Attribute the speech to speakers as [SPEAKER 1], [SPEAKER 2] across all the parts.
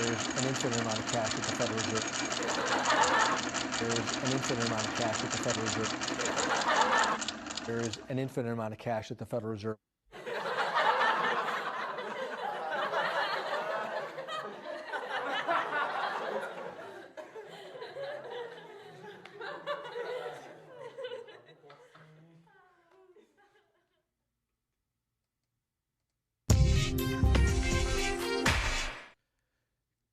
[SPEAKER 1] There's an infinite amount of cash at the Federal Reserve. There's an infinite amount of cash at the Federal Reserve. There's an infinite amount of cash at the Federal Reserve.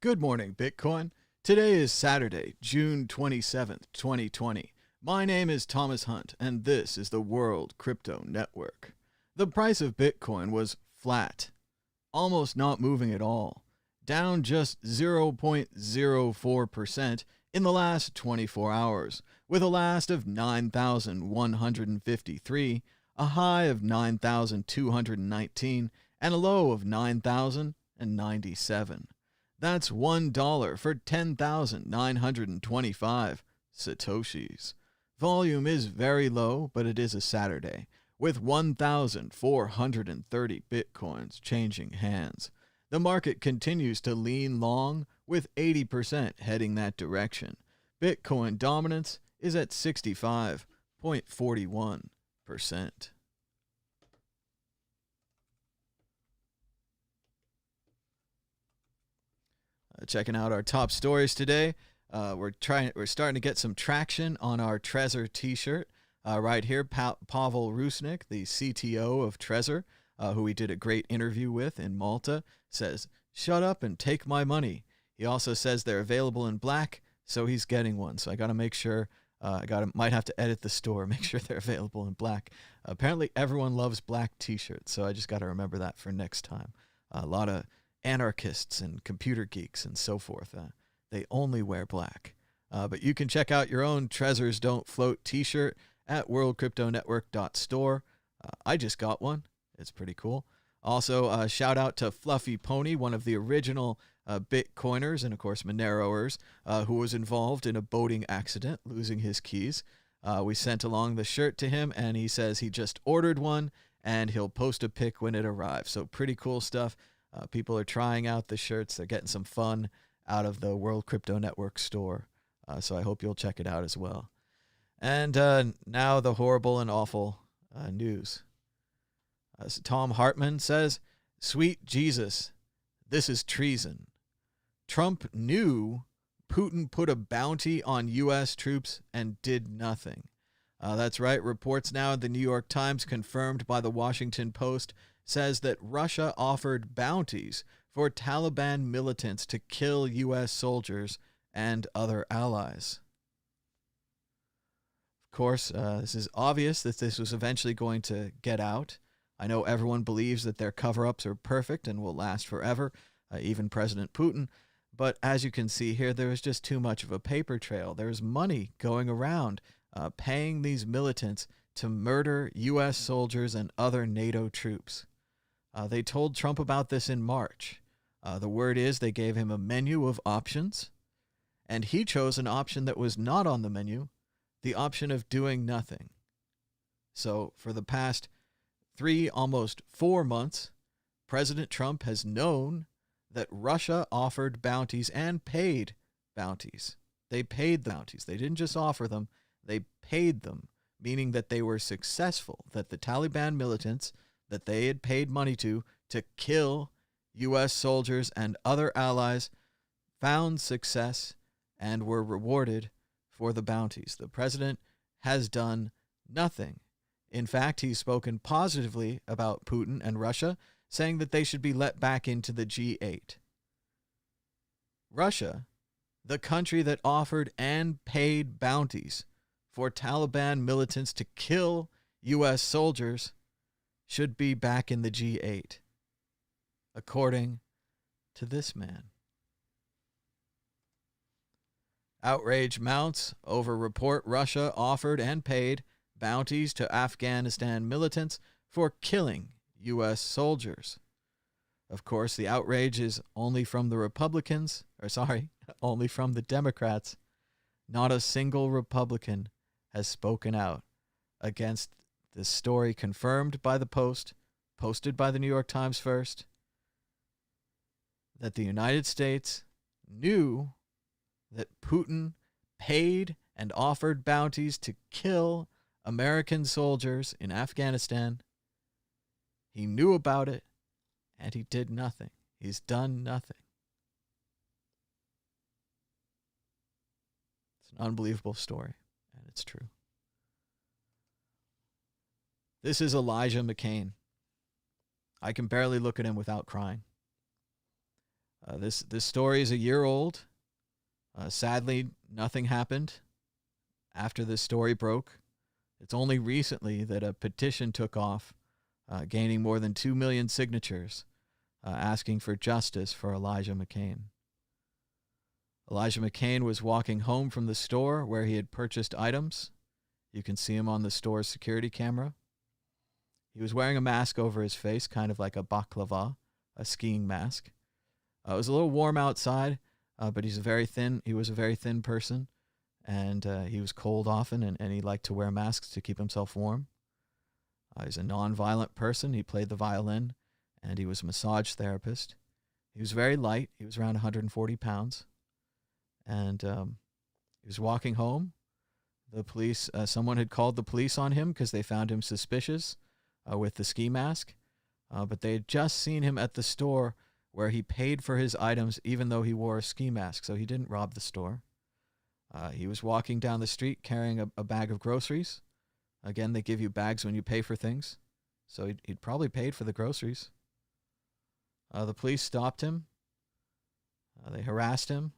[SPEAKER 2] Good morning, Bitcoin. Today is Saturday, June 27th, 2020. My name is Thomas Hunt, and this is the World Crypto Network. The price of Bitcoin was flat, almost not moving at all, down just 0.04% in the last 24 hours, with a last of 9,153, a high of 9,219, and a low of 9,097. That's $1 for 10,925 Satoshis. Volume is very low, but it is a Saturday, with 1,430 Bitcoins changing hands. The market continues to lean long, with 80% heading that direction. Bitcoin dominance is at 65.41%. Checking out our top stories today. We're starting to get some traction on our Trezor t-shirt. Right here, Pavel Rusnik, the CTO of Trezor, who we did a great interview with in Malta, says, "Shut up and take my money." He also says they're available in black, so he's getting one. So I got to make sure, might have to edit the store, make sure they're available in black. Apparently everyone loves black t-shirts, so I just got to remember that for next time. A lot of anarchists and computer geeks and so forth, they only wear black. But you can check out your own Trezors Don't Float t-shirt at worldcryptonetwork.store. I just got one. It's pretty cool. Also, shout out to Fluffy Pony, one of the original Bitcoiners and, of course, Moneroers, who was involved in a boating accident, losing his keys. We sent along the shirt to him, and he says he just ordered one, and he'll post a pic when it arrives. So pretty cool stuff. People are trying out the shirts. They're getting some fun out of the World Crypto Network store. So I hope you'll check it out as well. And now the horrible and awful news. So Tom Hartman says, "Sweet Jesus, this is treason. Trump knew Putin put a bounty on U.S. troops and did nothing." That's right. Reports now in the New York Times, confirmed by the Washington Post, says that Russia offered bounties for Taliban militants to kill U.S. soldiers and other allies. Of course, this is obvious that this was eventually going to get out. I know everyone believes that their cover-ups are perfect and will last forever, even President Putin. But as you can see here, there is just too much of a paper trail. There's money going around paying these militants to murder U.S. soldiers and other NATO troops. They told Trump about this in March. The word is they gave him a menu of options, and he chose an option that was not on the menu, the option of doing nothing. So for the past 3, almost 4 months, President Trump has known that Russia offered bounties and paid bounties. They paid the bounties. They didn't just offer them, they paid them, meaning that they were successful, that the Taliban militants that they had paid money to kill U.S. soldiers and other allies found success and were rewarded for the bounties. The president has done nothing. In fact, he's spoken positively about Putin and Russia, saying that they should be let back into the G8. Russia, the country that offered and paid bounties for Taliban militants to kill U.S. soldiers, should be back in the G8, according to this man. Outrage mounts over report Russia offered and paid bounties to Afghanistan militants for killing U.S. soldiers. Of course, the outrage is only from the Republicans, only from the Democrats. Not a single Republican has spoken out against this story, confirmed by the Post, posted by the New York Times first, that the United States knew that Putin paid and offered bounties to kill American soldiers in Afghanistan. He knew about it, and he did nothing. He's done nothing. It's an unbelievable story, and it's true. This is Elijah McCain. I can barely look at him without crying. This story is a year old. Sadly, nothing happened after this story broke. It's only recently that a petition took off, gaining more than 2 million signatures, asking for justice for Elijah McCain. Elijah McCain was walking home from the store where he had purchased items. You can see him on the store's security camera. He was wearing a mask over his face, kind of like a baklava, a skiing mask. It was a little warm outside, but he was a very thin person, and he was cold often, and he liked to wear masks to keep himself warm. He's a non-violent person. He played the violin, and he was a massage therapist. He was very light. He was around 140 pounds, and he was walking home. The police, someone had called the police on him because they found him suspicious with the ski mask, but they had just seen him at the store where he paid for his items even though he wore a ski mask, so he didn't rob the store. He was walking down the street carrying a bag of groceries. Again, they give you bags when you pay for things, so he'd probably paid for the groceries. The police stopped him. They harassed him.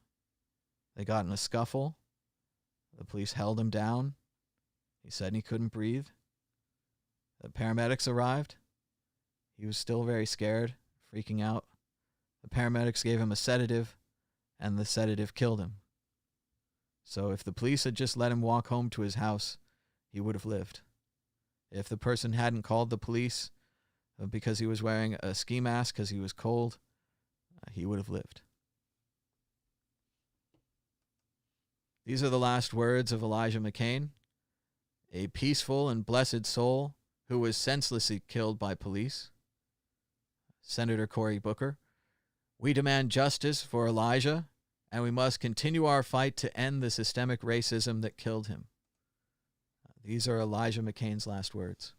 [SPEAKER 2] They got in a scuffle. The police held him down. He said he couldn't breathe. The paramedics arrived. He was still very scared, freaking out. The paramedics gave him a sedative, and the sedative killed him. So if the police had just let him walk home to his house, he would have lived. If the person hadn't called the police because he was wearing a ski mask because he was cold, he would have lived. These are the last words of Elijah McCain, a peaceful and blessed soul who was senselessly killed by police. Senator Cory Booker, we demand justice for Elijah, and we must continue our fight to end the systemic racism that killed him. These are Elijah McCain's last words.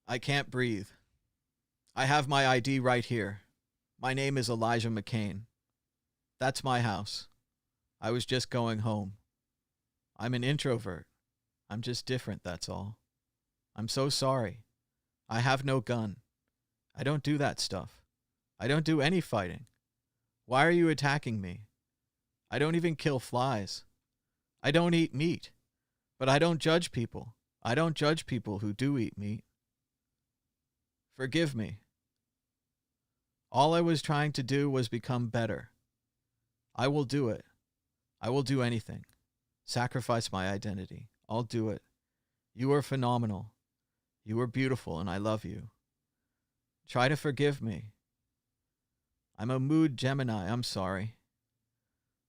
[SPEAKER 2] I can't breathe. I have my ID right here. My name is Elijah McCain. That's my house. I was just going home. I'm an introvert. I'm just different, that's all. I'm so sorry. I have no gun. I don't do that stuff. I don't do any fighting. Why are you attacking me? I don't even kill flies. I don't eat meat. But I don't judge people. I don't judge people who do eat meat. Forgive me. All I was trying to do was become better. I will do it. I will do anything. Sacrifice my identity. I'll do it. You are phenomenal. You are beautiful, and I love you. Try to forgive me. I'm a mood Gemini. I'm sorry.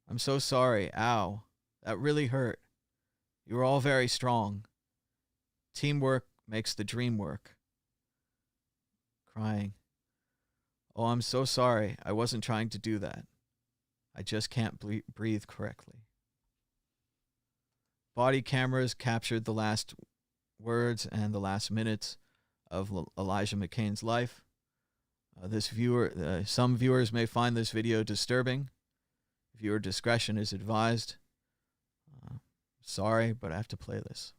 [SPEAKER 2] I'm so sorry. Ow. That really hurt. You are all very strong. Teamwork makes the dream work. Crying. Oh, I'm so sorry. I wasn't trying to do that. I just can't breathe correctly. Body cameras captured the last words and the last minutes of Elijah McCain's life. Some viewers may find this video disturbing. Viewer discretion is advised. Sorry, but I have to play this.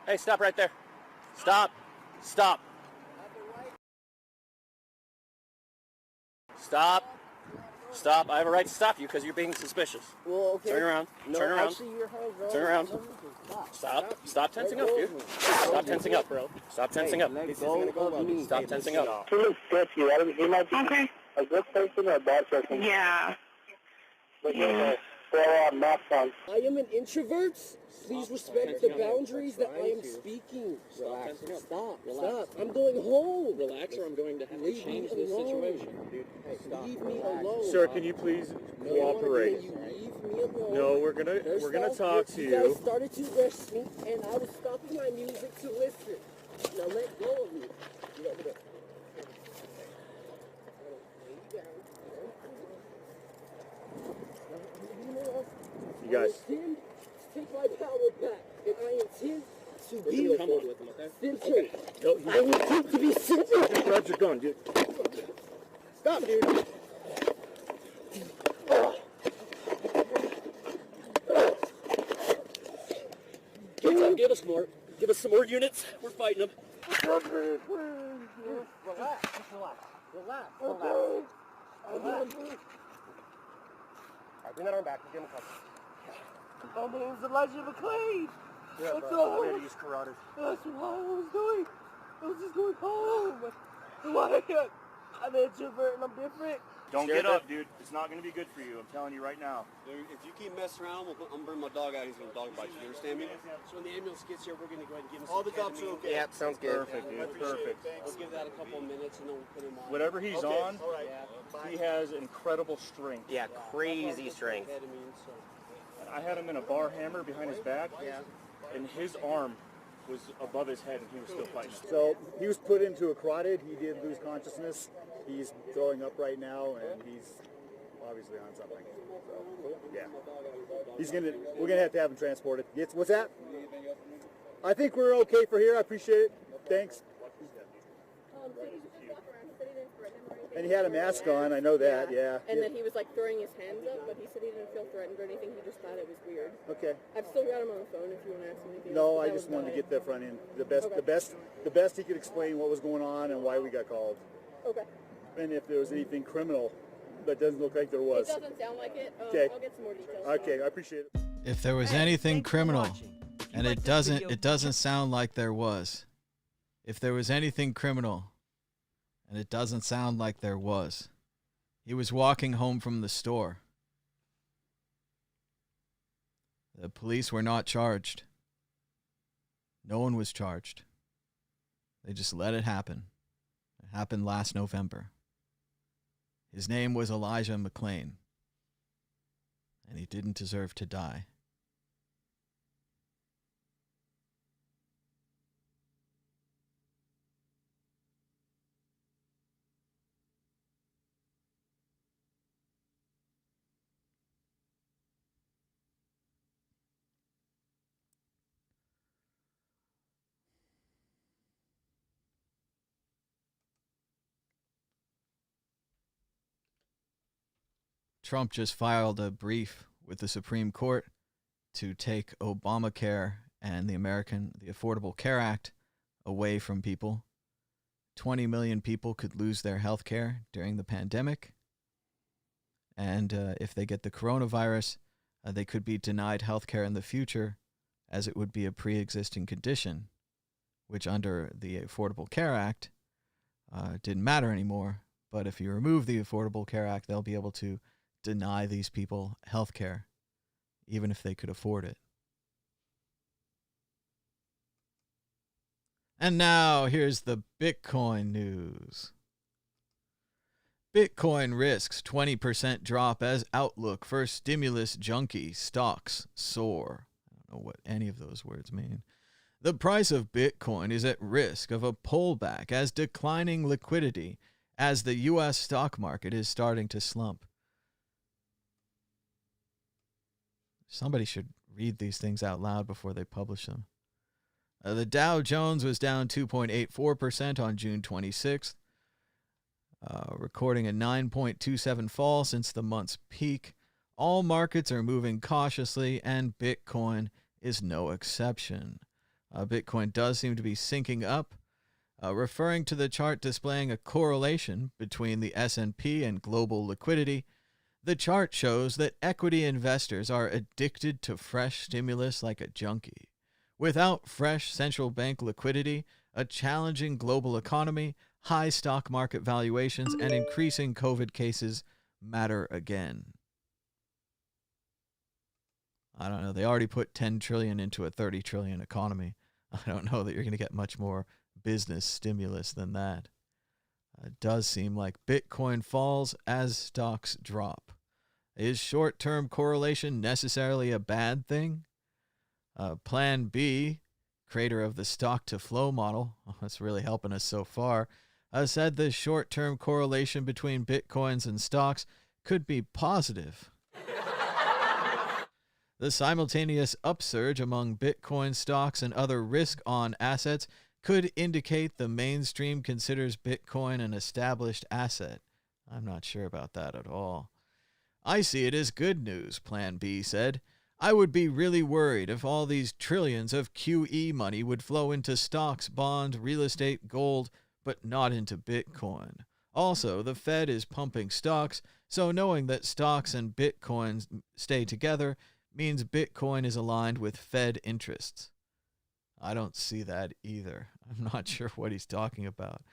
[SPEAKER 3] Hey, stop right there. Stop. Stop. Stop. Stop. I have a right to stop you because you're being suspicious.
[SPEAKER 4] Well, okay.
[SPEAKER 3] Turn around.
[SPEAKER 4] No,
[SPEAKER 3] Turn around.
[SPEAKER 4] actually, your hands are
[SPEAKER 3] Turn around.
[SPEAKER 4] Stop.
[SPEAKER 3] Stop tensing up, dude. Stop tensing up, bro. Stop tensing up.
[SPEAKER 4] Let go of me.
[SPEAKER 3] Stop tensing up.
[SPEAKER 5] He looks sketchy. He might be a good person or a bad person.
[SPEAKER 6] Yeah.
[SPEAKER 5] But throw on mask on.
[SPEAKER 4] I am an introvert. Please respect the boundaries that I am speaking.
[SPEAKER 3] Relax.
[SPEAKER 4] Stop. I'm going home.
[SPEAKER 3] Relax, or I'm going to have to change
[SPEAKER 4] this
[SPEAKER 3] situation.
[SPEAKER 4] Leave me alone.
[SPEAKER 7] Sir, can you please cooperate?
[SPEAKER 4] Can you leave me alone?
[SPEAKER 7] No, we're gonna talk to
[SPEAKER 4] You
[SPEAKER 7] you.
[SPEAKER 4] guys started to rush me, and I was stopping my music to listen. Now let go of me. Get over there.
[SPEAKER 7] You guys.
[SPEAKER 4] I intend to take my power back, and I intend to be
[SPEAKER 3] Come on with him, okay?
[SPEAKER 4] simple. I intend to be simple.
[SPEAKER 7] Grab your gun, dude. Stop, dude.
[SPEAKER 3] Give us more. Give us some more units. We're fighting them.
[SPEAKER 4] Relax. Just relax. Relax. Relax. Relax. Alright, bring that arm back. Give him a couple. My name's Elijah McLean.
[SPEAKER 7] Yeah,
[SPEAKER 4] That's
[SPEAKER 7] bro.
[SPEAKER 4] all.
[SPEAKER 7] I'm ready to use carotid.
[SPEAKER 4] That's what I was doing. I was just going home. Why? I'm an introvert and I'm different.
[SPEAKER 7] Don't get up, dude. It's not going to be good for you. I'm telling you right now.
[SPEAKER 6] If you keep messing around, I'm gonna bring my dog out. He's gonna dog bite you. You understand me?
[SPEAKER 3] So when the ambulance gets here, we're going to go ahead and give him
[SPEAKER 6] All the cops are okay.
[SPEAKER 4] Yep, sounds good.
[SPEAKER 7] Perfect, dude. Perfect.
[SPEAKER 3] We'll give that a couple of minutes and then we'll put him on.
[SPEAKER 7] Whatever he's on, he has incredible strength.
[SPEAKER 4] Yeah, crazy strength.
[SPEAKER 3] Ketamine, so.
[SPEAKER 7] I had him in a bar hammer behind his back, and his arm was above his head, and he was still fighting.
[SPEAKER 8] So he was put into a carotid. He did lose consciousness. He's throwing up right now, and he's obviously on something. So, yeah, we're gonna have to have him transported. What's that? I think we're okay for here. I appreciate it. Thanks. And he had a mask on. I know that. Yeah.
[SPEAKER 9] And then he was like throwing his hands up, but he said he didn't feel threatened or anything. He just thought it was weird.
[SPEAKER 8] Okay.
[SPEAKER 9] I've still got him on the phone if you want to ask him anything.
[SPEAKER 8] No,
[SPEAKER 9] else,
[SPEAKER 8] I
[SPEAKER 9] but
[SPEAKER 8] just
[SPEAKER 9] that was
[SPEAKER 8] wanted to
[SPEAKER 9] about
[SPEAKER 8] get the front end. The best he could explain what was going on and why we got called.
[SPEAKER 9] it. Okay.
[SPEAKER 8] And if there was anything criminal, that doesn't look like there was.
[SPEAKER 9] It doesn't sound like it.
[SPEAKER 8] Okay.
[SPEAKER 9] I'll get some more details.
[SPEAKER 8] Okay, I appreciate it.
[SPEAKER 2] If there was anything criminal, and it doesn't sound like there was. If there was anything criminal, and it doesn't sound like there was. He was walking home from the store. The police were not charged. No one was charged. They just let it happen. It happened last November. His name was Elijah McLean, and he didn't deserve to die. Trump just filed a brief with the Supreme Court to take Obamacare and the Affordable Care Act away from people. 20 million people could lose their health care during the pandemic. And if they get the coronavirus, they could be denied health care in the future, as it would be a pre-existing condition, which under the Affordable Care Act didn't matter anymore. But if you remove the Affordable Care Act, they'll be able to deny these people health care, even if they could afford it. And now here's the Bitcoin news. Bitcoin risks 20% drop as outlook for stimulus junkie stocks soar. I don't know what any of those words mean. The price of Bitcoin is at risk of a pullback as declining liquidity as the U.S. stock market is starting to slump. Somebody should read these things out loud before they publish them. The Dow Jones was down 2.84% on June 26th, recording a 9.27 fall since the month's peak. All markets are moving cautiously, and Bitcoin is no exception. Bitcoin does seem to be syncing up, referring to the chart displaying a correlation between the S&P and global liquidity. The chart shows that equity investors are addicted to fresh stimulus like a junkie. Without fresh central bank liquidity, a challenging global economy, high stock market valuations, and increasing COVID cases matter again. I don't know. They already put 10 trillion into a 30 trillion economy. I don't know that you're going to get much more business stimulus than that. It does seem like Bitcoin falls as stocks drop. Is short-term correlation necessarily a bad thing? Plan B creator of the stock to flow model, that's really helping us so far, said the short-term correlation between Bitcoins and stocks could be positive. The simultaneous upsurge among Bitcoin stocks and other risk-on assets could indicate the mainstream considers Bitcoin an established asset. I'm not sure about that at all. I see it as good news, Plan B said. I would be really worried if all these trillions of QE money would flow into stocks, bonds, real estate, gold, but not into Bitcoin. Also, the Fed is pumping stocks, so knowing that stocks and Bitcoin stay together means Bitcoin is aligned with Fed interests. I don't see that either. I'm not sure what he's talking about.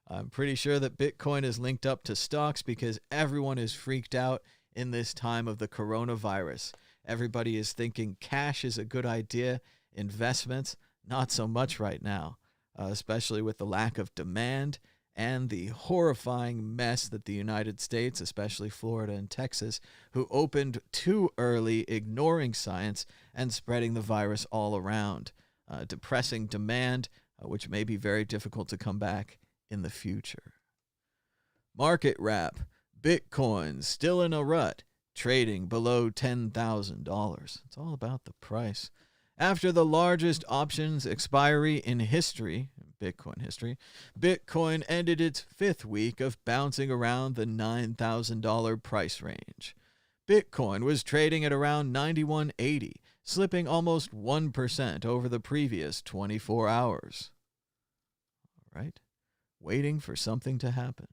[SPEAKER 2] I'm pretty sure that Bitcoin is linked up to stocks because everyone is freaked out in this time of the coronavirus. Everybody is thinking cash is a good idea, investments, not so much right now, especially with the lack of demand and the horrifying mess that the United States, especially Florida and Texas, who opened too early, ignoring science and spreading the virus all around, depressing demand, which may be very difficult to come back in the future. Market wrap. Bitcoin still in a rut, trading below $10,000. It's all about the price. After the largest options expiry in history, Bitcoin history, Bitcoin ended its fifth week of bouncing around the $9,000 price range. Bitcoin was trading at around $91.80, slipping almost 1% over the previous 24 hours. All right, waiting for something to happen.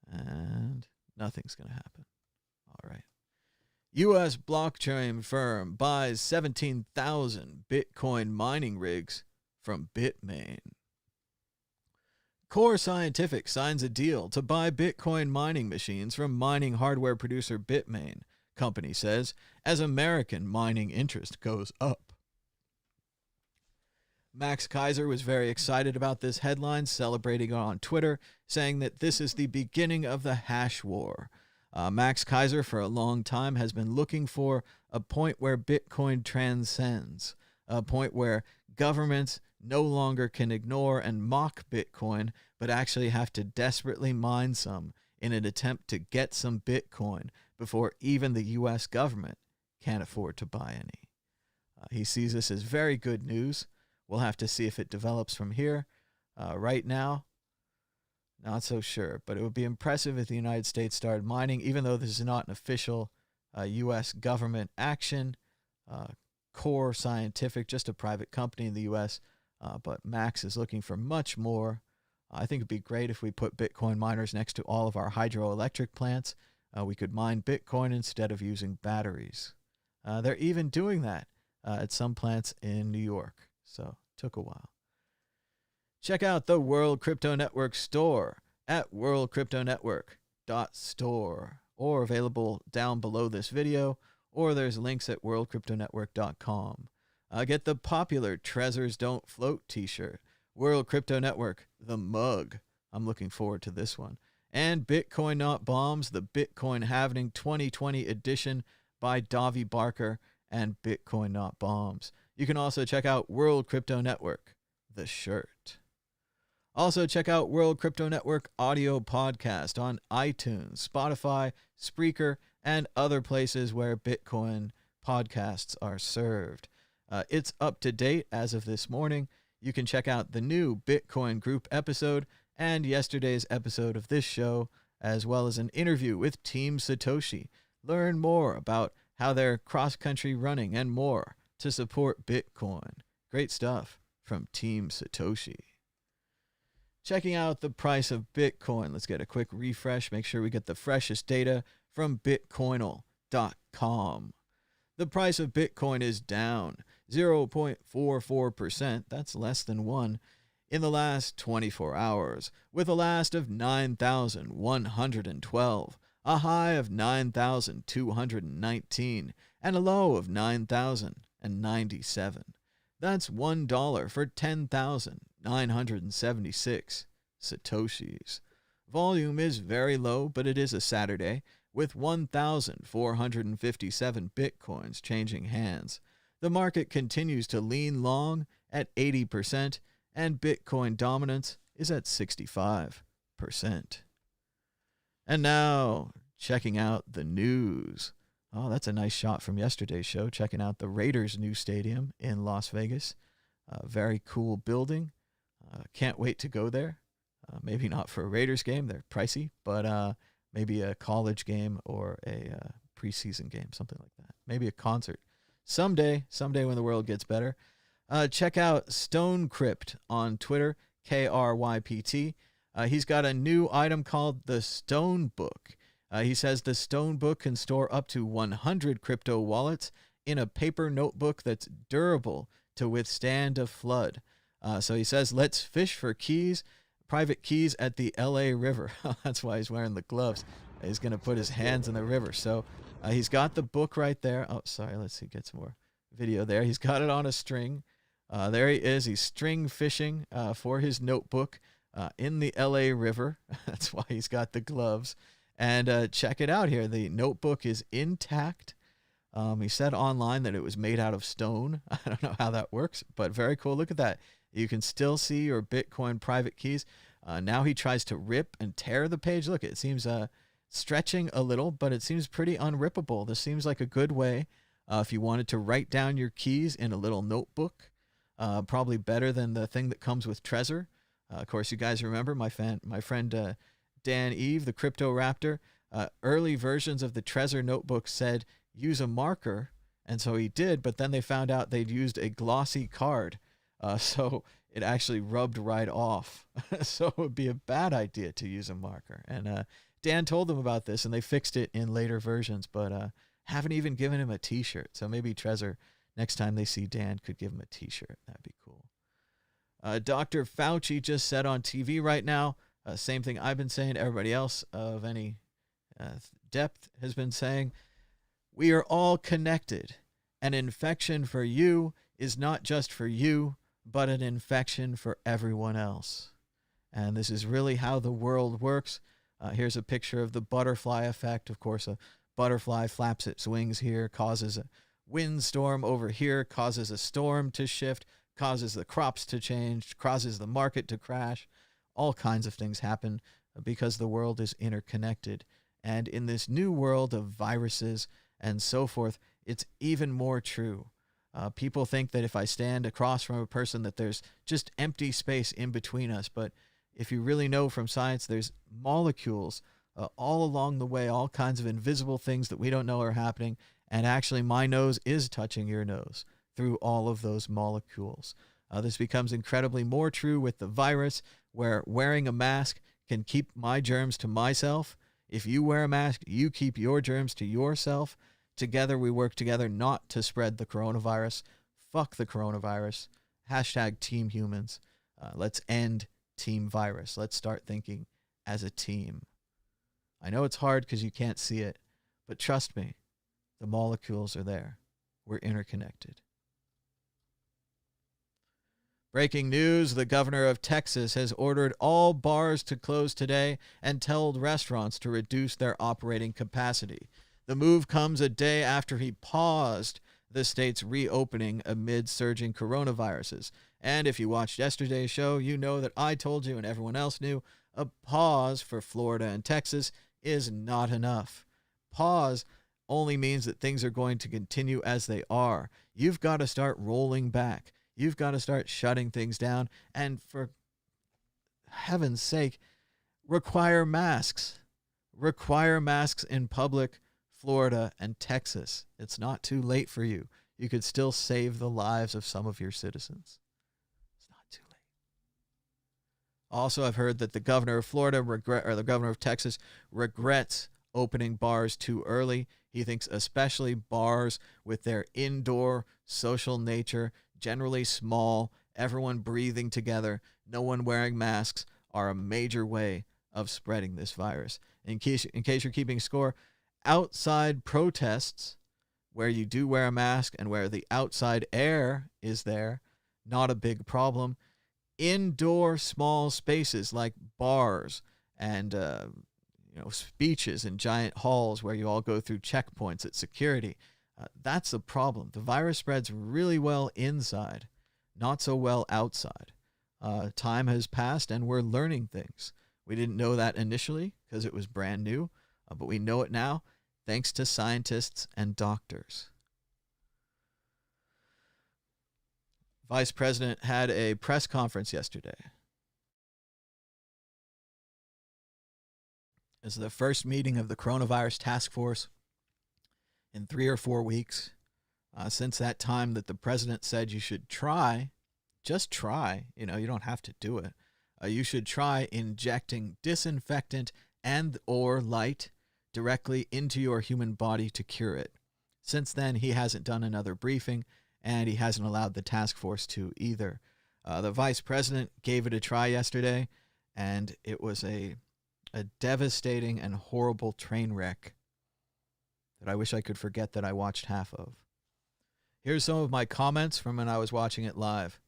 [SPEAKER 2] And nothing's going to happen. All right. U.S. blockchain firm buys 17,000 Bitcoin mining rigs from Bitmain. Core Scientific signs a deal to buy Bitcoin mining machines from mining hardware producer Bitmain, company says, as American mining interest goes up. Max Keiser was very excited about this headline, celebrating it on Twitter, saying that this is the beginning of the hash war. Max Keiser, for a long time, has been looking for a point where Bitcoin transcends, a point where governments no longer can ignore and mock Bitcoin, but actually have to desperately mine some in an attempt to get some Bitcoin before even the U.S. government can't afford to buy any. He sees this as very good news. We'll have to see if it develops from here. Right now, not so sure, but it would be impressive if the United States started mining, even though this is not an official U.S. government action. Core Scientific, just a private company in the U.S., but Max is looking for much more. I think it'd be great if we put Bitcoin miners next to all of our hydroelectric plants. We could mine Bitcoin instead of using batteries. They're even doing that at some plants in New York. So, took a while. Check out the World Crypto Network store at worldcryptonetwork.store, or available down below this video, or there's links at worldcryptonetwork.com. Get the popular Trezors Don't Float t-shirt, World Crypto Network, the mug. I'm looking forward to this one. And Bitcoin Not Bombs, the Bitcoin Halving 2020 edition by Davi Barker and Bitcoin Not Bombs. You can also check out World Crypto Network, the shirt. Also check out World Crypto Network audio podcast on iTunes, Spotify, Spreaker, and other places where Bitcoin podcasts are served. It's up to date as of this morning. You can check out the new Bitcoin group episode and yesterday's episode of this show, as well as an interview with Team Satoshi. Learn more about how they're cross-country running and more to support Bitcoin. Great stuff from Team Satoshi. Checking out the price of Bitcoin. Let's get a quick refresh. Make sure we get the freshest data from Bitcoinal.com. The price of Bitcoin is down 0.44%. That's less than 1 in the last 24 hours, with a last of 9,112, a high of 9,219, and a low of 9,097. That's $1 for 10,976 Satoshis. Volume is very low, but it is a Saturday, with 1,457 Bitcoins changing hands. The market continues to lean long at 80%, and Bitcoin dominance is at 65%. And now, checking out the news. Oh, that's a nice shot from yesterday's show, checking out the Raiders' new stadium in Las Vegas. Very cool building. Can't wait to go there. Maybe not for a Raiders game, they're pricey, but maybe a college game or a preseason game, something like that. Maybe a concert. Someday when the world gets better. Check out Stone Crypt on Twitter, KRYPT. He's got a new item called the Stone Book. He says the Stone Book can store up to 100 crypto wallets in a paper notebook that's durable to withstand a flood. So he says, let's fish for keys, private keys at the LA River. That's why he's wearing the gloves. He's going to put his hands in the river. So he's got the book right there. Oh, sorry. Let's see. Get some more video there. He's got it on a string. There he is. He's string fishing for his notebook in the LA River. That's why he's got the gloves. And check it out here. The notebook is intact. He said online that it was made out of stone. I don't know how that works, but very cool. Look at that. You can still see your Bitcoin private keys. Now he tries to rip and tear the page. Look, it seems stretching a little, but it seems pretty unrippable. This seems like a good way if you wanted to write down your keys in a little notebook. Probably better than the thing that comes with Trezor. Of course, you guys remember my friend Dan Eve, the Crypto Raptor. Early versions of the Trezor notebook said use a marker, and so he did, but then they found out they'd used a glossy card, so it actually rubbed right off. So it would be a bad idea to use a marker. And Dan told them about this, and they fixed it in later versions, but haven't even given him a T-shirt. So maybe Trezor, next time they see Dan, could give him a T-shirt. That'd be cool. Dr. Fauci just said on TV right now, same thing I've been saying, everybody else of any depth has been saying, we are all connected. An infection for you is not just for you, but an infection for everyone else. And this is really how the world works. Here's a picture of the butterfly effect. Of course, a butterfly flaps its wings here, causes a windstorm over here, causes a storm to shift, causes the crops to change, causes the market to crash. All kinds of things happen because the world is interconnected. And in this new world of viruses and so forth, it's even more true. People think that if I stand across from a person that there's just empty space in between us. But if you really know from science, there's molecules all along the way, all kinds of invisible things that we don't know are happening. And actually, my nose is touching your nose through all of those molecules. This becomes incredibly more true with the virus, where wearing a mask can keep my germs to myself. If you wear a mask, you keep your germs to yourself. Together, we work together not to spread the coronavirus. Fuck the coronavirus. Hashtag Team Humans. Let's end Team Virus. Let's start thinking as a team. I know it's hard because you can't see it, but trust me, the molecules are there. We're interconnected. Breaking news, the governor of Texas has ordered all bars to close today and told restaurants to reduce their operating capacity. The move comes a day after he paused the state's reopening amid surging coronaviruses. And if you watched yesterday's show, you know that I told you and everyone else knew a pause for Florida and Texas is not enough. Pause only means that things are going to continue as they are. You've got to start rolling back. You've got to start shutting things down. And for heaven's sake, require masks. Require masks in public, Florida and Texas. It's not too late for you. You could still save the lives of some of your citizens. It's not too late. Also, I've heard that the governor of Florida the governor of Texas regrets opening bars too early. He thinks especially bars with their indoor social nature, generally small, everyone breathing together, no one wearing masks, are a major way of spreading this virus. In case you're keeping score, outside protests where you do wear a mask and where the outside air is there, not a big problem. Indoor small spaces like bars and speeches in giant halls where you all go through checkpoints at security. That's the problem. The virus spreads really well inside, not so well outside. Time has passed and we're learning things. We didn't know that initially because it was brand new, but we know it now thanks to scientists and doctors. Vice President had a press conference yesterday. It's the first meeting of the coronavirus task force in 3 or 4 weeks. Since that time that the president said you should try, just try, you don't have to do it. You should try injecting disinfectant and or light directly into your human body to cure it. Since then, he hasn't done another briefing, and he hasn't allowed the task force to either. The vice president gave it a try yesterday, and it was a devastating and horrible train wreck that I wish I could forget that I watched half of. Here's some of my comments from when I was watching it live.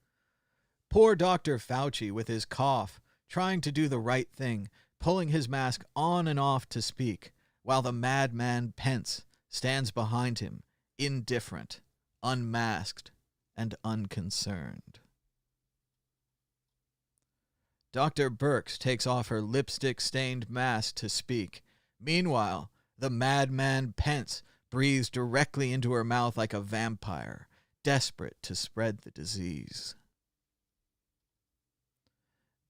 [SPEAKER 2] Poor Dr. Fauci with his cough, trying to do the right thing, pulling his mask on and off to speak, while the madman Pence stands behind him, indifferent, unmasked, and unconcerned. Dr. Birx takes off her lipstick-stained mask to speak. Meanwhile, the madman Pence breathes directly into her mouth like a vampire, desperate to spread the disease.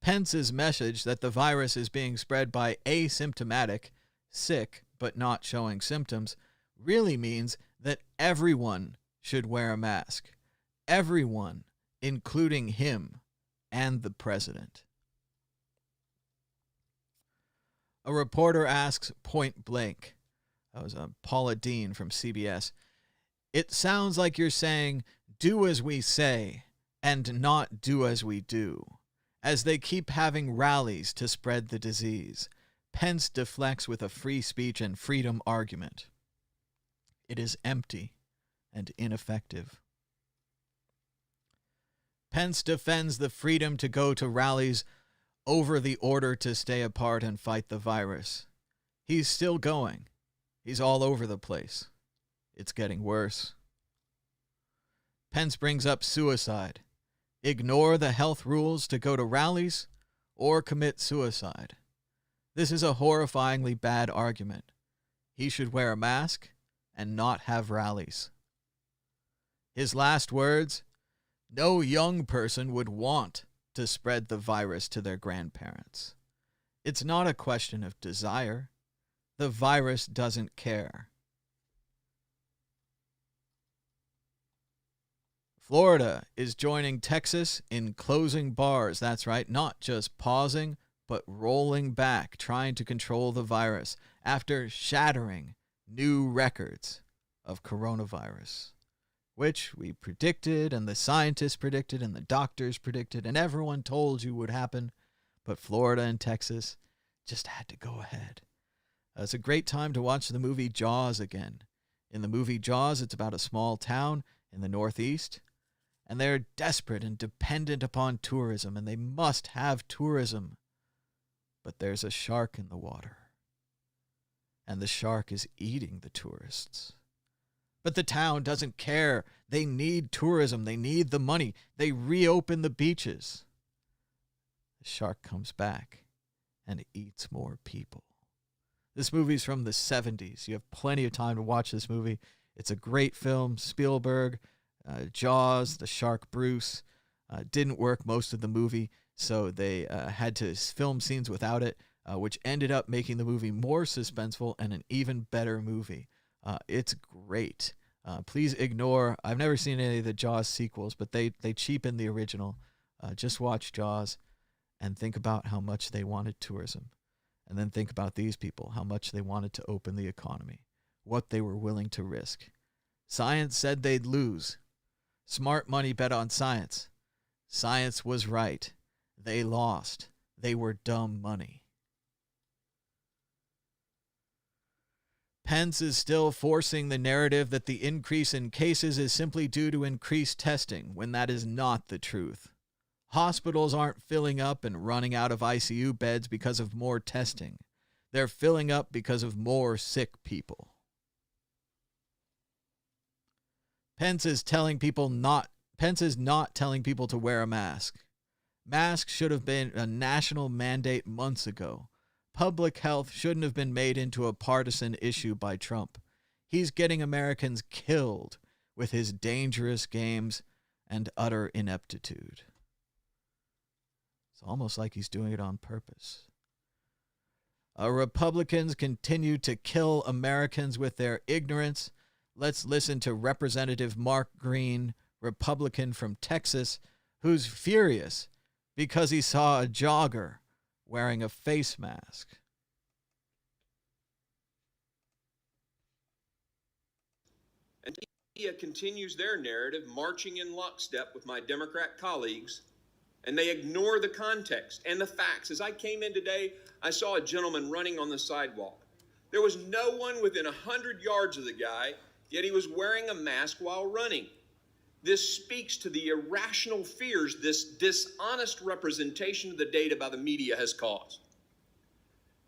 [SPEAKER 2] Pence's message that the virus is being spread by asymptomatic, sick but not showing symptoms, really means that everyone should wear a mask. Everyone, including him and the president. A reporter asks point blank, that was Paula Dean from CBS, "It sounds like you're saying, do as we say and not do as we do. As they keep having rallies to spread the disease." Pence deflects with a free speech and freedom argument. It is empty and ineffective. Pence defends the freedom to go to rallies over the order to stay apart and fight the virus. He's still going. He's all over the place. It's getting worse. Pence brings up suicide. Ignore the health rules to go to rallies or commit suicide. This is a horrifyingly bad argument. He should wear a mask and not have rallies. His last words, "No young person would want to spread the virus to their grandparents. It's not a question of desire. The virus doesn't care." Florida is joining Texas in closing bars. That's right, not just pausing, but rolling back, trying to control the virus after shattering new records of coronavirus, which we predicted and the scientists predicted and the doctors predicted and everyone told you would happen, but Florida and Texas just had to go ahead. It's a great time to watch the movie Jaws again. In the movie Jaws, it's about a small town in the Northeast, and they're desperate and dependent upon tourism, and they must have tourism. But there's a shark in the water, and the shark is eating the tourists. But the town doesn't care. They need tourism. They need the money. They reopen the beaches. The shark comes back and eats more people. This movie's from the 70s. You have plenty of time to watch this movie. It's a great film. Spielberg, Jaws, the shark Bruce. Didn't work most of the movie, so they had to film scenes without it, which ended up making the movie more suspenseful and an even better movie. It's great. Please ignore, I've never seen any of the Jaws sequels, but they cheapen the original. Just watch Jaws and think about how much they wanted tourism. And then think about these people, how much they wanted to open the economy, what they were willing to risk. Science said they'd lose. Smart money bet on science. Science was right. They lost. They were dumb money. Pence is still forcing the narrative that the increase in cases is simply due to increased testing, when that is not the truth. Hospitals aren't filling up and running out of ICU beds because of more testing. They're filling up because of more sick people. Pence is not telling people to wear a mask. Masks should have been a national mandate months ago. Public health shouldn't have been made into a partisan issue by Trump. He's getting Americans killed with his dangerous games and utter ineptitude. It's almost like he's doing it on purpose. Republicans continue to kill Americans with their ignorance. Let's listen to Representative Mark Green, Republican from Texas, who's furious because he saw a jogger wearing a face mask.
[SPEAKER 10] And media continues their narrative, marching in lockstep with my Democrat colleagues, and they ignore the context and the facts. As I came in today, I saw a gentleman running on the sidewalk. There was no one within 100 yards of the guy, yet he was wearing a mask while running. This speaks to the irrational fears this dishonest representation of the data by the media has caused.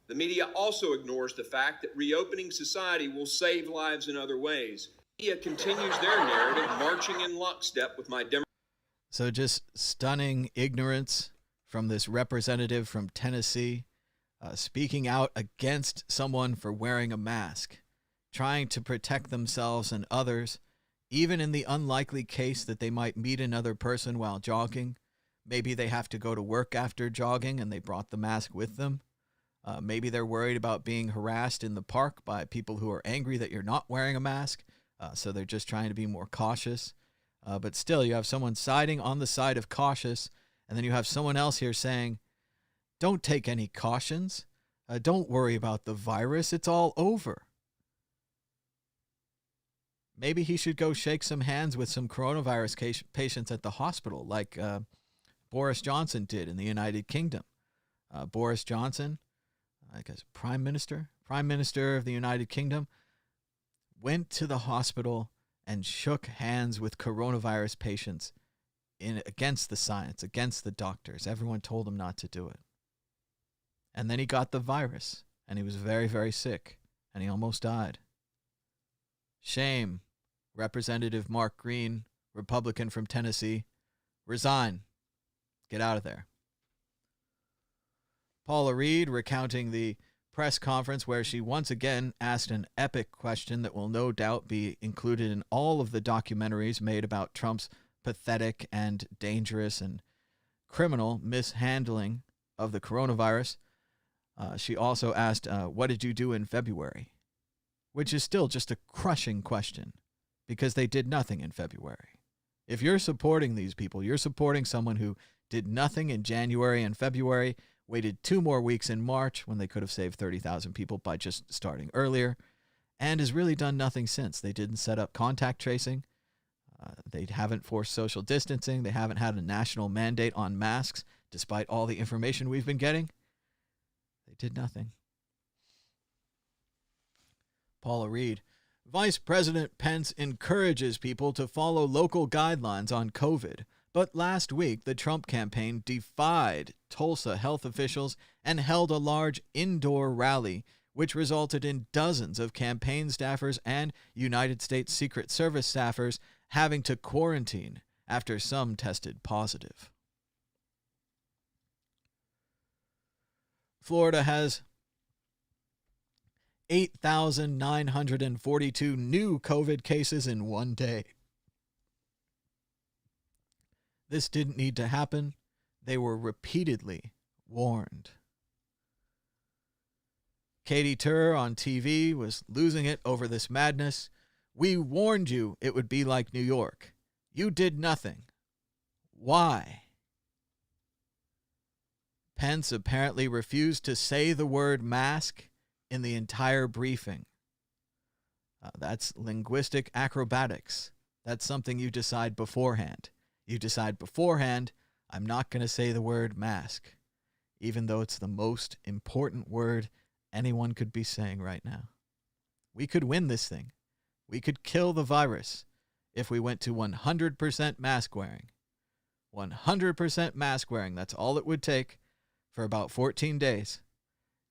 [SPEAKER 10] The media also ignores the fact that reopening society will save lives in other ways. The media continues their narrative, marching in lockstep with my Democrat.
[SPEAKER 2] So just stunning ignorance from this representative from Tennessee, speaking out against someone for wearing a mask, trying to protect themselves and others, even in the unlikely case that they might meet another person while jogging. Maybe they have to go to work after jogging and they brought the mask with them. Maybe they're worried about being harassed in the park by people who are angry that you're not wearing a mask, so they're just trying to be more cautious. But still, you have someone siding on the side of cautious, and then you have someone else here saying, don't take any cautions. Don't worry about the virus. It's all over. Maybe he should go shake some hands with some coronavirus patients at the hospital, like Boris Johnson did in the United Kingdom. Boris Johnson, I guess Prime Minister of the United Kingdom, went to the hospital and shook hands with coronavirus patients against the science, against the doctors. Everyone told him not to do it. And then he got the virus, and he was very, very sick, and he almost died. Shame. Representative Mark Green, Republican from Tennessee, resign. Get out of there. Paula Reed recounting the press conference where she once again asked an epic question that will no doubt be included in all of the documentaries made about Trump's pathetic and dangerous and criminal mishandling of the coronavirus. She also asked, what did you do in February? Which is still just a crushing question because they did nothing in February. If you're supporting these people, you're supporting someone who did nothing in January and February, waited 2 more weeks in March when they could have saved 30,000 people by just starting earlier, and has really done nothing since. They didn't set up contact tracing. They haven't forced social distancing. They haven't had a national mandate on masks, despite all the information we've been getting. They did nothing. Paula Reed. Vice President Pence encourages people to follow local guidelines on COVID. But last week, the Trump campaign defied Tulsa health officials and held a large indoor rally, which resulted in dozens of campaign staffers and United States Secret Service staffers having to quarantine after some tested positive. Florida has 8,942 new COVID cases in one day. This didn't need to happen. They were repeatedly warned. Katie Tur on TV was losing it over this madness. We warned you it would be like New York. You did nothing. Why? Pence apparently refused to say the word mask in the entire briefing. That's linguistic acrobatics. That's something you decide beforehand. You decide beforehand, I'm not going to say the word mask, even though it's the most important word anyone could be saying right now. We could win this thing. We could kill the virus if we went to 100% mask wearing. 100% mask wearing, that's all it would take for about 14 days.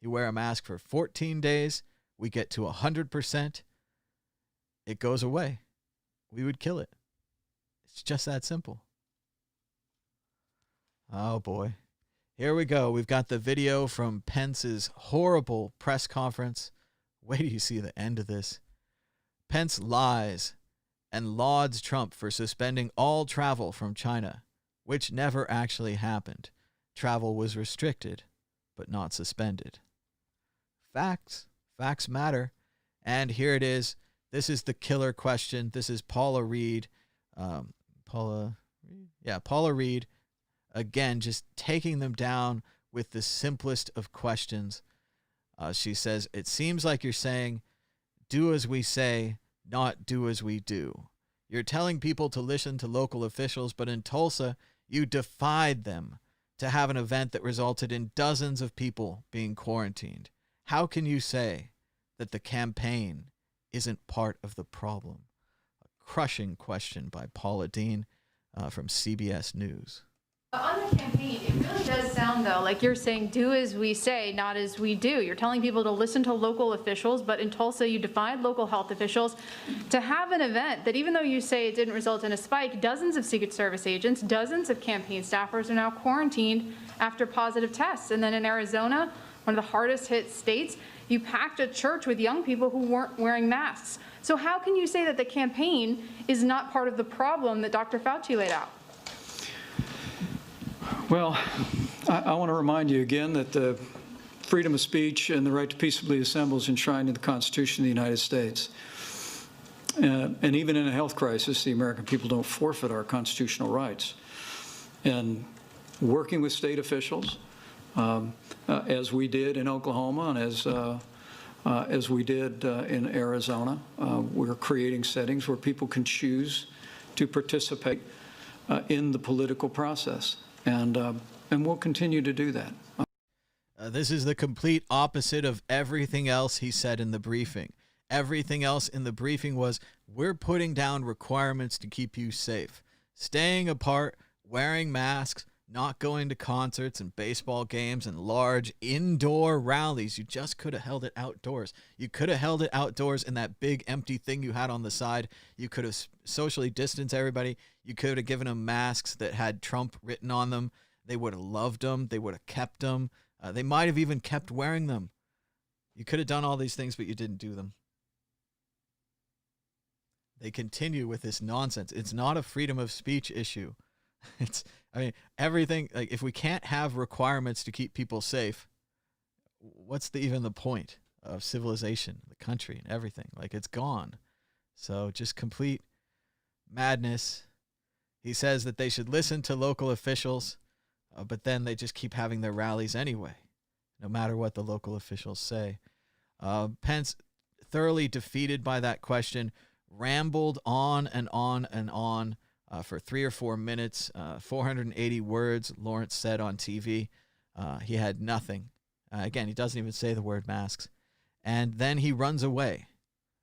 [SPEAKER 2] You wear a mask for 14 days, we get to 100%, it goes away. We would kill it. It's just that simple. Oh boy. Here we go. We've got the video from Pence's horrible press conference. Wait till you see the end of this. Pence lies and lauds Trump for suspending all travel from China, which never actually happened. Travel was restricted, but not suspended. Facts. Facts matter. And here it is. This is the killer question. This is Paula Reed. Paula Reed. Again, just taking them down with the simplest of questions. She says, it seems like you're saying, do as we say, not do as we do. You're telling people to listen to local officials, but in Tulsa, you defied them to have an event that resulted in dozens of people being quarantined. How can you say that the campaign isn't part of the problem? A crushing question by Paula Dean from CBS News.
[SPEAKER 11] On the campaign, it really does sound, though, like you're saying, do as we say, not as we do. You're telling people to listen to local officials, but in Tulsa, you defied local health officials to have an event that, even though you say it didn't result in a spike, dozens of Secret Service agents, dozens of campaign staffers are now quarantined after positive tests. And then in Arizona, one of the hardest hit states, you packed a church with young people who weren't wearing masks. So how can you say that the campaign is not part of the problem that Dr. Fauci laid out?
[SPEAKER 12] Well, I want to remind you again that the freedom of speech and the right to peaceably assemble is enshrined in the Constitution of the United States. And even in a health crisis, the American people don't forfeit our constitutional rights. And working with state officials, as we did in Oklahoma and as we did in Arizona, we're creating settings where people can choose to participate in the political process. And we'll continue to do that.
[SPEAKER 2] This is the complete opposite of everything else he said in the briefing. Everything else in the briefing was, we're putting down requirements to keep you safe. Staying apart, wearing masks, not going to concerts and baseball games and large indoor rallies. You just could have held it outdoors. You could have held it outdoors in that big empty thing you had on the side. You could have socially distanced everybody. You could have given them masks that had Trump written on them. They would have loved them. They would have kept them. They might have even kept wearing them. You could have done all these things, but you didn't do them. They continue with this nonsense. It's not a freedom of speech issue. Everything, like, if we can't have requirements to keep people safe, what's even the point of civilization, the country, and everything? Like, it's gone. So just complete madness. He says that they should listen to local officials, but then they just keep having their rallies anyway, no matter what the local officials say. Pence, thoroughly defeated by that question, rambled on and on and on for 3 or 4 minutes, 480 words, Lawrence said on TV. He had nothing. Again, he doesn't even say the word masks. And then he runs away.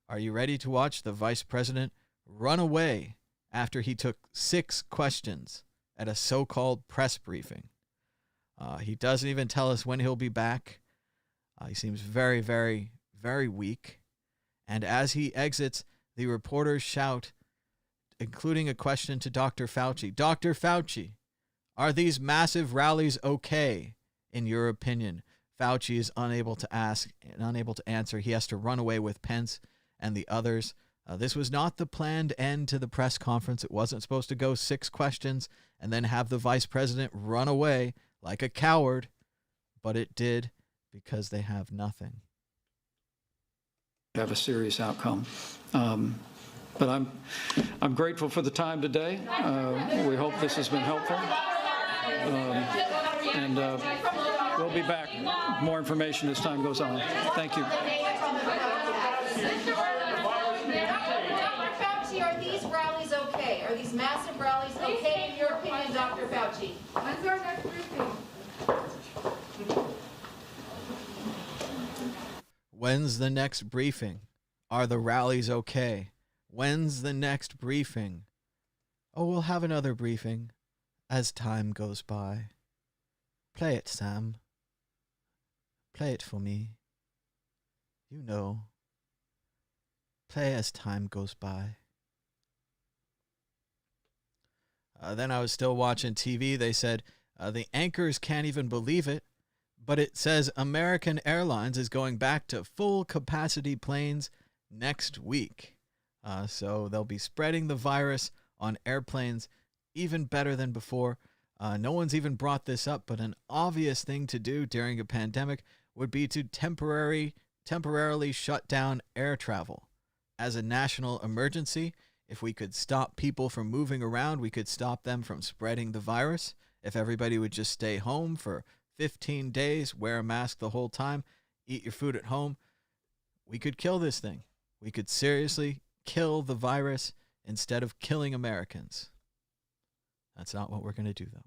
[SPEAKER 2] Are you ready to watch the vice president run away after he took 6 questions at a so-called press briefing? He doesn't even tell us when he'll be back. He seems very, very, very weak. And as he exits, the reporters shout, including a question to Dr. Fauci. Dr. Fauci, are these massive rallies okay, in your opinion? Fauci is unable to ask and unable to answer. He has to run away with Pence and the others. This was not the planned end to the press conference. It wasn't supposed to go 6 questions and then have the vice president run away like a coward, but it did because they have nothing.
[SPEAKER 12] Have a serious outcome. But I'm grateful for the time today. We hope this has been helpful. And we'll be back with more information as time goes on. Thank you.
[SPEAKER 11] Dr. Fauci, are these rallies okay? Are these massive rallies okay in your opinion, Dr. Fauci? When's our next briefing?
[SPEAKER 2] When's the next briefing? Are the rallies okay? When's the next briefing? Oh, we'll have another briefing as time goes by. Play it, Sam. Play it for me. You know. Play as time goes by. Then I was still watching TV. They said the anchors can't even believe it, but it says American Airlines is going back to full capacity planes next week. So they'll be spreading the virus on airplanes even better than before. No one's even brought this up, but an obvious thing to do during a pandemic would be to temporarily shut down air travel. As a national emergency, if we could stop people from moving around, we could stop them from spreading the virus. If everybody would just stay home for 15 days, wear a mask the whole time, eat your food at home, we could kill this thing. We could seriously kill the virus instead of killing Americans. That's not what we're going to do, though.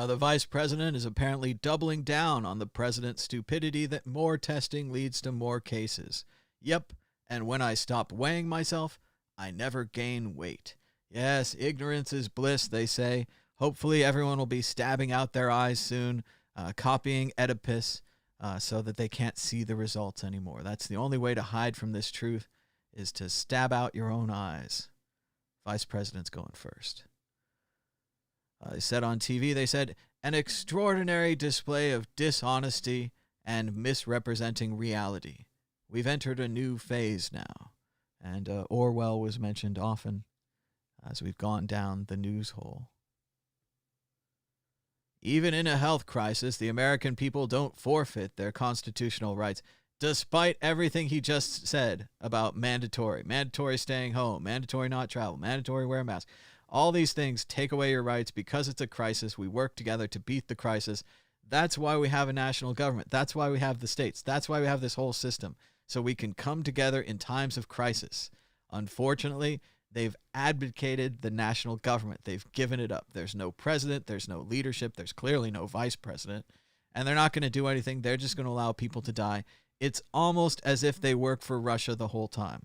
[SPEAKER 2] The vice president is apparently doubling down on the president's stupidity that more testing leads to more cases. Yep, and when I stop weighing myself, I never gain weight. Yes, ignorance is bliss, they say. Hopefully everyone will be stabbing out their eyes soon, copying Oedipus, so that they can't see the results anymore. That's the only way to hide from this truth, is to stab out your own eyes. Vice President's going first. They said on TV, they said, an extraordinary display of dishonesty and misrepresenting reality. We've entered a new phase now. And Orwell was mentioned often as we've gone down the news hole. Even in a health crisis, the American people don't forfeit their constitutional rights, despite everything he just said about mandatory staying home, mandatory not travel, mandatory wear a mask. All these things take away your rights because it's a crisis. We work together to beat the crisis. That's why we have a national government. That's why we have the states. That's why we have this whole system, so we can come together in times of crisis. Unfortunately, they've abdicated the national government. They've given it up. There's no president. There's no leadership. There's clearly no vice president. And they're not going to do anything. They're just going to allow people to die. It's almost as if they work for Russia the whole time.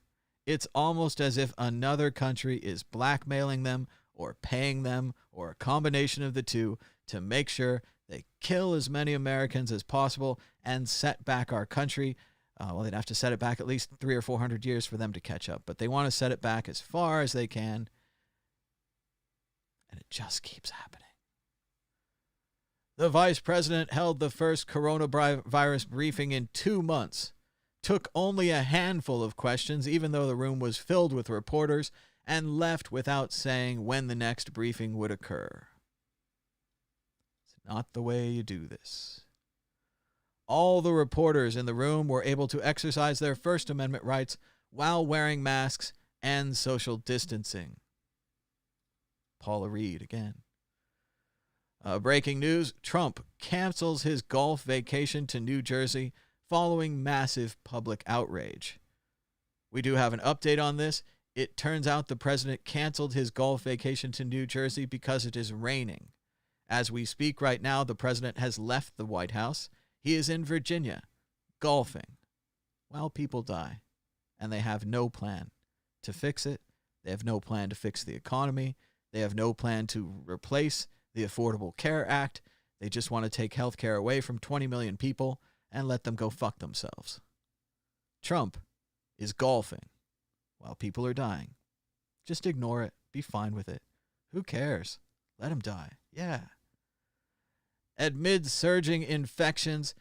[SPEAKER 2] It's almost as if another country is blackmailing them or paying them or a combination of the two to make sure they kill as many Americans as possible and set back our country. Well, they'd have to set it back at least 300 or 400 years for them to catch up, but they want to set it back as far as they can, and it just keeps happening. The vice president held the first coronavirus briefing in 2 months, took only a handful of questions, even though the room was filled with reporters, and left without saying when the next briefing would occur. It's not the way you do this. All the reporters in the room were able to exercise their First Amendment rights while wearing masks and social distancing. Paula Reed again. Breaking news, Trump cancels his golf vacation to New Jersey following massive public outrage. We do have an update on this. It turns out the president canceled his golf vacation to New Jersey because it is raining. As we speak right now, the president has left the White House. He is in Virginia, golfing, while people die. And they have no plan to fix it. They have no plan to fix the economy. They have no plan to replace the Affordable Care Act. They just want to take health care away from 20 million people and let them go fuck themselves. Trump is golfing while people are dying. Just ignore it. Be fine with it. Who cares? Let him die. Yeah. Amid surging infections,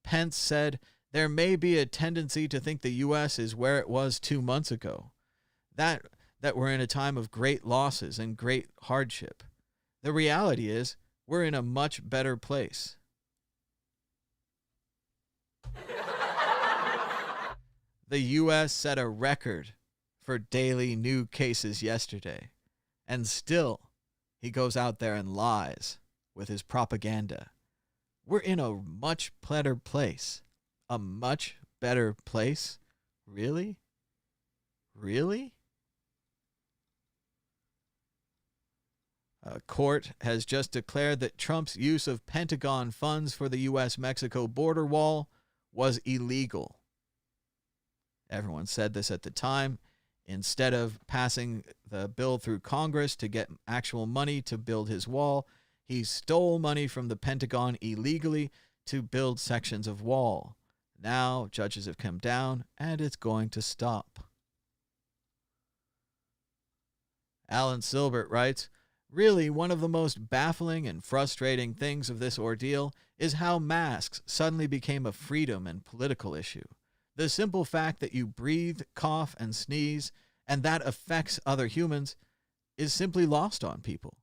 [SPEAKER 2] Pence said there may be a tendency to think the U.S. is where it was 2 months ago, that we're in a time of great losses and great hardship. The reality is we're in a much better place. The U.S. set a record for daily new cases yesterday, and still he goes out there and lies with his propaganda. We're in a much better place. A much better place? Really? Really? A court has just declared that Trump's use of Pentagon funds for the U.S.-Mexico border wall was illegal. Everyone said this at the time. Instead of passing the bill through Congress to get actual money to build his wall, he stole money from the Pentagon illegally to build sections of wall. Now judges have come down, and it's going to stop. Alan Silbert writes, really, one of the most baffling and frustrating things of this ordeal is how masks suddenly became a freedom and political issue. The simple fact that you breathe, cough, and sneeze, and that affects other humans, is simply lost on people.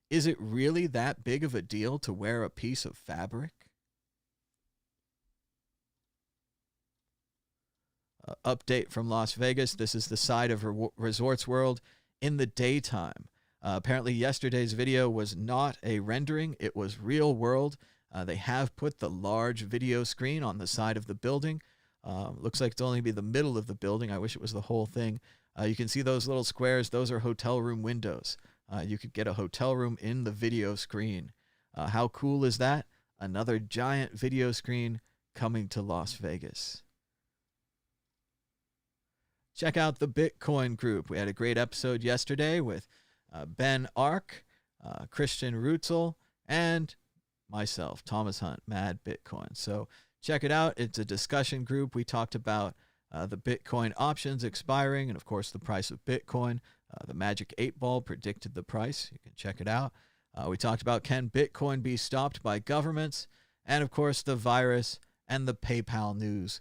[SPEAKER 2] Is it really that big of a deal to wear a piece of fabric? Update from Las Vegas. This is the side of Resorts World in the daytime. Apparently yesterday's video was not a rendering. It was real world. They have put the large video screen on the side of the building. Looks like it's only be the middle of the building. I wish it was the whole thing. You can see those little squares. Those are hotel room windows. You could get a hotel room in the video screen. How cool is that? Another giant video screen coming to Las Vegas. Check out the Bitcoin group. We had a great episode yesterday with Ben Ark, Christian Rutzel, and myself, Thomas Hunt, Mad Bitcoin. So check it out. It's a discussion group. We talked about the Bitcoin options expiring and, of course, the price of Bitcoin. The Magic 8 Ball predicted the price. You can check it out. We talked about, can Bitcoin be stopped by governments? And, of course, the virus and the PayPal news,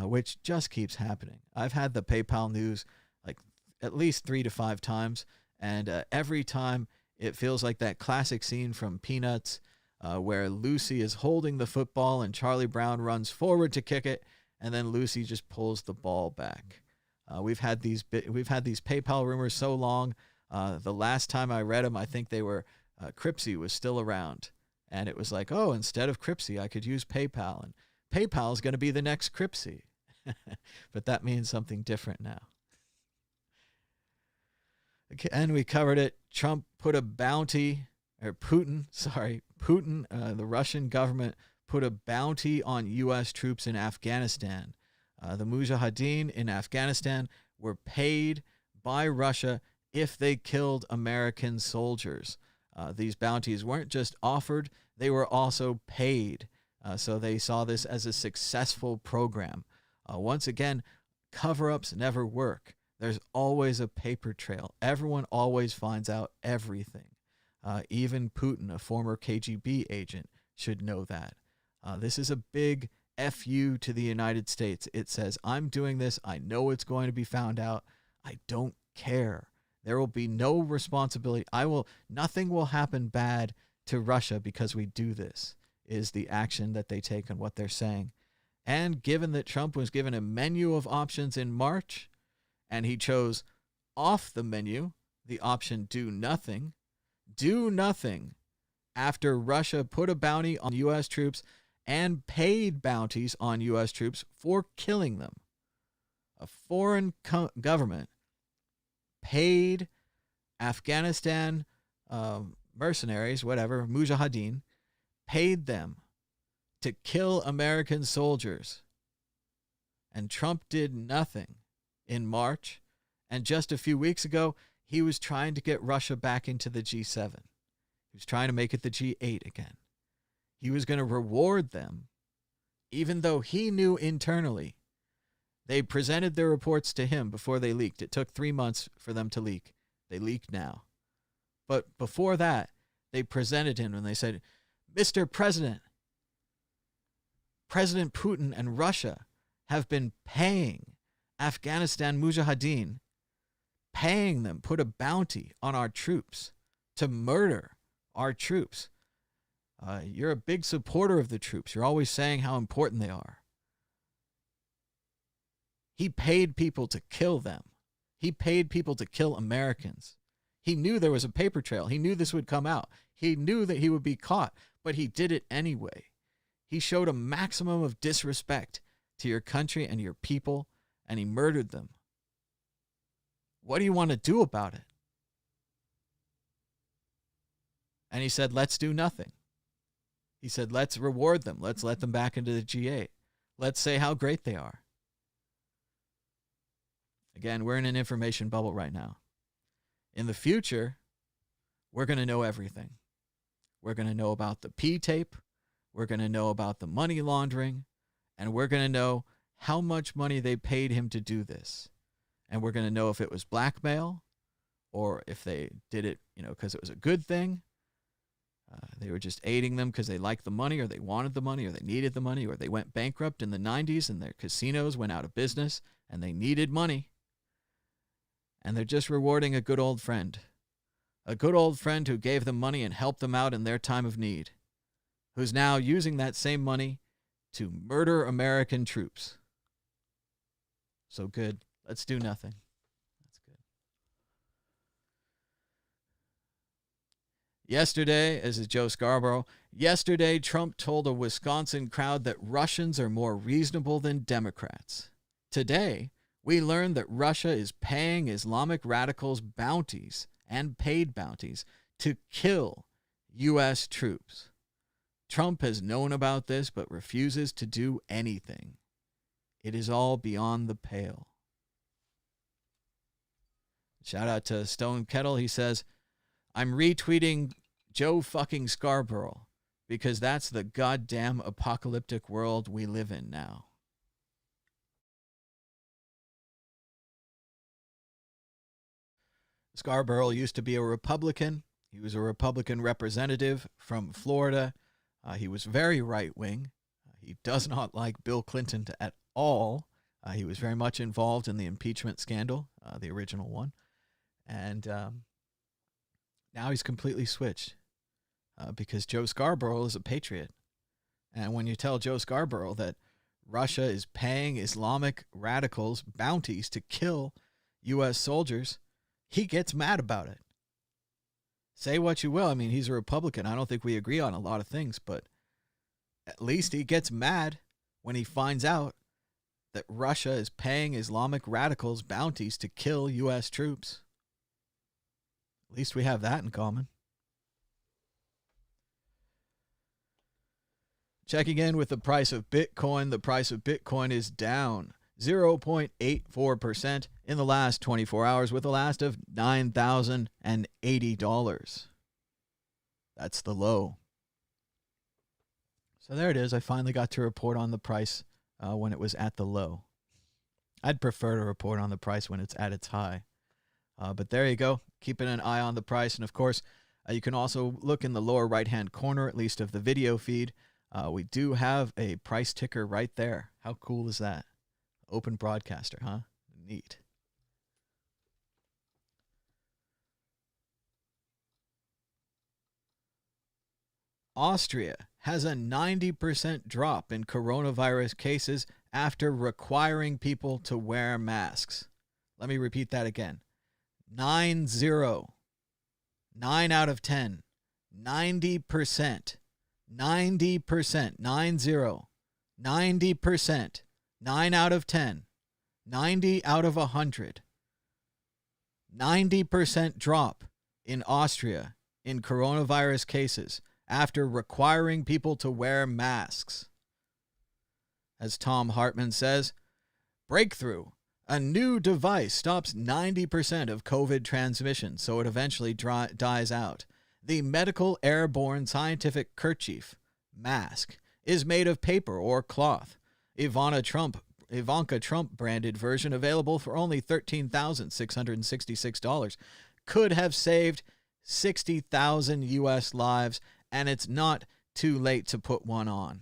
[SPEAKER 2] which just keeps happening. I've had the PayPal news like at least 3 to 5 times, and every time it feels like that classic scene from Peanuts where Lucy is holding the football and Charlie Brown runs forward to kick it, and then Lucy just pulls the ball back. We've had these PayPal rumors so long. The last time I read them, I think they were Cripsy was still around, and it was like, oh, instead of Cripsy, I could use PayPal, and PayPal is going to be the next Cripsy. But that means something different now. Okay, and we covered it. Trump put a bounty, or Putin, the Russian government put a bounty on U.S. troops in Afghanistan. The Mujahideen in Afghanistan were paid by Russia if they killed American soldiers. These bounties weren't just offered, they were also paid. So they saw this as a successful program. Once again, cover-ups never work. There's always a paper trail. Everyone always finds out everything. Even Putin, a former KGB agent, should know that. This is a big FU to the United States. It says, I'm doing this. I know it's going to be found out. I don't care. There will be no responsibility. Nothing will happen bad to Russia because we do this, is the action that they take and what they're saying. And given that Trump was given a menu of options in March, and he chose off the menu the option do nothing after Russia put a bounty on U.S. troops and paid bounties on U.S. troops for killing them. A foreign government paid Afghanistan mercenaries, whatever, Mujahideen, paid them to kill American soldiers. And Trump did nothing in March. And just a few weeks ago, he was trying to get Russia back into the G7. He was trying to make it the G8 again. He was going to reward them, even though he knew internally. They presented their reports to him before they leaked. It took 3 months for them to leak. They leaked now. But before that, they presented him and they said, Mr. President, President Putin and Russia have been paying Afghanistan Mujahideen, paying them, put a bounty on our troops to murder our troops. You're a big supporter of the troops. You're always saying how important they are. He paid people to kill them. He paid people to kill Americans. He knew there was a paper trail. He knew this would come out. He knew that he would be caught, but he did it anyway. He showed a maximum of disrespect to your country and your people, and he murdered them. What do you want to do about it? And he said, let's do nothing. He said, let's reward them. Let's let them back into the G8. Let's say how great they are. Again, we're in an information bubble right now. In the future, we're going to know everything. We're going to know about the P tape. We're going to know about the money laundering, and we're going to know how much money they paid him to do this. And we're going to know if it was blackmail or if they did it, because it was a good thing. They were just aiding them because they liked the money or they wanted the money or they needed the money, or they went bankrupt in the 90s and their casinos went out of business and they needed money. And they're just rewarding a good old friend. A good old friend who gave them money and helped them out in their time of need, who's now using that same money to murder American troops. So good. Let's do nothing. That's good. Yesterday, as is Joe Scarborough, yesterday Trump told a Wisconsin crowd that Russians are more reasonable than Democrats. Today, we learned that Russia is paying Islamic radicals bounties and paid bounties to kill U.S. troops. Trump has known about this but refuses to do anything. It is all beyond the pale. Shout out to Stone Kettle. He says, I'm retweeting Joe fucking Scarborough because that's the goddamn apocalyptic world we live in now. Scarborough used to be a Republican. He was a Republican representative from Florida. He was very right-wing. He does not like Bill Clinton at all. He was very much involved in the impeachment scandal, the original one. And now he's completely switched because Joe Scarborough is a patriot. And when you tell Joe Scarborough that Russia is paying Islamic radicals bounties to kill U.S. soldiers, he gets mad about it. Say what you will. I mean, he's a Republican. I don't think we agree on a lot of things, but at least he gets mad when he finds out that Russia is paying Islamic radicals bounties to kill U.S. troops. At least we have that in common. Checking in with the price of Bitcoin. The price of Bitcoin is down 0.84% in the last 24 hours with a last of $9,080. That's the low. So there it is. I finally got to report on the price when it was at the low. I'd prefer to report on the price when it's at its high. But there you go. Keeping an eye on the price. And of course, you can also look in the lower right-hand corner, at least of the video feed. We do have a price ticker right there. How cool is that? Open broadcaster, huh? Neat. Austria has a 90% drop in coronavirus cases after requiring people to wear masks. Let me repeat that again. 9-0. 9 out of 10. 90%. 90%. 9-0. 90%. 9 out of 10. 90 out of 100. 90% drop in Austria in coronavirus cases after requiring people to wear masks. As Tom Hartman says, breakthrough. A new device stops 90% of COVID transmission, so it eventually dies out. The medical airborne scientific kerchief, mask, is made of paper or cloth. Ivanka Trump branded version available for only $13,666 could have saved 60,000 U.S. lives, and it's not too late to put one on.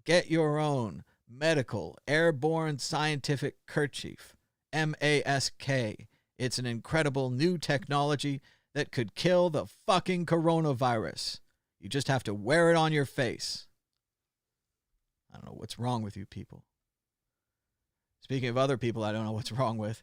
[SPEAKER 2] Get your own medical airborne scientific kerchief, MASK. It's an incredible new technology that could kill the fucking coronavirus. You just have to wear it on your face. I don't know what's wrong with you people. Speaking of other people I don't know what's wrong with,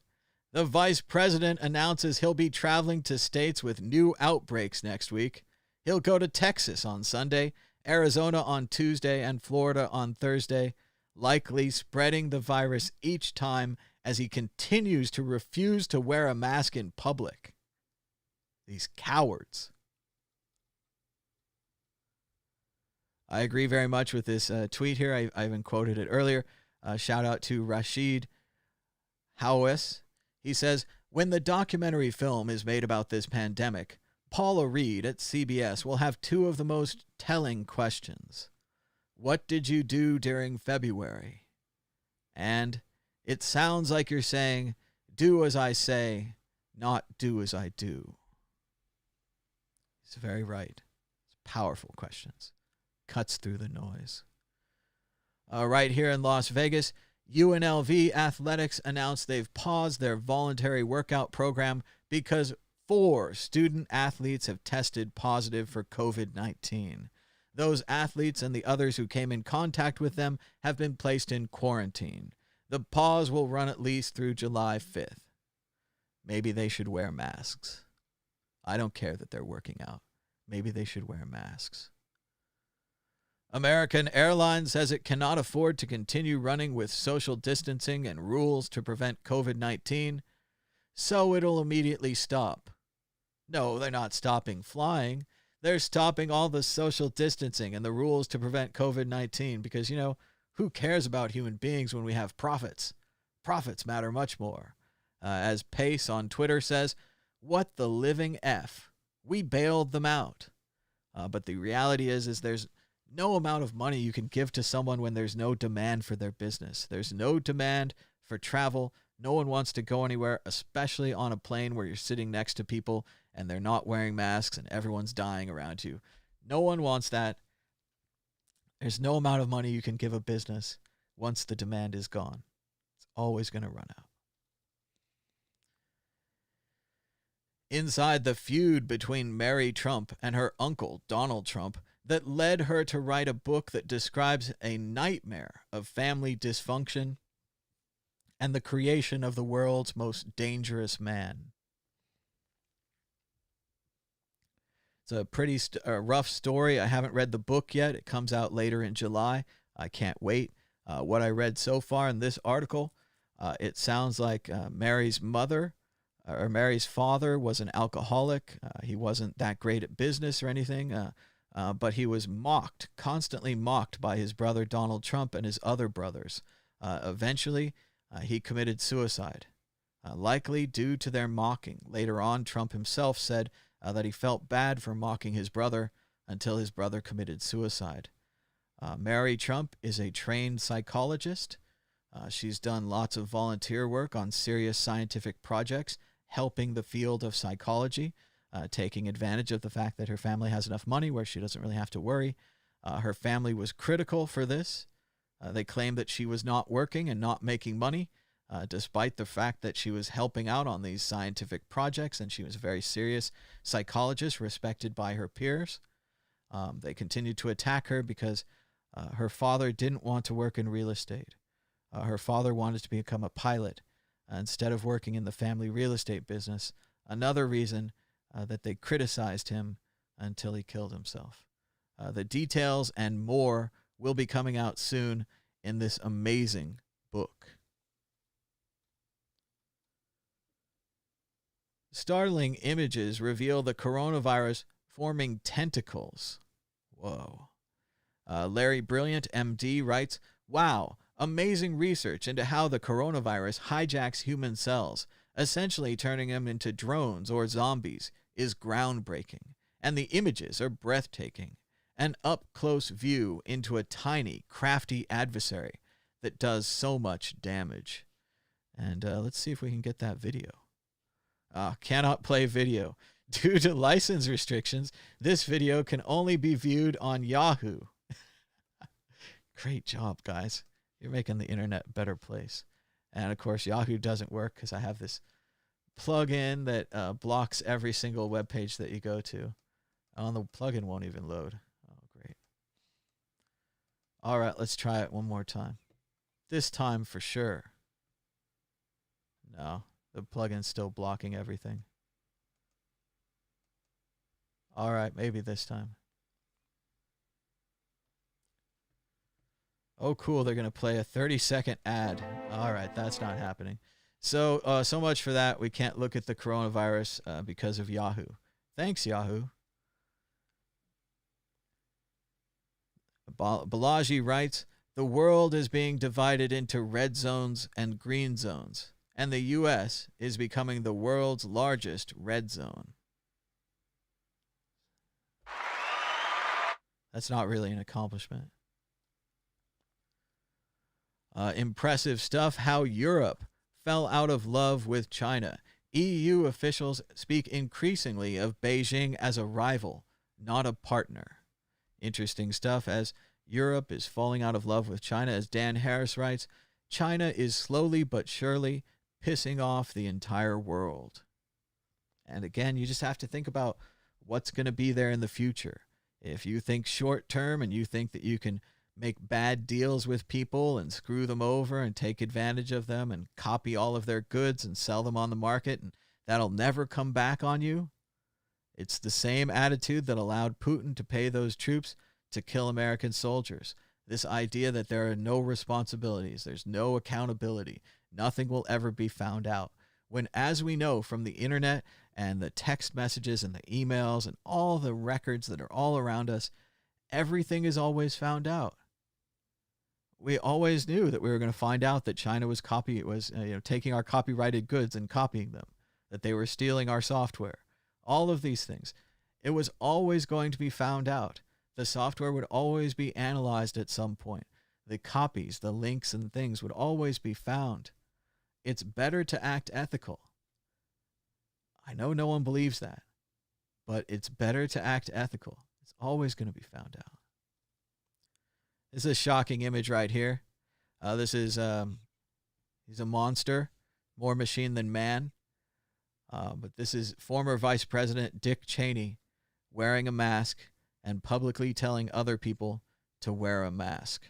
[SPEAKER 2] the vice president announces he'll be traveling to states with new outbreaks next week. He'll go to Texas on Sunday, Arizona on Tuesday, and Florida on Thursday, likely spreading the virus each time as he continues to refuse to wear a mask in public. These cowards. I agree very much with this tweet here. I even quoted it earlier. Shout out to Rashid Hawes. He says, when the documentary film is made about this pandemic, Paula Reed at CBS will have two of the most telling questions. What did you do during February? And it sounds like you're saying, do as I say, not do as I do. He's very right. It's powerful questions. Cuts through the noise. Right here in Las Vegas, UNLV Athletics announced they've paused their voluntary workout program because 4 student athletes have tested positive for COVID-19. Those athletes and the others who came in contact with them have been placed in quarantine. The pause will run at least through July 5th. Maybe they should wear masks. I don't care that they're working out. Maybe they should wear masks. American Airlines says it cannot afford to continue running with social distancing and rules to prevent COVID-19, so it'll immediately stop. No, they're not stopping flying. They're stopping all the social distancing and the rules to prevent COVID-19 because, you know, who cares about human beings when we have profits? Profits matter much more. As Pace on Twitter says, what the living F? We bailed them out. But the reality is there's no amount of money you can give to someone when there's no demand for their business. There's no demand for travel. No one wants to go anywhere, especially on a plane where you're sitting next to people and they're not wearing masks and everyone's dying around you. No one wants that. There's no amount of money you can give a business once the demand is gone. It's always going to run out. Inside the feud between Mary Trump and her uncle, Donald Trump, that led her to write a book that describes a nightmare of family dysfunction and the creation of the world's most dangerous man. It's a pretty rough story. I haven't read the book yet. It comes out later in July. I can't wait. What I read so far in this article, it sounds like Mary's father was an alcoholic. He wasn't that great at business or anything, but he was constantly mocked by his brother Donald Trump and his other brothers. Eventually, he committed suicide, likely due to their mocking. Later on, Trump himself said that he felt bad for mocking his brother until his brother committed suicide. Mary Trump is a trained psychologist. She's done lots of volunteer work on serious scientific projects, helping the field of psychology, taking advantage of the fact that her family has enough money where she doesn't really have to worry. Her family was critical for this. They claimed that she was not working and not making money, despite the fact that she was helping out on these scientific projects, and she was a very serious psychologist respected by her peers. They continued to attack her because her father didn't want to work in real estate. Her father wanted to become a pilot instead of working in the family real estate business. Another reason that they criticized him until he killed himself. The details and more will be coming out soon in this amazing book. Startling images reveal the coronavirus forming tentacles. Whoa. Larry Brilliant, MD, writes, wow, amazing research into how the coronavirus hijacks human cells, essentially turning them into drones or zombies, is groundbreaking, and the images are breathtaking. An up-close view into a tiny, crafty adversary that does so much damage. And let's see if we can get that video. Cannot play video. Due to license restrictions, this video can only be viewed on Yahoo. Great job, guys. You're making the internet a better place. And, of course, Yahoo doesn't work because I have this plugin that blocks every single web page that you go to. Oh, and the plugin won't even load. Oh, great. All right, let's try it one more time. This time for sure. No, the plugin's still blocking everything. All right, maybe this time. Oh, cool. They're going to play a 30-second ad. All right, that's not happening. So, so much for that. We can't look at the coronavirus because of Yahoo. Thanks, Yahoo. Balaji writes, the world is being divided into red zones and green zones, and the U.S. is becoming the world's largest red zone. That's not really an accomplishment. Impressive stuff. How Europe fell out of love with China. EU officials speak increasingly of Beijing as a rival, not a partner. Interesting stuff as Europe is falling out of love with China. As Dan Harris writes, China is slowly but surely pissing off the entire world. And again, you just have to think about what's going to be there in the future. If you think short term and you think that you can make bad deals with people and screw them over and take advantage of them and copy all of their goods and sell them on the market, and that'll never come back on you, it's the same attitude that allowed Putin to pay those troops to kill American soldiers. This idea that there are no responsibilities, there's no accountability, nothing will ever be found out. When, as we know from the internet and the text messages and the emails and all the records that are all around us, everything is always found out. We always knew that we were going to find out that China was taking our copyrighted goods and copying them, that they were stealing our software. All of these things. It was always going to be found out. The software would always be analyzed at some point. The copies, the links and things would always be found. It's better to act ethical. I know no one believes that, but it's better to act ethical. It's always going to be found out. This is a shocking image right here. This is, he's a monster, more machine than man. But this is former Vice President Dick Cheney wearing a mask and publicly telling other people to wear a mask.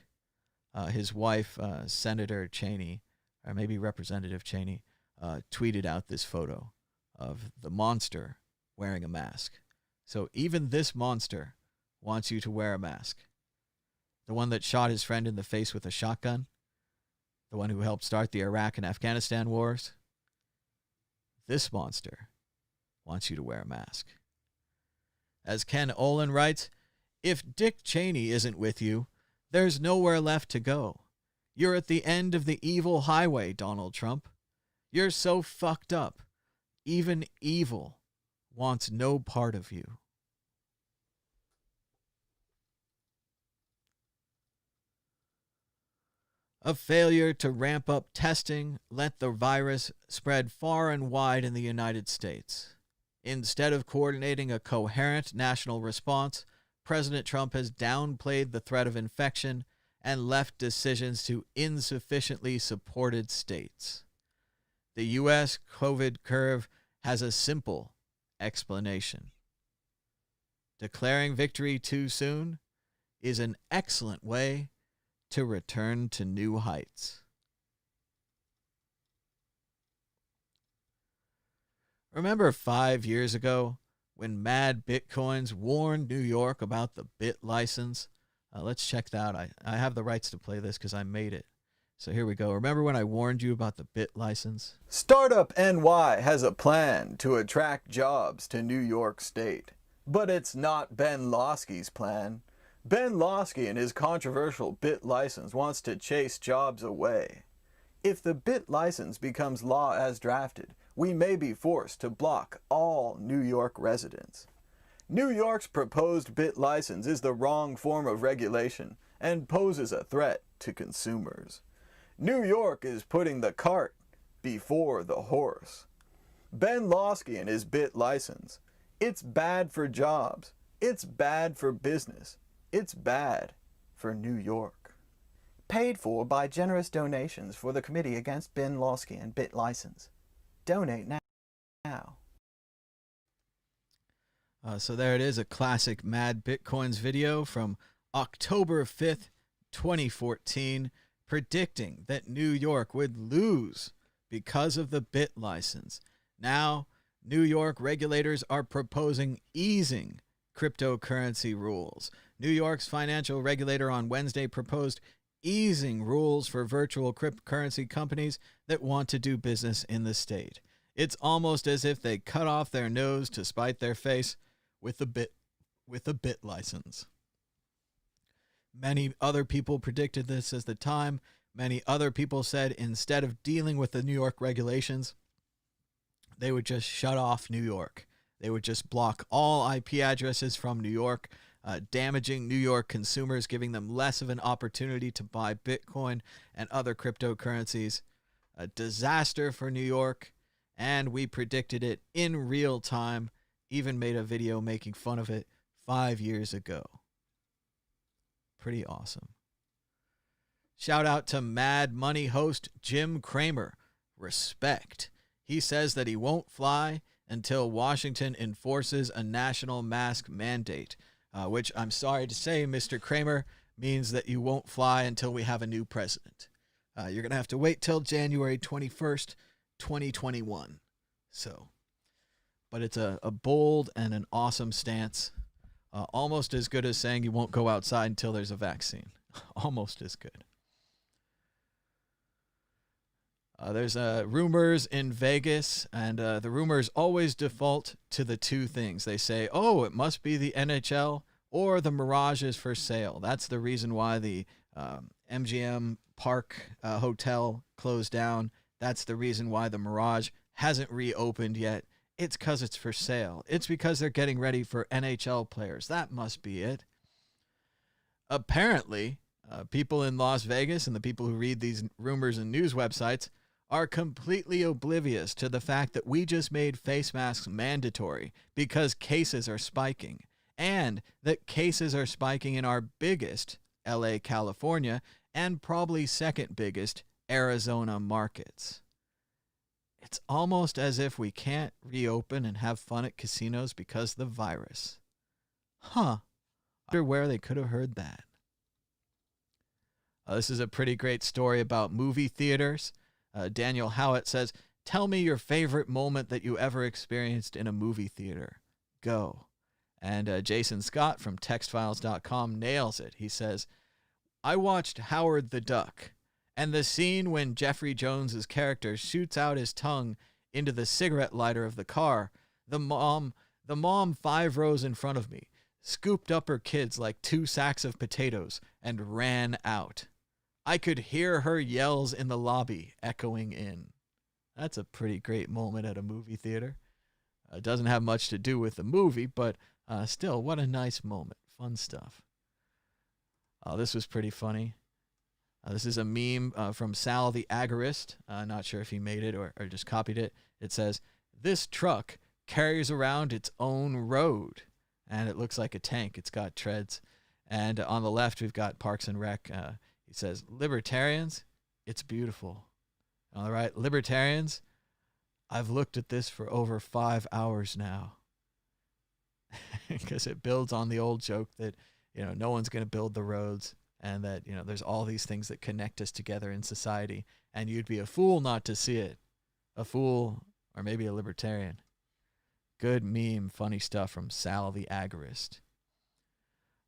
[SPEAKER 2] His wife, Senator Cheney, or maybe Representative Cheney, tweeted out this photo of the monster wearing a mask. So even this monster wants you to wear a mask. The one that shot his friend in the face with a shotgun, the one who helped start the Iraq and Afghanistan wars, this monster wants you to wear a mask. As Ken Olin writes, if Dick Cheney isn't with you, there's nowhere left to go. You're at the end of the evil highway, Donald Trump. You're so fucked up. Even evil wants no part of you. A failure to ramp up testing let the virus spread far and wide in the United States. Instead of coordinating a coherent national response, President Trump has downplayed the threat of infection and left decisions to insufficiently supported states. The U.S. COVID curve has a simple explanation. Declaring victory too soon is an excellent way to return to new heights. Remember 5 years ago when Mad Bitcoins warned New York about the Bit license? Let's check that out. I have the rights to play this because I made it. So here we go. Remember when I warned you about the Bit license?
[SPEAKER 13] Startup NY has a plan to attract jobs to New York State. But it's not Ben Losky's plan. Ben Losky and his controversial Bit license wants to chase jobs away. If the Bit license becomes law as drafted, we may be forced to block all New York residents. New York's proposed Bit license is the wrong form of regulation and poses a threat to consumers. New York is putting the cart before the horse. Ben Losky and his Bit license. It's bad for jobs. It's bad for business. It's bad for New York. Paid for by generous donations for the Committee Against Ben Losky and Bit License. Donate now.
[SPEAKER 2] So there it is, a classic Mad Bitcoins video from October 5th, 2014, predicting that New York would lose because of the Bit license. Now, New York regulators are proposing easing cryptocurrency rules. New York's financial regulator on Wednesday proposed easing rules for virtual cryptocurrency companies that want to do business in the state. It's almost as if they cut off their nose to spite their face with the Bit license. Many other people predicted this at the time. Many other people said instead of dealing with the New York regulations, they would just shut off New York. They would just block all IP addresses from New York. damaging New York consumers, giving them less of an opportunity to buy Bitcoin and other cryptocurrencies. A disaster for New York, and we predicted it in real time, even made a video making fun of it 5 years ago. Pretty awesome. Shout out to Mad Money host Jim Cramer. Respect. He says that he won't fly until Washington enforces a national mask mandate, which I'm sorry to say, Mr. Cramer, means that you won't fly until we have a new president. You're going to have to wait till January 21st, 2021. So, but it's a bold and an awesome stance. Almost as good as saying you won't go outside until there's a vaccine. Almost as good. There's rumors in Vegas, and the rumors always default to the two things. They say, oh, it must be the NHL or the Mirage is for sale. That's the reason why the MGM Park Hotel closed down. That's the reason why the Mirage hasn't reopened yet. It's because it's for sale. It's because they're getting ready for NHL players. That must be it. Apparently, people in Las Vegas and the people who read these rumors and news websites are completely oblivious to the fact that we just made face masks mandatory because cases are spiking, and that cases are spiking in our biggest, LA, California, and probably second biggest, Arizona markets. It's almost as if we can't reopen and have fun at casinos because of the virus. Huh. I wonder where they could have heard that. This is a pretty great story about movie theaters. Daniel Howitt says, tell me your favorite moment that you ever experienced in a movie theater. Go. And Jason Scott from textfiles.com nails it. He says, I watched Howard the Duck, and the scene when Jeffrey Jones's character shoots out his tongue into the cigarette lighter of the car, the mom 5 rows in front of me scooped up her kids like 2 sacks of potatoes and ran out. I could hear her yells in the lobby echoing in. That's a pretty great moment at a movie theater. It doesn't have much to do with the movie, but still, what a nice moment. Fun stuff. This was pretty funny. This is a meme from Sal the Agorist. Not sure if he made it or just copied it. It says, this truck carries around its own road. And it looks like a tank. It's got treads. And on the left, we've got Parks and Rec. He says, libertarians, it's beautiful. On the right, libertarians, I've looked at this for over 5 hours now. Because it builds on the old joke that, no one's going to build the roads, and that, there's all these things that connect us together in society, and you'd be a fool not to see it. A fool, or maybe a libertarian. Good meme, funny stuff from Sal the Agorist.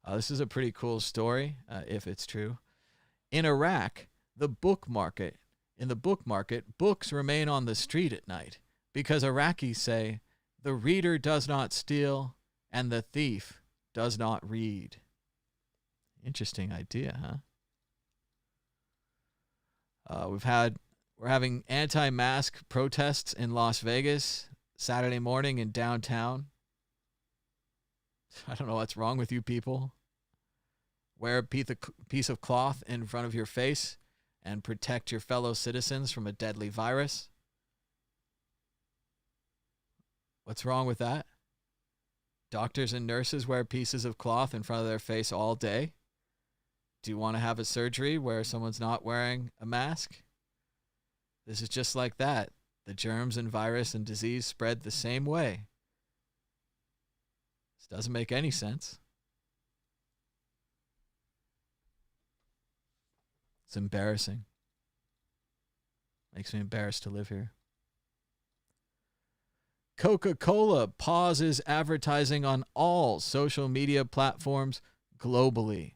[SPEAKER 2] This is a pretty cool story, if it's true. In Iraq, in the book market, books remain on the street at night because Iraqis say, the reader does not steal and the thief does not read. Interesting idea, huh? We're having anti-mask protests in Las Vegas Saturday morning in downtown. I don't know what's wrong with you people. Wear a piece of cloth in front of your face and protect your fellow citizens from a deadly virus. What's wrong with that? Doctors and nurses wear pieces of cloth in front of their face all day. Do you want to have a surgery where someone's not wearing a mask? This is just like that. The germs and virus and disease spread the same way. This doesn't make any sense. It's embarrassing. Makes me embarrassed to live here. Coca-Cola pauses advertising on all social media platforms globally.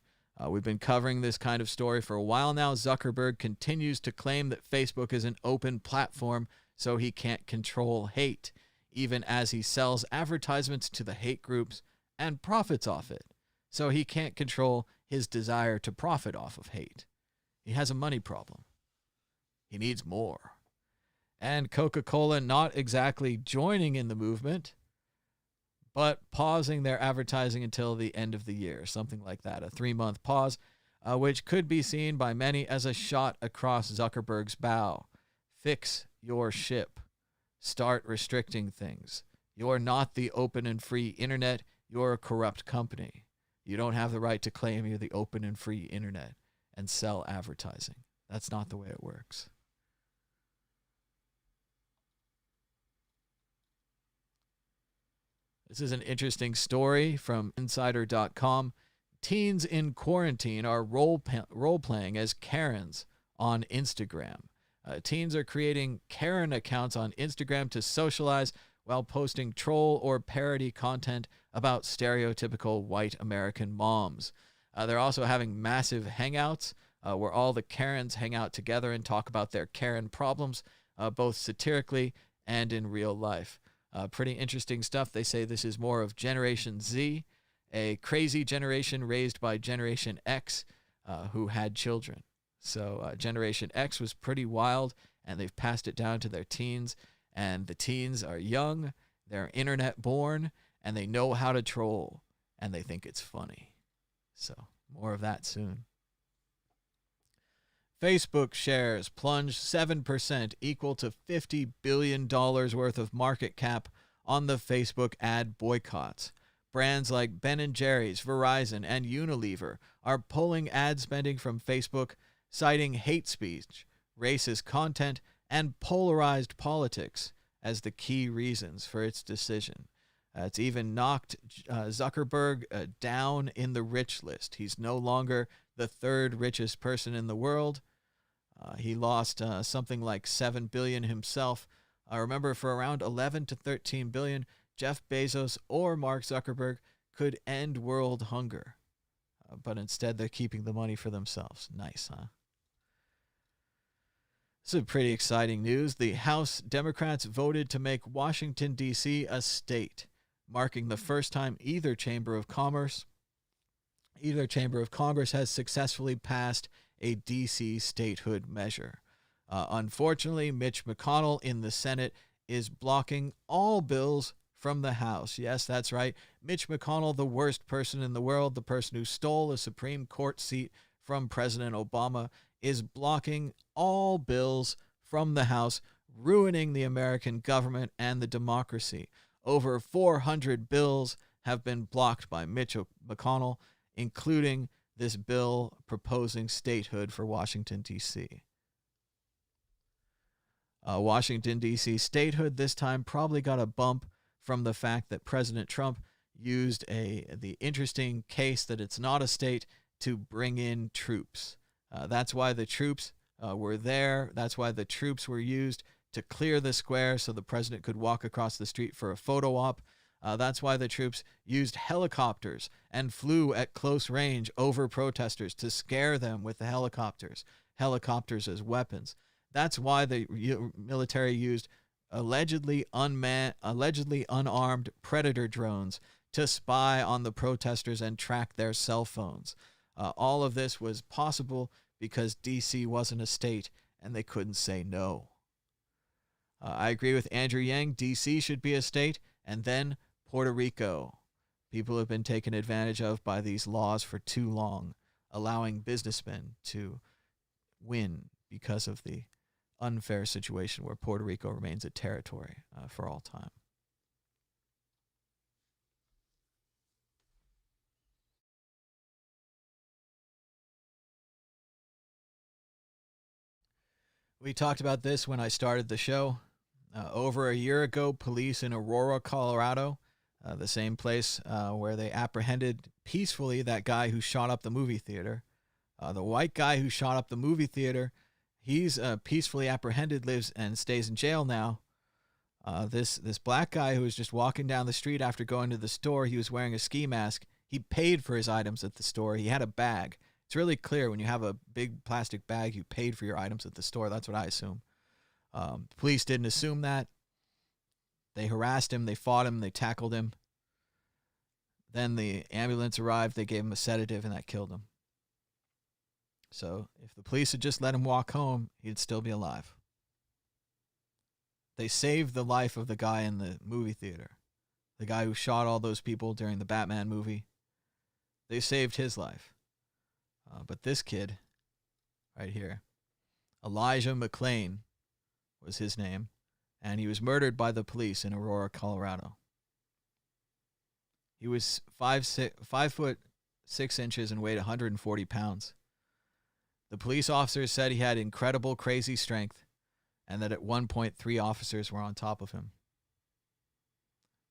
[SPEAKER 2] We've been covering this kind of story for a while now. Zuckerberg continues to claim that Facebook is an open platform, so he can't control hate, even as he sells advertisements to the hate groups and profits off it. So he can't control his desire to profit off of hate. He has a money problem. He needs more. And Coca-Cola not exactly joining in the movement, but pausing their advertising until the end of the year, something like that, a 3-month pause, which could be seen by many as a shot across Zuckerberg's bow. Fix your ship. Start restricting things. You're not the open and free internet. You're a corrupt company. You don't have the right to claim you're the open and free internet and sell advertising. That's not the way it works. This is an interesting story from Insider.com. Teens in quarantine are role-playing as Karens on Instagram. Teens are creating Karen accounts on Instagram to socialize while posting troll or parody content about stereotypical white American moms. They're also having massive hangouts where all the Karens hang out together and talk about their Karen problems, both satirically and in real life. Pretty interesting stuff. They say this is more of Generation Z, a crazy generation raised by Generation X who had children. So Generation X was pretty wild, and they've passed it down to their teens. And the teens are young, they're internet born, and they know how to troll, and they think it's funny. So more of that soon. Facebook shares plunge 7%, equal to $50 billion worth of market cap on the Facebook ad boycotts. Brands like Ben & Jerry's, Verizon, and Unilever are pulling ad spending from Facebook, citing hate speech, racist content, and polarized politics as the key reasons for its decision. It's even knocked Zuckerberg down in the rich list. He's no longer the third richest person in the world. He lost something like $7 billion himself. I remember for around $11 to $13 billion, Jeff Bezos or Mark Zuckerberg could end world hunger. But instead, they're keeping the money for themselves. Nice, huh? This is pretty exciting news. The House Democrats voted to make Washington, D.C. a state, marking the first time either chamber of Congress has successfully passed a D.C. statehood measure. Unfortunately, Mitch McConnell in the Senate is blocking all bills from the House. Yes, that's right. Mitch McConnell, the worst person in the world, the person who stole a Supreme Court seat from President Obama, is blocking all bills from the House, ruining the American government and the democracy. Over 400 bills have been blocked by Mitch McConnell, including this bill proposing statehood for Washington, D.C. Washington, D.C. statehood this time probably got a bump from the fact that President Trump used the interesting case that it's not a state to bring in troops. That's why the troops were there. That's why the troops were used to clear the square so the president could walk across the street for a photo op. That's why the troops used helicopters and flew at close range over protesters to scare them with the helicopters as weapons. That's why the military used allegedly unarmed predator drones to spy on the protesters and track their cell phones. All of this was possible because D.C. wasn't a state and they couldn't say no. I agree with Andrew Yang. D.C. should be a state, and then Puerto Rico. People have been taken advantage of by these laws for too long, allowing businessmen to win because of the unfair situation where Puerto Rico remains a territory for all time. We talked about this when I started the show. Over a year ago, police in Aurora, Colorado, the same place where they apprehended peacefully that guy who shot up the movie theater. The white guy who shot up the movie theater, he's peacefully apprehended, lives and stays in jail now. This black guy who was just walking down the street after going to the store, he was wearing a ski mask. He paid for his items at the store. He had a bag. It's really clear when you have a big plastic bag, you paid for your items at the store. That's what I assume. The police didn't assume that. They harassed him. They fought him. They tackled him. Then the ambulance arrived. They gave him a sedative, and that killed him. So if the police had just let him walk home, he'd still be alive. They saved the life of the guy in the movie theater. the guy who shot all those people during the Batman movie. They saved his life. But this kid right here, Elijah McClain was his name, and he was murdered by the police in Aurora, Colorado. He was 5'6" and weighed 140 pounds. The police officers said he had incredible, crazy strength, and that at one point 3 officers were on top of him.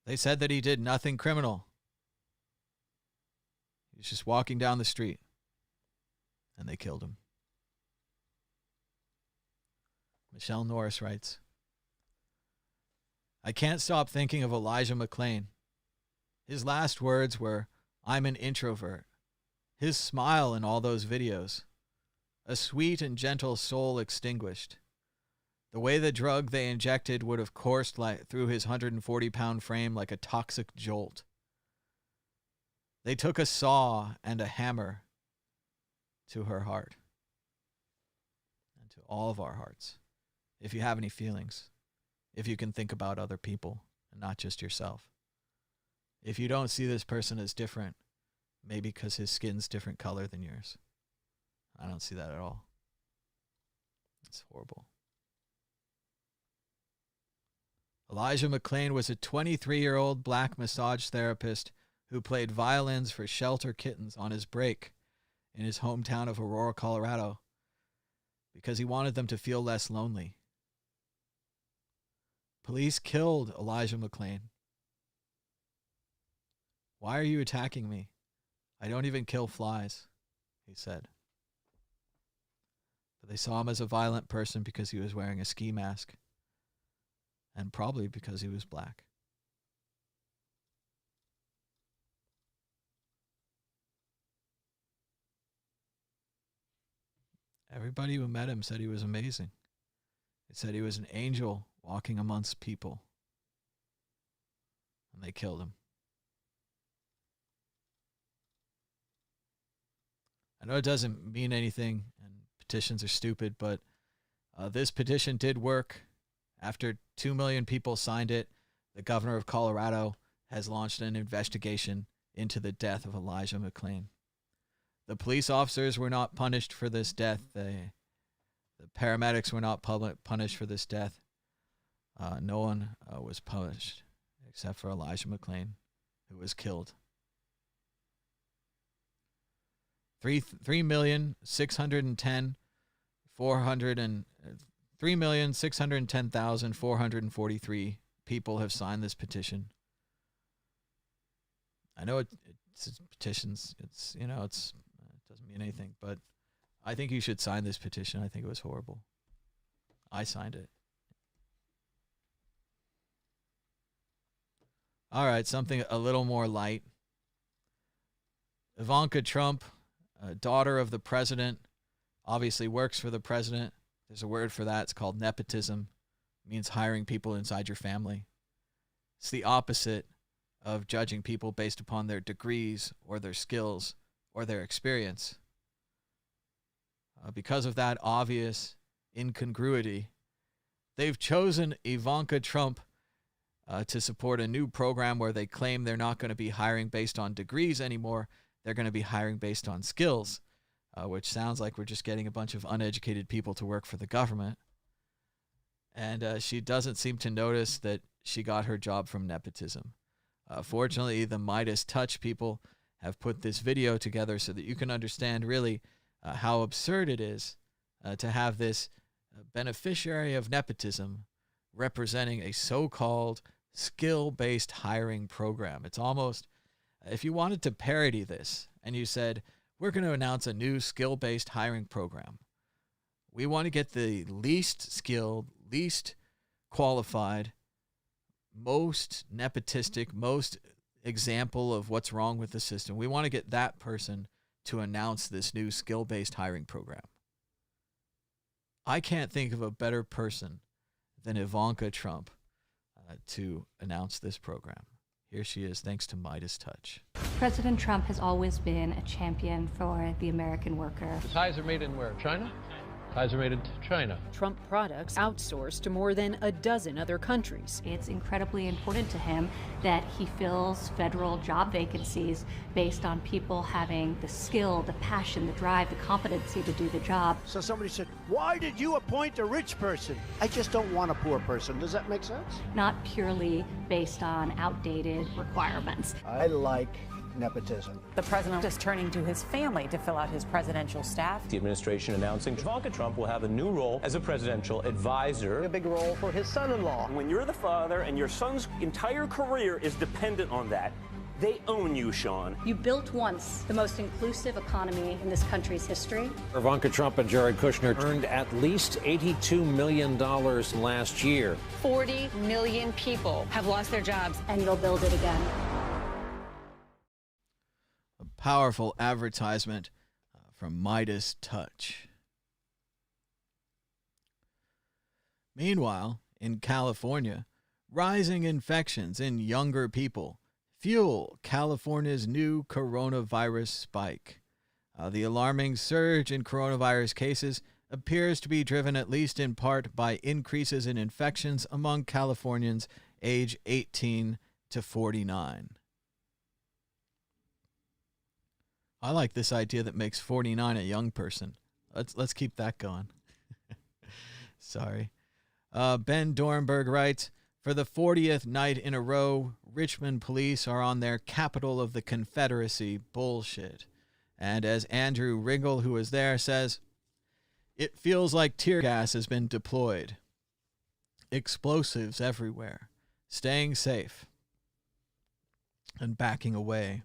[SPEAKER 2] They said that he did nothing criminal. He was just walking down the street, and they killed him. Michelle Norris writes, I can't stop thinking of Elijah McClain. His last words were, I'm an introvert. His smile in all those videos. A sweet and gentle soul extinguished. The way the drug they injected would have coursed through his 140-pound frame like a toxic jolt. They took a saw and a hammer to her heart. And to all of our hearts. If you have any feelings. If you can think about other people and not just yourself. If you don't see this person as different, maybe because his skin's different color than yours. I don't see that at all. It's horrible. Elijah McClain was a 23-year-old black massage therapist who played violins for shelter kittens on his break in his hometown of Aurora, Colorado, because he wanted them to feel less lonely. Police killed Elijah McClain. Why are you attacking me? I don't even kill flies, he said. But they saw him as a violent person because he was wearing a ski mask. And probably because he was black. Everybody who met him said he was amazing. They said he was an angel walking amongst people. And they killed him. I know it doesn't mean anything, and petitions are stupid, but this petition did work. After 2 million people signed it, the governor of Colorado has launched an investigation into the death of Elijah McClain. The police officers were not punished for this death. The paramedics were not punished for this death. No one was punished except for Elijah McClain, who was killed. 3,610,443 people have signed this petition. I know it's petitions. It doesn't mean anything, but I think you should sign this petition. I think it was horrible. I signed it. All right, something a little more light. Ivanka Trump, daughter of the president, obviously works for the president. There's a word for that. It's called nepotism. It means hiring people inside your family. It's the opposite of judging people based upon their degrees or their skills or their experience. Because of that obvious incongruity, they've chosen Ivanka Trump to support a new program where they claim they're not going to be hiring based on degrees anymore. They're going to be hiring based on skills. Which sounds like we're just getting a bunch of uneducated people to work for the government. And she doesn't seem to notice that she got her job from nepotism. Fortunately, the Midas Touch people have put this video together so that you can understand really how absurd it is to have this beneficiary of nepotism representing a so-called skill-based hiring program. It's almost, if you wanted to parody this and you said, we're going to announce a new skill-based hiring program. We want to get the least skilled, least qualified, most nepotistic, most example of what's wrong with the system. We want to get that person to announce this new skill-based hiring program. I can't think of a better person than Ivanka Trump to announce this program. Here she is, thanks to Midas Touch.
[SPEAKER 14] President Trump has always been a champion for the American worker.
[SPEAKER 15] The ties are made in where? China?
[SPEAKER 14] exported to China.
[SPEAKER 15] Trump products outsourced to more than a dozen other countries.
[SPEAKER 16] It's incredibly important to him that he fills federal job vacancies based on people having the skill, the passion, the drive, the competency to do the job.
[SPEAKER 17] So somebody said, why did you appoint a rich person? I just don't want a poor person. Does that make sense?
[SPEAKER 16] Not purely based on outdated requirements.
[SPEAKER 17] I like nepotism.
[SPEAKER 18] The president is turning to his family to fill out his presidential staff.
[SPEAKER 19] The administration announcing Ivanka Trump will have a new role as a presidential advisor.
[SPEAKER 17] A big role for his son-in-law.
[SPEAKER 20] When you're the father and your son's entire career is dependent on that, they own you, Sean.
[SPEAKER 16] You built once the most inclusive economy in this country's history.
[SPEAKER 21] Ivanka Trump and Jared Kushner earned at least $82 million last year.
[SPEAKER 18] 40 million people have lost their jobs.
[SPEAKER 16] And you'll build it again.
[SPEAKER 2] A powerful advertisement from Midas Touch. Meanwhile, in California, rising infections in younger people fuel California's new coronavirus spike. The alarming surge in coronavirus cases appears to be driven at least in part by increases in infections among Californians age 18 to 49. I like this idea that makes 49 a young person. Let's keep that going. Sorry. Ben Dornberg writes, for the 40th night in a row, Richmond police are on their capital of the Confederacy bullshit. And as Andrew Ringel, who was there, says, it feels like tear gas has been deployed. Explosives everywhere. Staying safe. And backing away.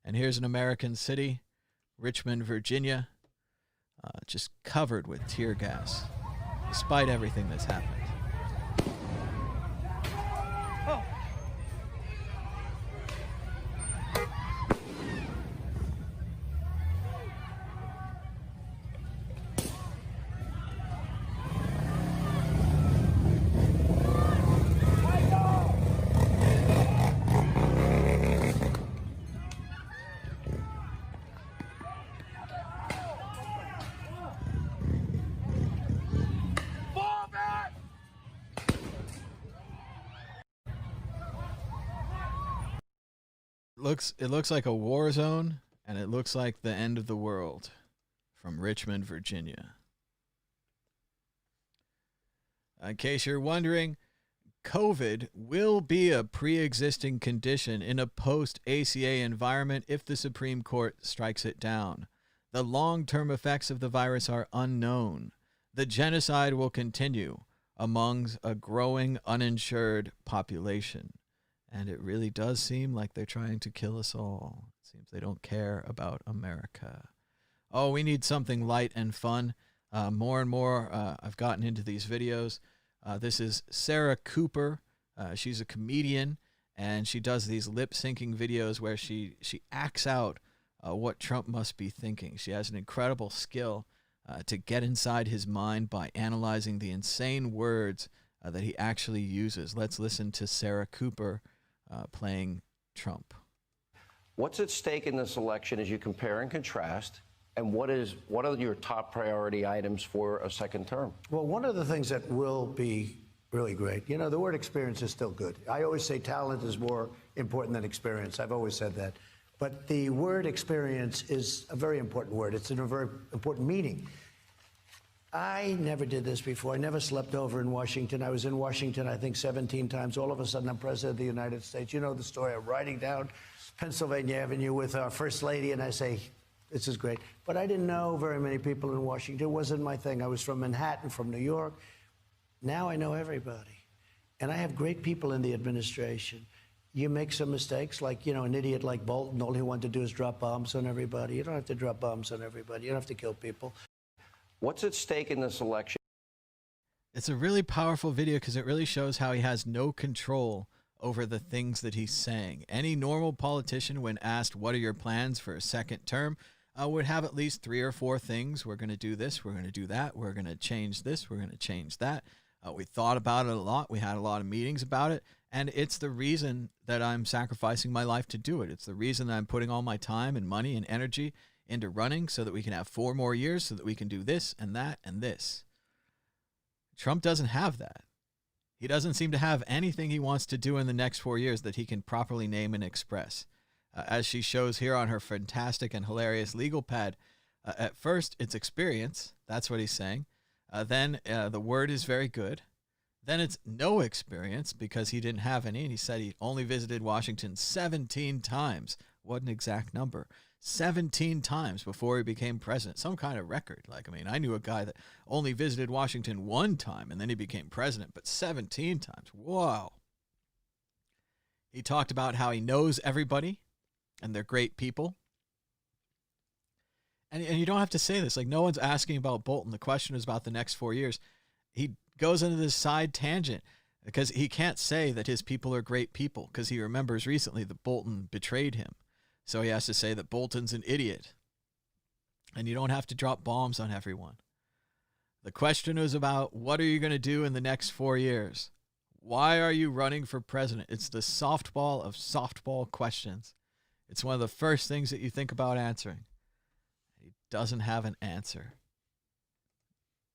[SPEAKER 2] And here's an American city, Richmond, Virginia, just covered with tear gas, despite everything that's happened.
[SPEAKER 17] Oh.
[SPEAKER 2] It looks like a war zone, and it looks like the end of the world from Richmond, Virginia. In case you're wondering, COVID will be a pre-existing condition in a post-ACA environment if the Supreme Court strikes it down. The long-term effects of the virus are unknown. The genocide will continue among a growing uninsured population. And it really does seem like they're trying to kill us all. It seems they don't care about America. Oh, we need something light and fun. More and more, I've gotten into these videos. This is Sarah Cooper. She's a comedian, and she does these lip-syncing videos where she acts out what Trump must be thinking. She has an incredible skill to get inside his mind by analyzing the insane words that he actually uses. Let's listen to Sarah Cooper playing Trump.
[SPEAKER 22] What's at stake in this election as you compare and contrast, and what are your top priority items for a second term?
[SPEAKER 17] Well, one of the things that will be really great, you know, the word experience is still good. I always say talent is more important than experience. I've always said that. But the word experience is a very important word. It's in a very important meaning. I never did this before. I never slept over in Washington. I was in Washington, I think, 17 times. All of a sudden, I'm president of the United States. You know the story. I'm riding down Pennsylvania Avenue with our first lady, and I say, this is great. But I didn't know very many people in Washington. It wasn't my thing. I was from Manhattan, from New York. Now I know everybody. And I have great people in the administration. You make some mistakes, like, you know, an idiot like Bolton, all he wanted to do is drop bombs on everybody. You don't have to drop bombs on everybody. You don't have to kill people.
[SPEAKER 22] What's at stake in this election?
[SPEAKER 2] It's a really powerful video because it really shows how he has no control over the things that he's saying. Any normal politician, when asked, what are your plans for a second term, would have at least 3 or 4 things. We're going to do this. We're going to do that. We're going to change this. We're going to change that. We thought about it a lot. We had a lot of meetings about it. And it's the reason that I'm sacrificing my life to do it. It's the reason that I'm putting all my time and money and energy into running so that we can have 4 more years so that we can do this and that and this. Trump doesn't have that. He doesn't seem to have anything he wants to do in the next 4 years that he can properly name and express. As she shows here on her fantastic and hilarious legal pad, at first it's experience. That's what he's saying. Then the word is very good. Then it's no experience because he didn't have any. And he said he only visited Washington 17 times. What an exact number. 17 times before he became president. Some kind of record. I knew a guy that only visited Washington 1 time and then he became president, but 17 times. Whoa. He talked about how he knows everybody and they're great people. And you don't have to say this. No one's asking about Bolton. The question is about the next 4 years. He goes into this side tangent because he can't say that his people are great people because he remembers recently that Bolton betrayed him. So he has to say that Bolton's an idiot. And you don't have to drop bombs on everyone. The question was about what are you going to do in the next 4 years? Why are you running for president? It's the softball of softball questions. It's one of the first things that you think about answering. He doesn't have an answer.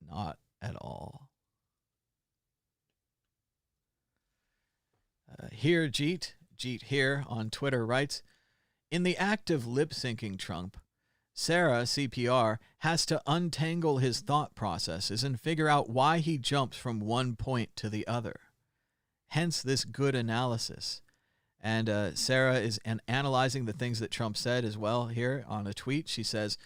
[SPEAKER 2] Not at all. Here, Jeet here on Twitter writes, in the act of lip-syncing Trump, Sarah, CPR, has to untangle his thought processes and figure out why he jumps from one point to the other. Hence this good analysis. And Sarah is analyzing the things that Trump said as well here on a tweet. She says,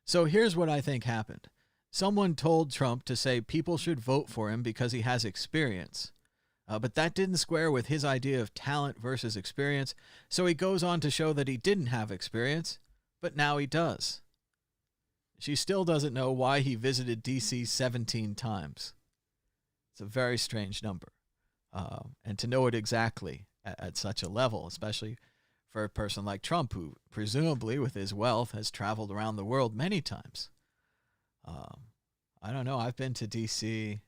[SPEAKER 2] so here's what I think happened. Someone told Trump to say people should vote for him because he has experience. But that didn't square with his idea of talent versus experience, so he goes on to show that he didn't have experience, but now he does. She still doesn't know why he visited D.C. 17 times. It's a very strange number. And to know it exactly at such a level, especially for a person like Trump, who presumably with his wealth has traveled around the world many times. I don't know. I've been to D.C.,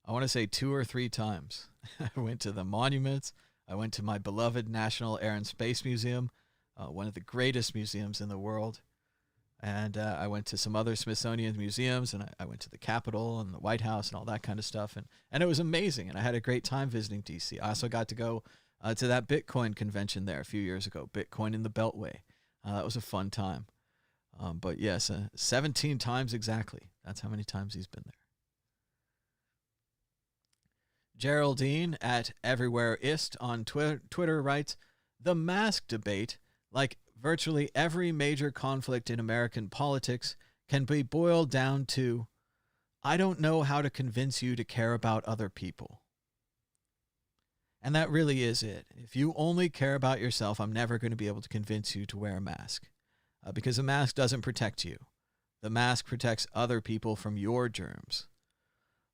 [SPEAKER 2] I want to say 2 or 3 times. I went to the monuments. I went to my beloved National Air and Space Museum, one of the greatest museums in the world. And I went to some other Smithsonian museums, and I went to the Capitol and the White House and all that kind of stuff. And it was amazing, and I had a great time visiting D.C. I also got to go to that Bitcoin convention there a few years ago, Bitcoin in the Beltway. That was a fun time. But yes, 17 times exactly. That's how many times he's been there. Geraldine at EverywhereIst on Twitter writes, the mask debate, like virtually every major conflict in American politics, can be boiled down to, I don't know how to convince you to care about other people. And that really is it. If you only care about yourself, I'm never going to be able to convince you to wear a mask. Because a mask doesn't protect you. The mask protects other people from your germs.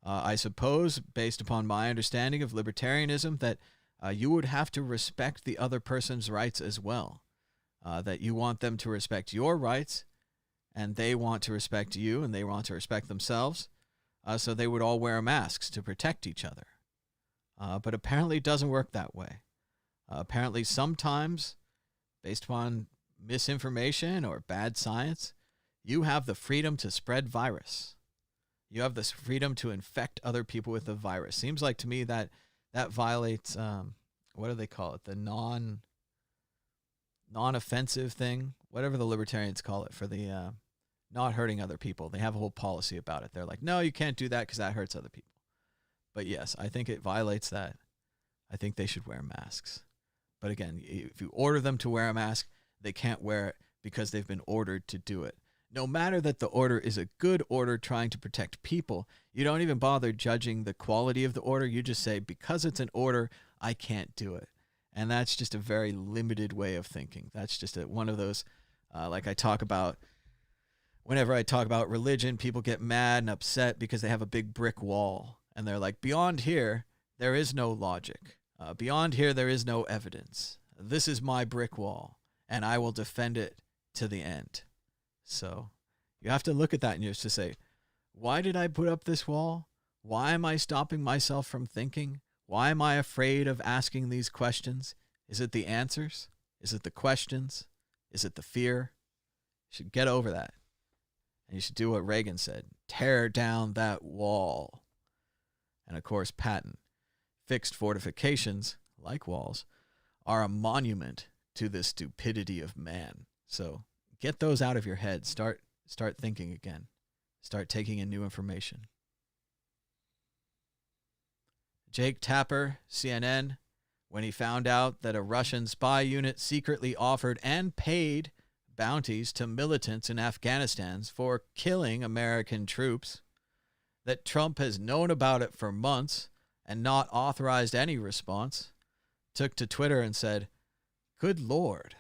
[SPEAKER 2] I suppose, based upon my understanding of libertarianism, that you would have to respect the other person's rights as well. That you want them to respect your rights, and they want to respect you, and they want to respect themselves. So they would all wear masks to protect each other. But apparently it doesn't work that way. Apparently sometimes, based upon misinformation or bad science, you have the freedom to spread virus. You have this freedom to infect other people with the virus. Seems like to me that violates, what do they call it? The non-offensive thing, whatever the libertarians call it for the not hurting other people. They have a whole policy about it. They're like, no, you can't do that because that hurts other people. But yes, I think it violates that. I think they should wear masks. But again, if you order them to wear a mask, they can't wear it because they've been ordered to do it. No matter that the order is a good order trying to protect people, you don't even bother judging the quality of the order. You just say, because it's an order, I can't do it. And that's just a very limited way of thinking. That's just one of those, like I talk about, whenever I talk about religion, people get mad and upset because they have a big brick wall. And they're like, beyond here, there is no logic. Beyond here, there is no evidence. This is my brick wall, and I will defend it to the end. So you have to look at that and you have to say, why did I put up this wall? Why am I stopping myself from thinking? Why am I afraid of asking these questions? Is it the answers? Is it the questions? Is it the fear? You should get over that. And you should do what Reagan said. Tear down that wall. And of course, Patton. Fixed fortifications, like walls, are a monument to the stupidity of man. So get those out of your head. Start thinking again. Start taking in new information. Jake Tapper, CNN, when he found out that a Russian spy unit secretly offered and paid bounties to militants in Afghanistan for killing American troops, that Trump has known about it for months and not authorized any response, took to Twitter and said, "Good Lord.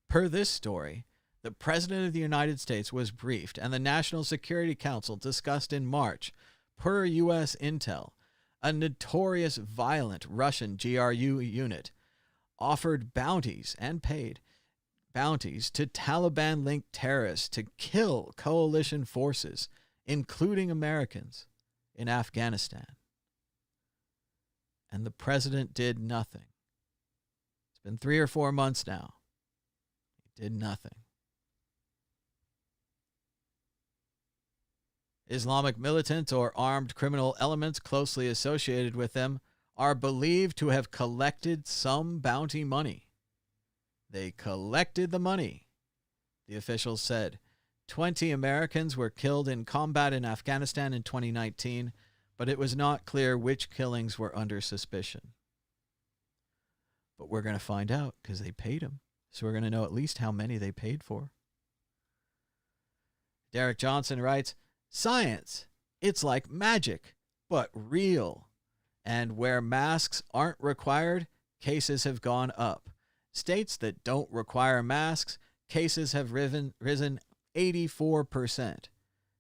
[SPEAKER 2] Per this story, the President of the United States was briefed and the National Security Council discussed in March, per U.S. intel, a notorious violent Russian GRU unit offered bounties and paid bounties to Taliban-linked terrorists to kill coalition forces, including Americans, in Afghanistan. And the president did nothing. It's been 3 or 4 months now. He did nothing. Islamic militants or armed criminal elements closely associated with them are believed to have collected some bounty money. They collected the money, the officials said. 20 Americans were killed in combat in Afghanistan in 2019, but it was not clear which killings were under suspicion. But we're going to find out because they paid them. So we're going to know at least how many they paid for. Derek Johnson writes, "Science, it's like magic, but real. And where masks aren't required, cases have gone up. States that don't require masks, cases have risen 84%.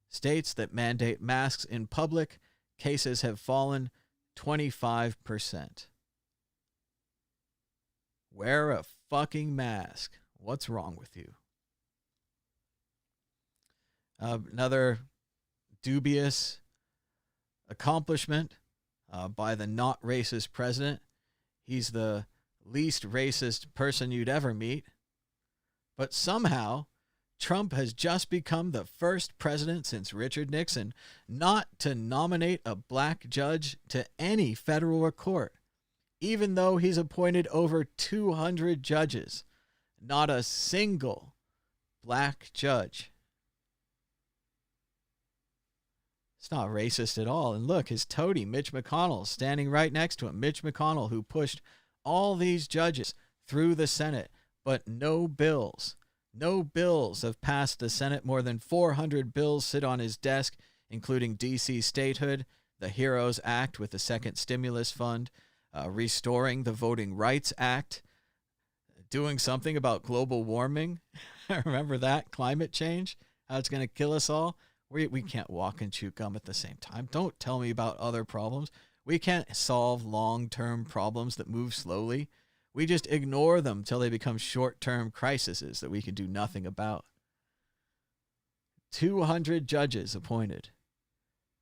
[SPEAKER 2] States that mandate masks in public, cases have fallen 25%. Wear a fucking mask. What's wrong with you?" Another dubious accomplishment by the not racist president. He's the least racist person you'd ever meet. But somehow, Trump has just become the first president since Richard Nixon not to nominate a black judge to any federal court, even though he's appointed over 200 judges. Not a single black judge. It's not racist at all. And look, his toady, Mitch McConnell, standing right next to him. Mitch McConnell, who pushed all these judges through the Senate, but no bills. No bills have passed the Senate. More than 400 bills sit on his desk, including D.C. statehood, the HEROES Act with the second stimulus fund, restoring the Voting Rights Act, doing something about global warming. Remember that? Climate change, how it's going to kill us all. We can't walk and chew gum at the same time. Don't tell me about other problems. We can't solve long-term problems that move slowly. We just ignore them till they become short-term crises that we can do nothing about. 200 judges appointed.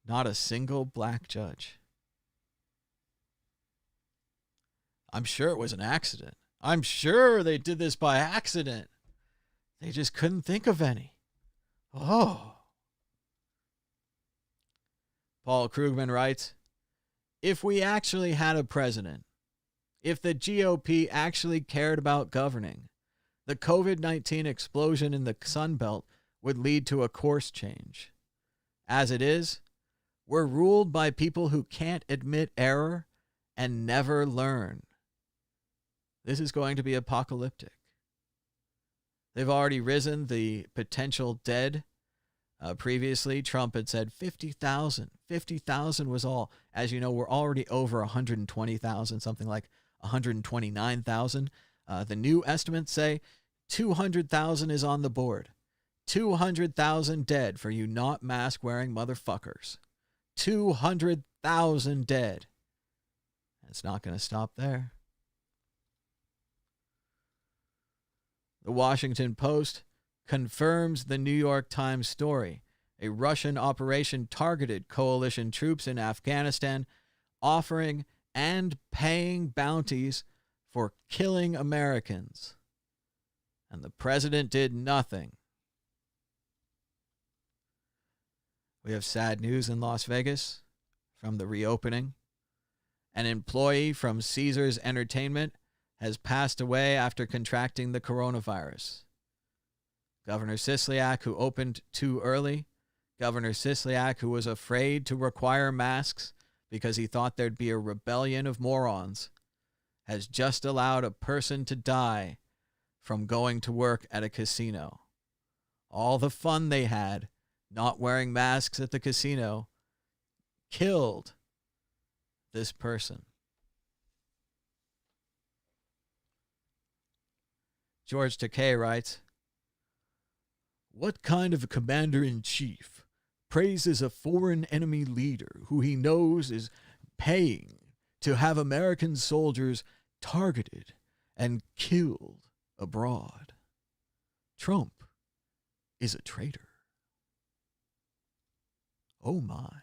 [SPEAKER 2] Not a single black judge. I'm sure it was an accident. I'm sure they did this by accident. They just couldn't think of any. Oh. Paul Krugman writes, "If we actually had a president, if the GOP actually cared about governing, the COVID-19 explosion in the Sun Belt would lead to a course change. As it is, we're ruled by people who can't admit error and never learn. This is going to be apocalyptic." They've already risen the potential dead. Previously, Trump had said 50,000. 50,000 was all. As you know, we're already over 120,000, something like 129,000. The new estimates say 200,000 is on the board. 200,000 dead for you not mask-wearing motherfuckers. 200,000 dead. It's not going to stop there. The Washington Post confirms the New York Times story. A Russian operation targeted coalition troops in Afghanistan, offering and paying bounties for killing Americans. And the president did nothing. We have sad news in Las Vegas from the reopening. An employee from Caesars Entertainment has passed away after contracting the coronavirus. Governor Kislyak, who opened too early, Governor Kislyak, who was afraid to require masks because he thought there'd be a rebellion of morons, has just allowed a person to die from going to work at a casino. All the fun they had not wearing masks at the casino killed this person. George Takei writes, "What kind of a commander-in-chief praises a foreign enemy leader who he knows is paying to have American soldiers targeted and killed abroad? Trump is a traitor." Oh my.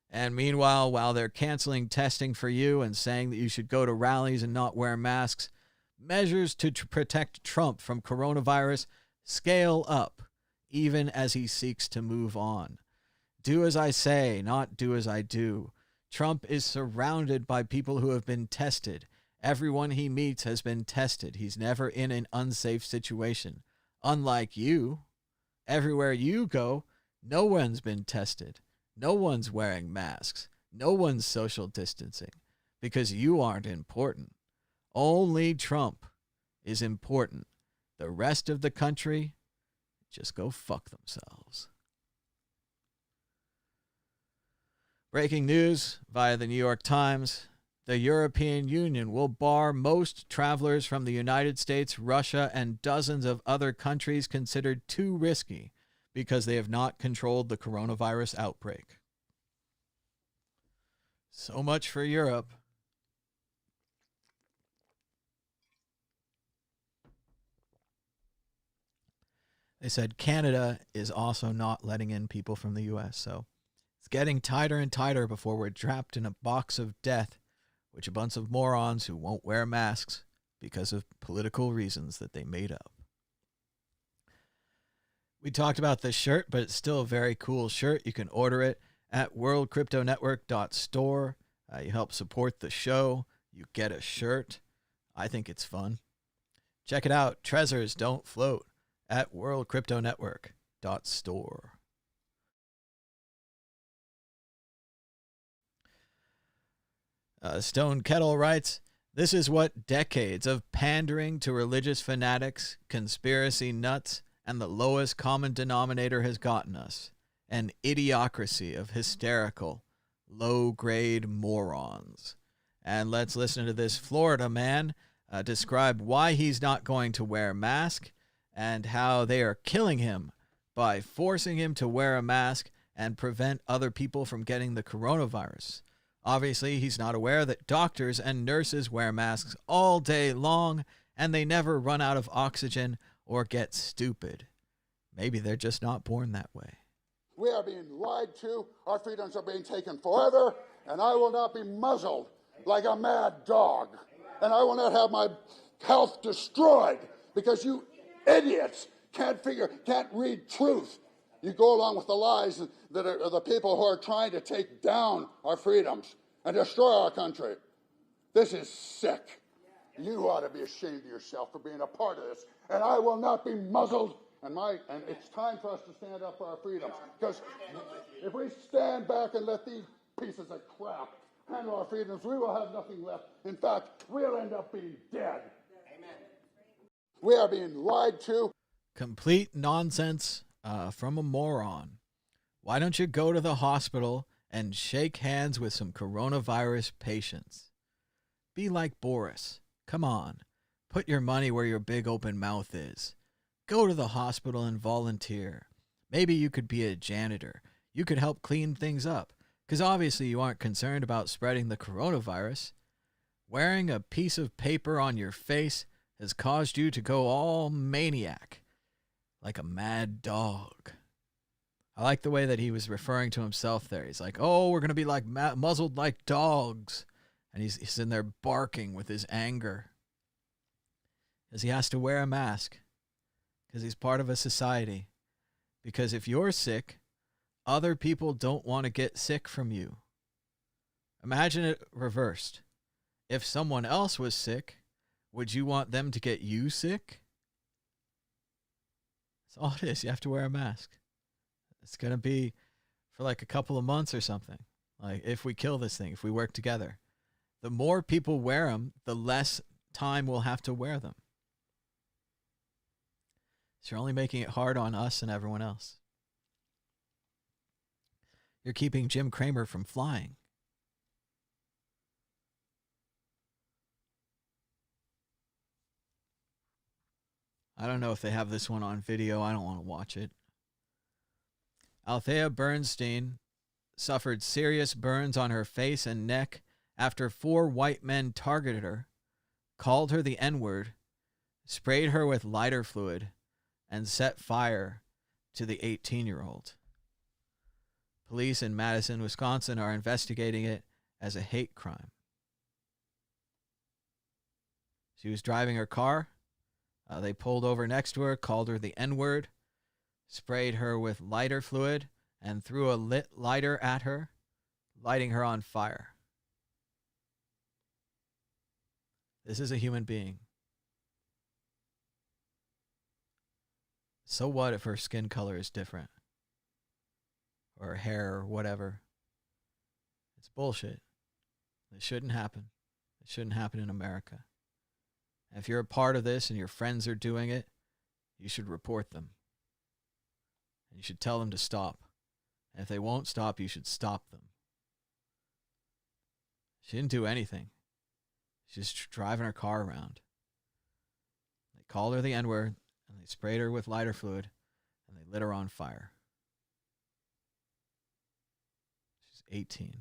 [SPEAKER 2] And meanwhile, while they're canceling testing for you and saying that you should go to rallies and not wear masks, measures to protect Trump from coronavirus scale up, even as he seeks to move on. Do as I say, not do as I do. Trump is surrounded by people who have been tested. Everyone he meets has been tested. He's never in an unsafe situation. Unlike you, everywhere you go, no one's been tested. No one's wearing masks. No one's social distancing because you aren't important. Only Trump is important. The rest of the country, just go fuck themselves. Breaking news via the New York Times. The European Union will bar most travelers from the United States, Russia, and dozens of other countries considered too risky because they have not controlled the coronavirus outbreak. So much for Europe. They said Canada is also not letting in people from the U.S., so it's getting tighter and tighter before we're trapped in a box of death, which a bunch of morons who won't wear masks because of political reasons that they made up. We talked about this shirt, but it's still a very cool shirt. You can order it at worldcryptonetwork.store. You help support the show. You get a shirt. I think it's fun. Check it out. Treasures don't float at worldcryptonetwork.store. Stone Kettle writes, "This is what decades of pandering to religious fanatics, conspiracy nuts, and the lowest common denominator has gotten us. An idiocracy of hysterical, low-grade morons." And let's listen to this Florida man describe why he's not going to wear a mask and how they are killing him by forcing him to wear a mask and prevent other people from getting the coronavirus. Obviously, he's not aware that doctors and nurses wear masks all day long and they never run out of oxygen or get stupid. Maybe they're just not born that way.
[SPEAKER 1] We are being lied to. Our freedoms are being taken forever, and I will not be muzzled like a mad dog. And I will not have my health destroyed because you idiots can't read truth. You go along with the lies that are the people who are trying to take down our freedoms and destroy our country. This is sick. You ought to be ashamed of yourself for being a part of this. And I will not be muzzled. And it's time for us to stand up for our freedoms. Because if we stand back and let these pieces of crap handle our freedoms, we will have nothing left. In fact, we'll end up being dead. Amen. We are being lied to.
[SPEAKER 2] Complete nonsense from a moron. Why don't you go to the hospital and shake hands with some coronavirus patients? Be like Boris. Come on. Put your money where your big open mouth is. Go to the hospital and volunteer. Maybe you could be a janitor. You could help clean things up. Because obviously you aren't concerned about spreading the coronavirus. Wearing a piece of paper on your face has caused you to go all maniac. Like a mad dog. I like the way that he was referring to himself there. He's like, oh, we're going to be like muzzled like dogs. And he's in there barking with his anger. Because he has to wear a mask. Because he's part of a society. Because if you're sick, other people don't want to get sick from you. Imagine it reversed. If someone else was sick, would you want them to get you sick? That's all it is. You have to wear a mask. It's going to be for like a couple of months or something. Like if we kill this thing, if we work together, the more people wear them, the less time we'll have to wear them. So you're only making it hard on us and everyone else. You're keeping Jim Cramer from flying. I don't know if they have this one on video. I don't want to watch it. Althea Bernstein suffered serious burns on her face and neck after 4 white men targeted her, called her the N-word, sprayed her with lighter fluid, and set fire to the 18-year-old. Police in Madison, Wisconsin are investigating it as a hate crime. She was driving her car. They pulled over next to her, called her the N-word, sprayed her with lighter fluid, and threw a lit lighter at her, lighting her on fire. This is a human being. So what if her skin color is different? Or her hair or whatever? It's bullshit. It shouldn't happen. It shouldn't happen in America. If you're a part of this and your friends are doing it, you should report them. And you should tell them to stop. And if they won't stop, you should stop them. She didn't do anything. She's just driving her car around. They called her the N-word, and they sprayed her with lighter fluid, and they lit her on fire. She's 18.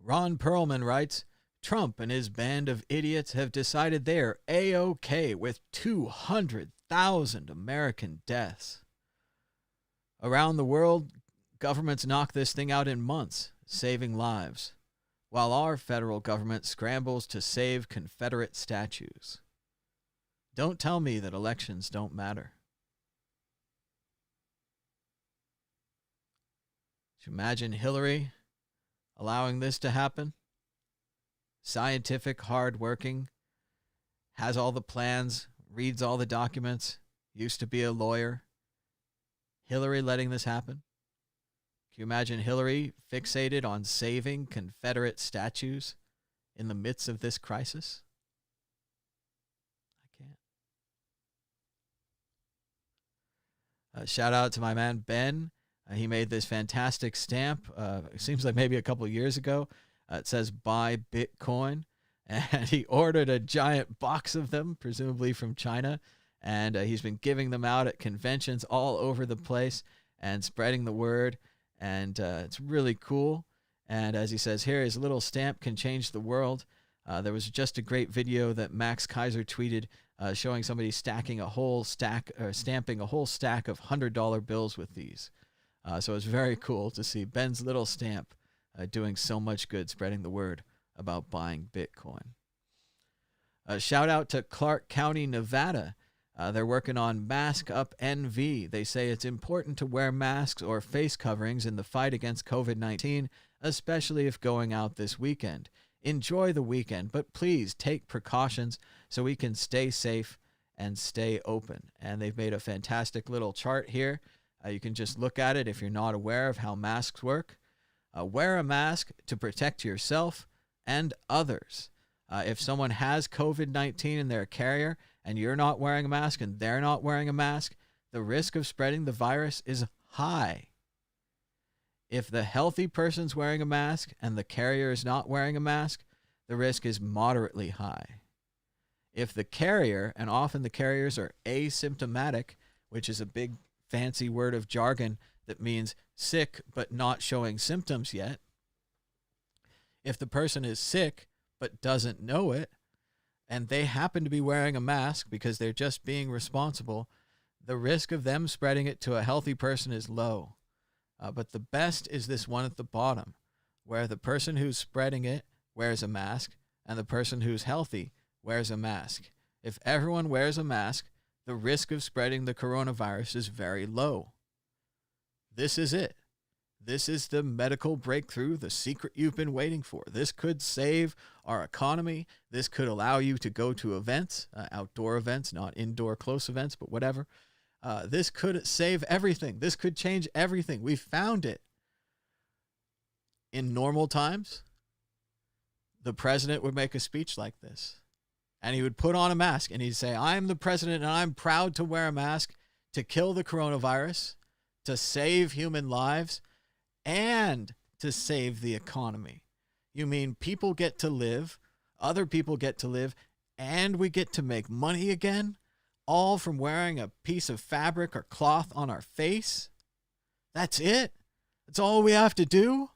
[SPEAKER 2] Ron Perlman writes, Trump and his band of idiots have decided they're A-OK with 200,000 American deaths. Around the world, governments knock this thing out in months, saving lives, while our federal government scrambles to save Confederate statues. Don't tell me that elections don't matter. Could you imagine Hillary allowing this to happen? Scientific, hardworking, has all the plans, reads all the documents, used to be a lawyer. Hillary letting this happen? Can you imagine Hillary fixated on saving Confederate statues in the midst of this crisis? I can't. Shout out to my man Ben. He made this fantastic stamp. It seems like maybe a couple years ago. It says buy Bitcoin. And he ordered a giant box of them, presumably from China. And he's been giving them out at conventions all over the place and spreading the word. And it's really cool. And as he says here, his little stamp can change the world. There was just a great video that Max Kaiser tweeted showing somebody stacking a whole stack, or stamping a whole stack of $100 bills with these. So it's very cool to see Ben's little stamp doing so much good, spreading the word about buying Bitcoin. Shout out to Clark County, Nevada. They're working on Mask Up NV. They say it's important to wear masks or face coverings in the fight against COVID-19, especially if going out this weekend. Enjoy the weekend, but please take precautions so we can stay safe and stay open. And they've made a fantastic little chart here. You can just look at it if you're not aware of how masks work. Wear a mask to protect yourself and others. If someone has COVID-19 and they're a carrier and you're not wearing a mask and they're not wearing a mask, the risk of spreading the virus is high. If the healthy person's wearing a mask and the carrier is not wearing a mask, the risk is moderately high. If the carrier, and often the carriers are asymptomatic, which is a big fancy word of jargon that means sick but not showing symptoms yet. If the person is sick but doesn't know it, and they happen to be wearing a mask because they're just being responsible, the risk of them spreading it to a healthy person is low. But the best is this one at the bottom. where the person who's spreading it wears a mask and the person who's healthy wears a mask. If everyone wears a mask, the risk of spreading the coronavirus is very low. This is it. This is the medical breakthrough, the secret you've been waiting for. This could save our economy. This could allow you to go to events, outdoor events, not indoor close events, but whatever. This could save everything. This could change everything. We found it. In normal times, the president would make a speech like this, and he would put on a mask, and he'd say, I'm the president, and I'm proud to wear a mask to kill the coronavirus, to save human lives, and to save the economy. You mean people get to live, other people get to live, and we get to make money again, all from wearing a piece of fabric or cloth on our face? That's it? That's all we have to do?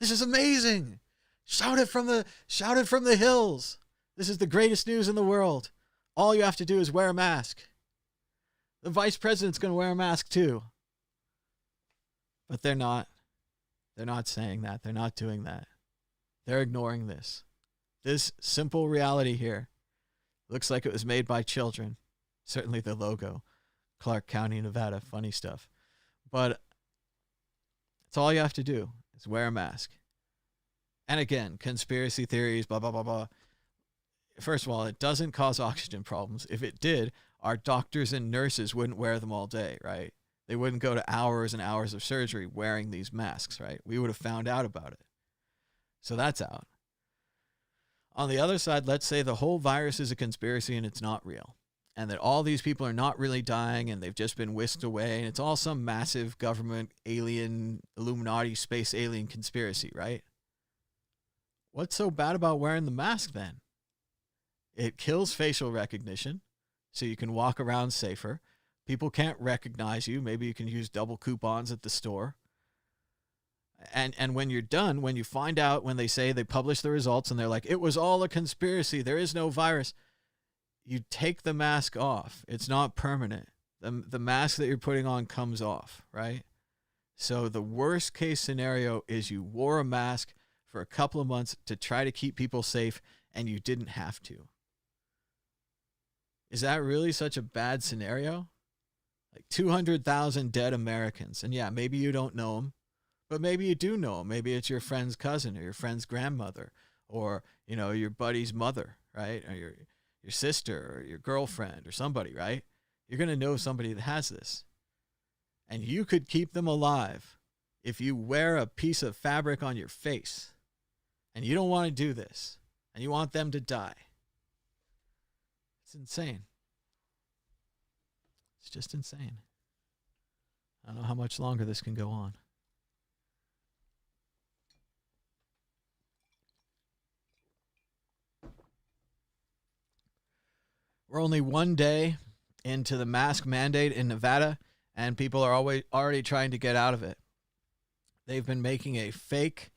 [SPEAKER 2] This is amazing. Shout it from the hills. This is the greatest news in the world. All you have to do is wear a mask. The vice president's going to wear a mask too. But they're not. They're not saying that. They're not doing that. They're ignoring this. This simple reality here looks like it was made by children. Certainly the logo. Clark County, Nevada. Funny stuff. But it's all you have to do is wear a mask. And again, conspiracy theories, blah, blah, blah, blah. First of all, it doesn't cause oxygen problems. If it did, our doctors and nurses wouldn't wear them all day, right? They wouldn't go to hours and hours of surgery wearing these masks, right? We would have found out about it. So that's out. On the other side, let's say the whole virus is a conspiracy and it's not real, and that all these people are not really dying and they've just been whisked away, and it's all some massive government alien, Illuminati, space alien conspiracy, right? What's so bad about wearing the mask then? It kills facial recognition, so you can walk around safer. People can't recognize you. Maybe you can use double coupons at the store. And when you're done, when you find out, when they say they publish the results and they're like, it was all a conspiracy, there is no virus, you take the mask off. It's not permanent. The mask that you're putting on comes off, right? So the worst case scenario is you wore a mask for a couple of months to try to keep people safe and you didn't have to. Is that really such a bad scenario? Like 200,000 dead Americans. And yeah, maybe you don't know them, but maybe you do know them. Maybe it's your friend's cousin or your friend's grandmother or, you know, your buddy's mother, right? Or your sister or your girlfriend or somebody, right? You're going to know somebody that has this. And you could keep them alive if you wear a piece of fabric on your face. And you don't want to do this. And you want them to die. It's insane. It's just insane. I don't know how much longer this can go on. We're only one day into the mask mandate in Nevada, and people are already trying to get out of it. They've been making a fake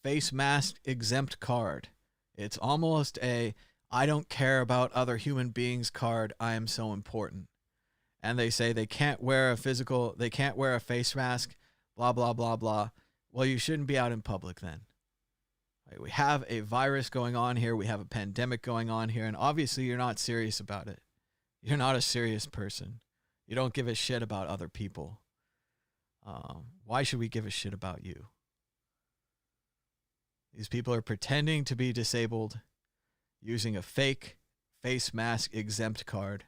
[SPEAKER 2] face mask exempt card. It's almost a I don't care about other human beings card. I am so important. And they say they can't wear a face mask, blah, blah, blah, blah. Well, you shouldn't be out in public then. Right? We have a virus going on here. We have a pandemic going on here. And obviously you're not serious about it. You're not a serious person. You don't give a shit about other people. Why should we give a shit about you? These people are pretending to be disabled, using a fake face mask exempt card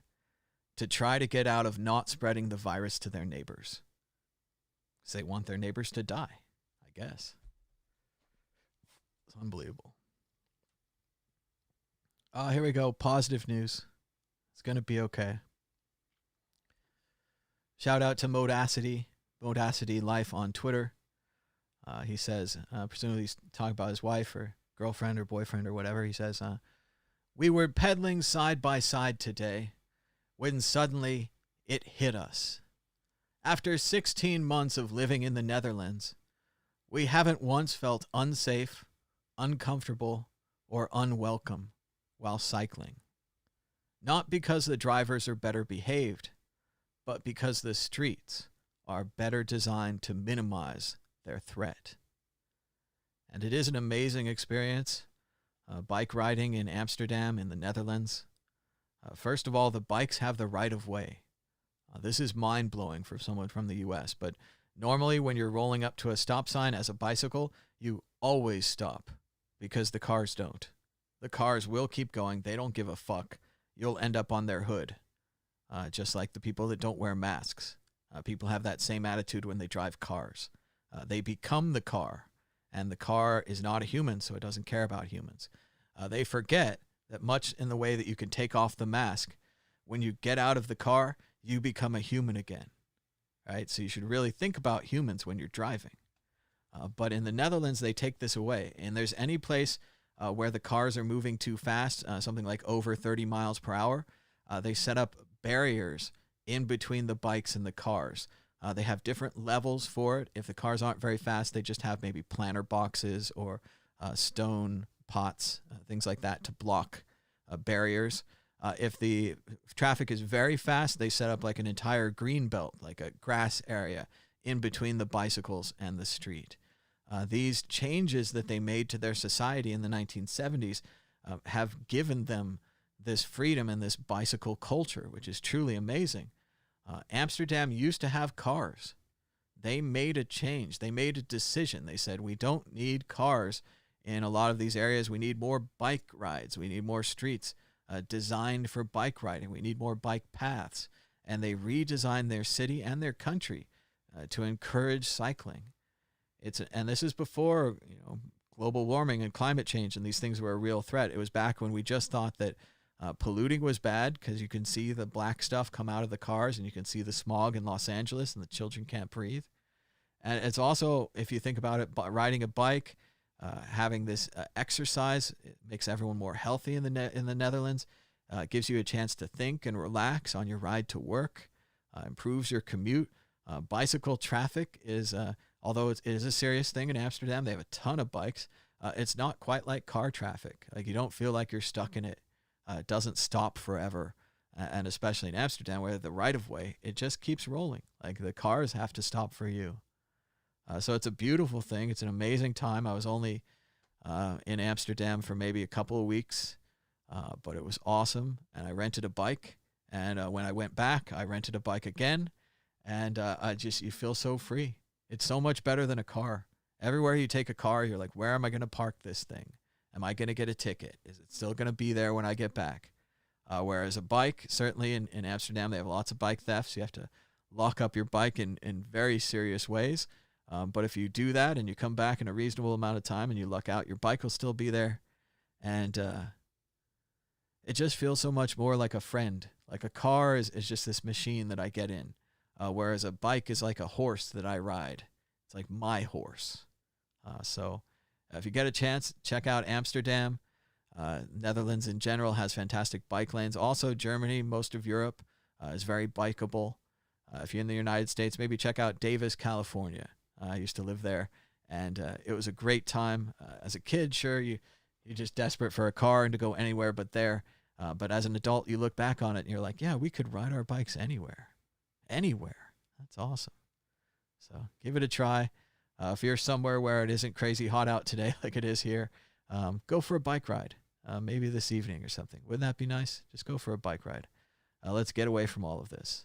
[SPEAKER 2] to try to get out of not spreading the virus to their neighbors. Because they want their neighbors to die, I guess. It's unbelievable. Here we go. Positive news. It's going to be okay. Shout out to Modacity Life on Twitter. He says, presumably he's talking about his wife or girlfriend or boyfriend or whatever. He says, we were pedaling side by side today when suddenly it hit us. After 16 months of living in the Netherlands, we haven't once felt unsafe, uncomfortable, or unwelcome while cycling. Not because the drivers are better behaved, but because the streets are better designed to minimize their threat. And it is an amazing experience, bike riding in Amsterdam in the Netherlands. First of all, the bikes have the right of way. This is mind-blowing for someone from the U.S., but normally when you're rolling up to a stop sign as a bicycle, you always stop because the cars don't. The cars will keep going. They don't give a fuck. You'll end up on their hood, just like the people that don't wear masks. People have that same attitude when they drive cars. They become the car, and the car is not a human, so it doesn't care about humans. They forget that much in the way that you can take off the mask, when you get out of the car, you become a human again, right? So you should really think about humans when you're driving. But in the Netherlands, they take this away. And there's any place where the cars are moving too fast, something like over 30 miles per hour, they set up barriers in between the bikes and the cars. They have different levels for it. If the cars aren't very fast, they just have maybe planter boxes or stone pots, things like that to block barriers. If the traffic is very fast, they set up like an entire green belt, like a grass area in between the bicycles and the street. These changes that they made to their society in the 1970s have given them this freedom and this bicycle culture, which is truly amazing. Amsterdam used to have cars. They made a change. They made a decision. They said, we don't need cars in a lot of these areas. We need more bike rides. We need more streets designed for bike riding. We need more bike paths. And they redesigned their city and their country to encourage cycling. And this is before, global warming and climate change and these things were a real threat. It was back when we just thought that polluting was bad because you can see the black stuff come out of the cars and you can see the smog in Los Angeles and the children can't breathe. And it's also, if you think about it, riding a bike, having this exercise, it makes everyone more healthy in the Netherlands. It gives you a chance to think and relax on your ride to work, improves your commute. Bicycle traffic is, although it is a serious thing in Amsterdam, they have a ton of bikes. It's not quite like car traffic. Like you don't feel like you're stuck in it. It doesn't stop forever. And especially in Amsterdam where the right of way, it just keeps rolling. Like the cars have to stop for you. So it's a beautiful thing. It's an amazing time. I was only in Amsterdam for maybe a couple of weeks, but it was awesome. And I rented a bike. And when I went back, I rented a bike again. And you feel so free. It's so much better than a car. Everywhere you take a car, you're like, where am I going to park this thing? Am I going to get a ticket? Is it still going to be there when I get back? Whereas a bike, certainly in Amsterdam, they have lots of bike thefts. You have to lock up your bike in very serious ways. But if you do that and you come back in a reasonable amount of time and you luck out, your bike will still be there. And it just feels so much more like a friend. Like a car is just this machine that I get in. Whereas a bike is like a horse that I ride. It's like my horse. So if you get a chance, check out Amsterdam. Netherlands in general has fantastic bike lanes. Also, Germany, most of Europe is very bikeable. If you're in the United States, maybe check out Davis, California. I used to live there, and it was a great time. As a kid, sure, you're just desperate for a car and to go anywhere but there. But as an adult, you look back on it and you're like, yeah, we could ride our bikes anywhere. Anywhere. That's awesome. So give it a try. If you're somewhere where it isn't crazy hot out today like it is here, go for a bike ride. Maybe this evening or something. Wouldn't that be nice? Just go for a bike ride. Let's get away from all of this.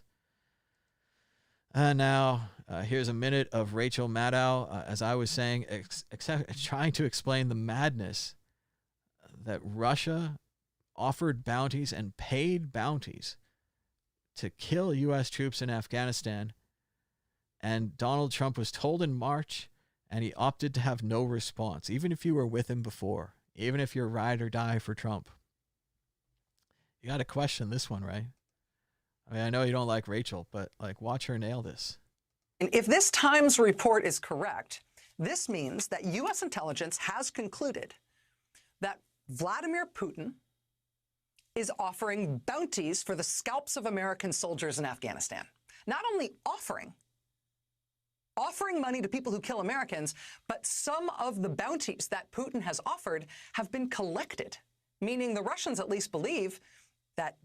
[SPEAKER 2] Now, here's a minute of Rachel Maddow, as I was saying, trying to explain the madness that Russia offered bounties and paid bounties to kill U.S. troops in Afghanistan. And Donald Trump was told in March, and he opted to have no response, even if you were with him before, even if you're ride or die for Trump. You got to question this one, right? I mean, I know you don't like Rachel, but watch her nail this.
[SPEAKER 5] If this Times report is correct, this means that U.S. intelligence has concluded that Vladimir Putin is offering bounties for the scalps of American soldiers in Afghanistan. Not only offering money to people who kill Americans, but some of the bounties that Putin has offered have been collected, meaning the Russians at least believe that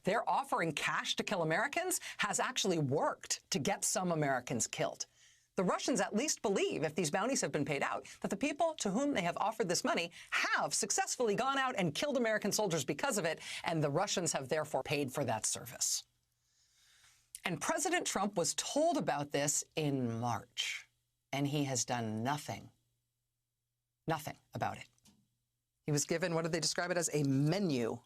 [SPEAKER 5] their offering cash to kill Americans has actually worked to get some Americans killed. The Russians at least believe, if these bounties have been paid out, that the people to whom they have offered this money have successfully gone out and killed American soldiers because of it, and the Russians have therefore paid for that service. And President Trump was told about this in March, and he has done nothing about it. He was given, what did they describe it as? A menu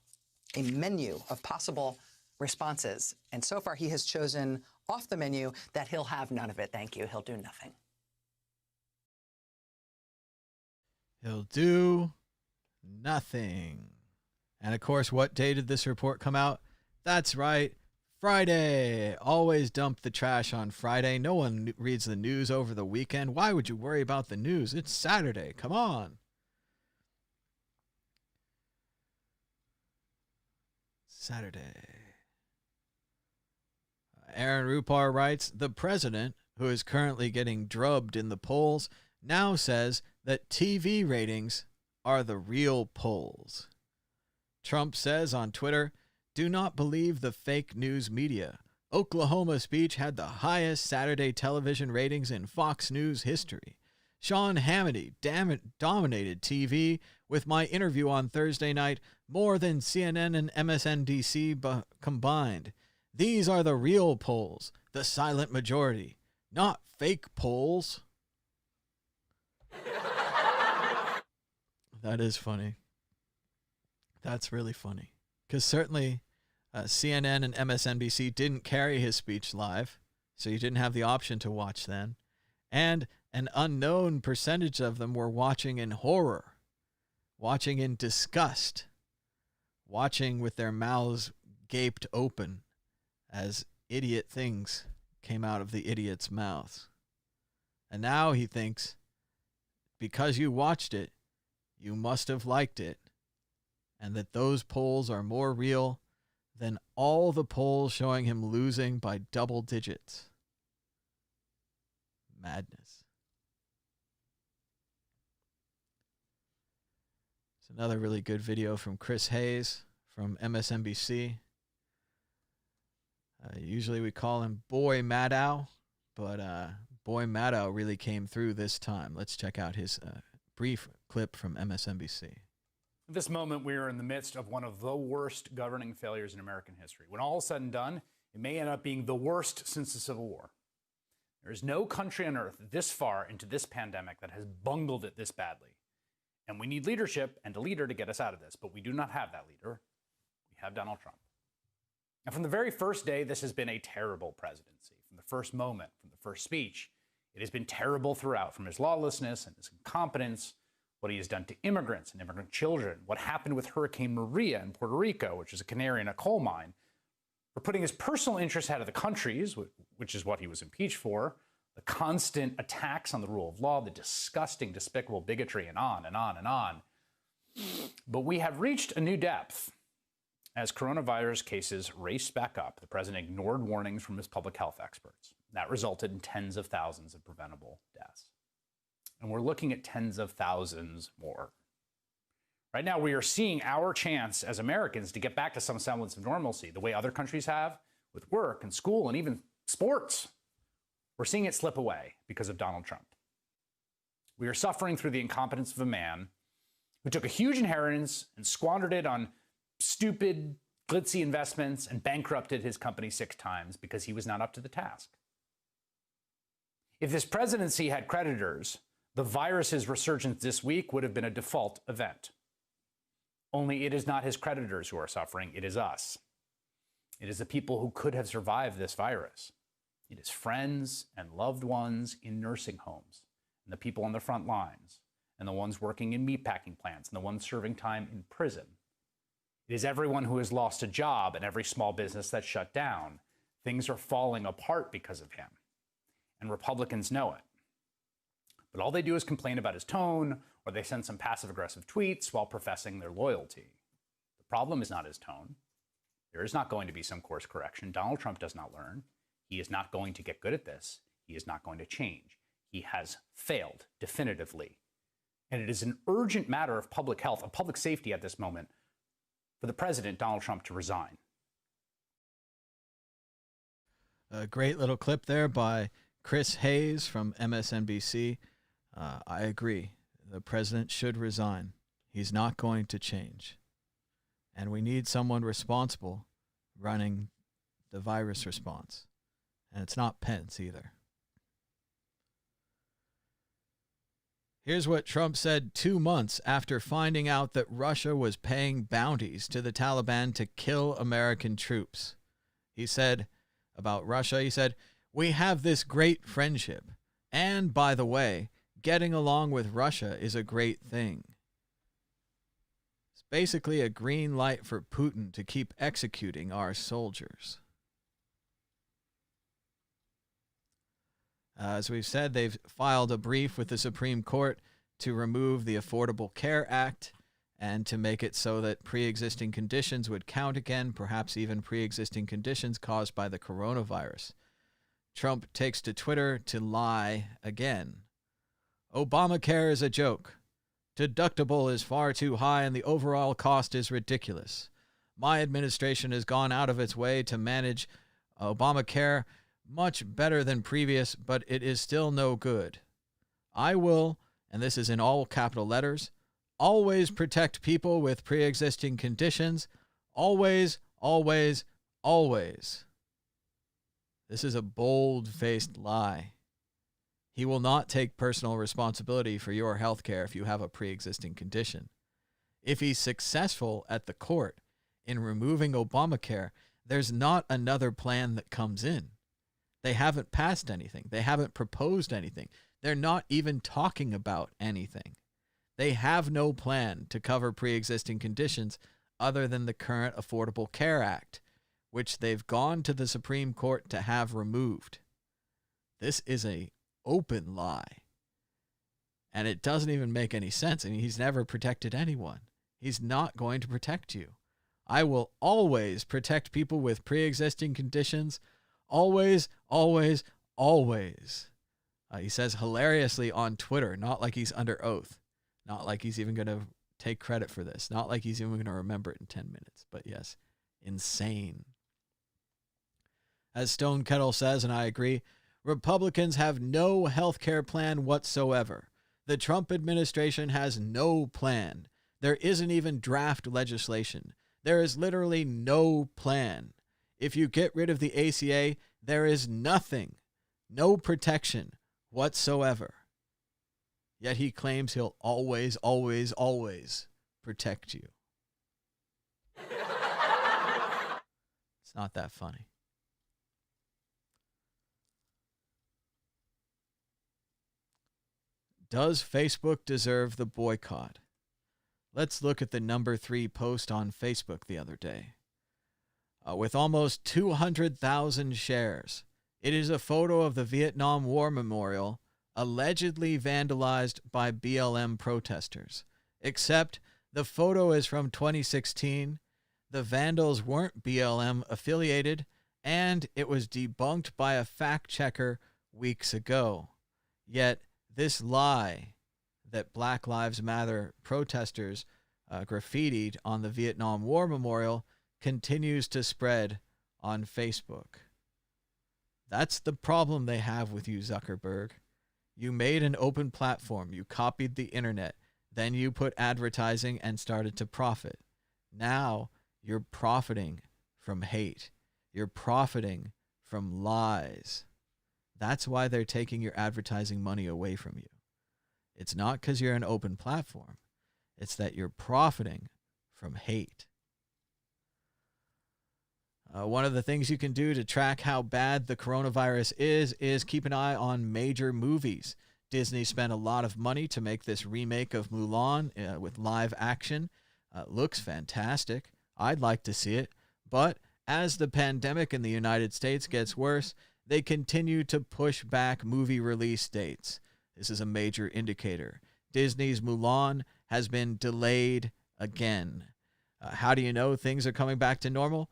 [SPEAKER 5] of possible responses. And so far, he has chosen off the menu that he'll have none of it. Thank you. He'll do nothing.
[SPEAKER 2] He'll do nothing. And of course, what day did this report come out? That's right, Friday. Always dump the trash on Friday. No one reads the news over the weekend. Why would you worry about the news? It's Saturday. Come on. Saturday. Aaron Rupar writes, the president, who is currently getting drubbed in the polls, now says that TV ratings are the real polls. Trump says on Twitter, do not believe the fake news media. Oklahoma speech had the highest Saturday television ratings in Fox News history. Sean Hannity dominated TV with my interview on Thursday night more than CNN and MSNBC combined. These are the real polls, the silent majority, not fake polls. That is funny. That's really funny. Because certainly CNN and MSNBC didn't carry his speech live, so you didn't have the option to watch then. And an unknown percentage of them were watching in horror, watching in disgust, watching with their mouths gaped open as idiot things came out of the idiots' mouths. And now he thinks, because you watched it, you must have liked it, and that those polls are more real than all the polls showing him losing by double digits. Madness. It's another really good video from Chris Hayes from MSNBC. Usually we call him Boy Maddow, but Boy Maddow really came through this time. Let's check out his brief clip from MSNBC.
[SPEAKER 6] At this moment, we are in the midst of one of the worst governing failures in American history. When all is said and done, it may end up being the worst since the Civil War. There is no country on earth this far into this pandemic that has bungled it this badly. And we need leadership and a leader to get us out of this, but we do not have that leader. We have Donald Trump. And from the very first day, this has been a terrible presidency. From the first moment, from the first speech, it has been terrible throughout, from his lawlessness and his incompetence, what he has done to immigrants and immigrant children, what happened with Hurricane Maria in Puerto Rico, which is a canary in a coal mine, for putting his personal interests ahead of the country's, which is what he was impeached for, the constant attacks on the rule of law, the disgusting, despicable bigotry, and on and on and on. But we have reached a new depth. As coronavirus cases raced back up, the president ignored warnings from his public health experts. That resulted in tens of thousands of preventable deaths. And we're looking at tens of thousands more. Right now, we are seeing our chance as Americans to get back to some semblance of normalcy, the way other countries have with work and school and even sports. We're seeing it slip away because of Donald Trump. We are suffering through the incompetence of a man who took a huge inheritance and squandered it on stupid, glitzy investments and bankrupted his company 6 times because he was not up to the task. If this presidency had creditors, the virus's resurgence this week would have been a default event. Only it is not his creditors who are suffering, it is us. It is the people who could have survived this virus. It is friends and loved ones in nursing homes, and the people on the front lines, and the ones working in meatpacking plants, and the ones serving time in prison. It is everyone who has lost a job and every small business that's shut down. Things are falling apart because of him, and Republicans know it. But all they do is complain about his tone, or they send some passive-aggressive tweets while professing their loyalty. The problem is not his tone. There is not going to be some course correction. Donald Trump does not learn. He is not going to get good at this. He is not going to change. He has failed definitively. And it is an urgent matter of public health, of public safety at this moment, for the president, Donald Trump, to resign.
[SPEAKER 2] A great little clip there by Chris Hayes from MSNBC, I agree. The president should resign. He's not going to change. And we need someone responsible running the virus response. And it's not Pence either. Here's what Trump said 2 months after finding out that Russia was paying bounties to the Taliban to kill American troops. He said about Russia, he said, "We have this great friendship. And by the way, getting along with Russia is a great thing." It's basically a green light for Putin to keep executing our soldiers. As we've said, they've filed a brief with the Supreme Court to remove the Affordable Care Act and to make it so that pre-existing conditions would count again, perhaps even pre-existing conditions caused by the coronavirus. Trump takes to Twitter to lie again. Obamacare is a joke. Deductible is far too high and the overall cost is ridiculous. My administration has gone out of its way to manage Obamacare much better than previous, but it is still no good. I will, and this is in all capital letters, always protect people with pre-existing conditions. Always, always, always. This is a bold-faced lie. He will not take personal responsibility for your health care if you have a pre-existing condition. If he's successful at the court in removing Obamacare, there's not another plan that comes in. They haven't passed anything. They haven't proposed anything. They're not even talking about anything. They have no plan to cover pre-existing conditions other than the current Affordable Care Act, which they've gone to the Supreme Court to have removed. This is an open lie. And it doesn't even make any sense. I mean, he's never protected anyone. He's not going to protect you. I will always protect people with pre-existing conditions. Always, always, always. He says hilariously on Twitter, not like he's under oath, not like he's even going to take credit for this, not like he's even going to remember it in 10 minutes. But yes, insane. As Stone Kettle says, and I agree, Republicans have no health care plan whatsoever. The Trump administration has no plan. There isn't even draft legislation. There is literally no plan. If you get rid of the ACA, there is nothing, no protection whatsoever. Yet he claims he'll always, always, always protect you. It's not that funny. Does Facebook deserve the boycott? Let's look at the number 3 post on Facebook the other day. With almost 200,000 shares. It is a photo of the Vietnam War Memorial allegedly vandalized by BLM protesters. Except the photo is from 2016. The vandals weren't BLM affiliated, and it was debunked by a fact checker weeks ago. Yet this lie that Black Lives Matter protesters graffitied on the Vietnam War Memorial continues to spread on Facebook. That's the problem they have with you, Zuckerberg. You made an open platform. You copied the internet. Then you put advertising and started to profit. Now you're profiting from hate. You're profiting from lies. That's why they're taking your advertising money away from you. It's not because you're an open platform. It's that you're profiting from hate. One of the things you can do to track how bad the coronavirus is keep an eye on major movies. Disney spent a lot of money to make this remake of Mulan with live action. Looks fantastic. I'd like to see it. But as the pandemic in the United States gets worse, they continue to push back movie release dates. This is a major indicator. Disney's Mulan has been delayed again. How do you know things are coming back to normal?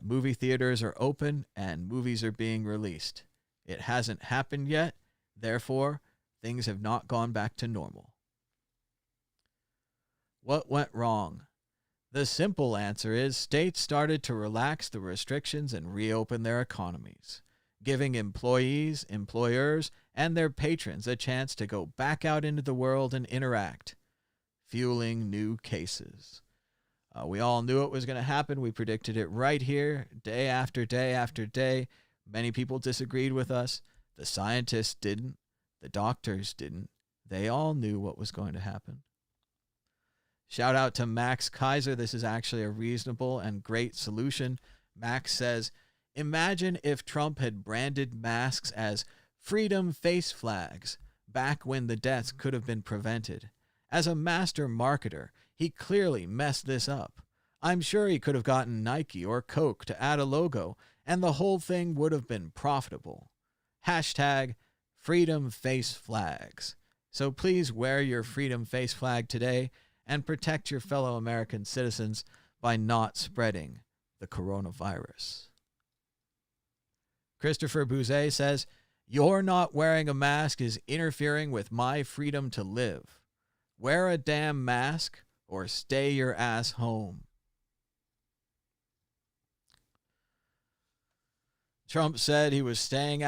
[SPEAKER 2] Movie theaters are open and movies are being released. It hasn't happened yet. Therefore, things have not gone back to normal. What went wrong? The simple answer is states started to relax the restrictions and reopen their economies. giving employees, employers, and their patrons a chance to go back out into the world and interact, fueling new cases. We all knew it was going to happen. We predicted it right here, day after day after day. Many people disagreed with us. The scientists didn't. The doctors didn't. They all knew what was going to happen. Shout out to Max Kaiser. This is actually a reasonable and great solution. Max says, imagine if Trump had branded masks as freedom face flags back when the deaths could have been prevented. As a master marketer, he clearly messed this up. I'm sure he could have gotten Nike or Coke to add a logo, and the whole thing would have been profitable. Hashtag freedom face flags. So please wear your freedom face flag today and protect your fellow American citizens by not spreading the coronavirus. Christopher Bouzet says, your not wearing a mask is interfering with my freedom to live. Wear a damn mask or stay your ass home. Trump said he was staying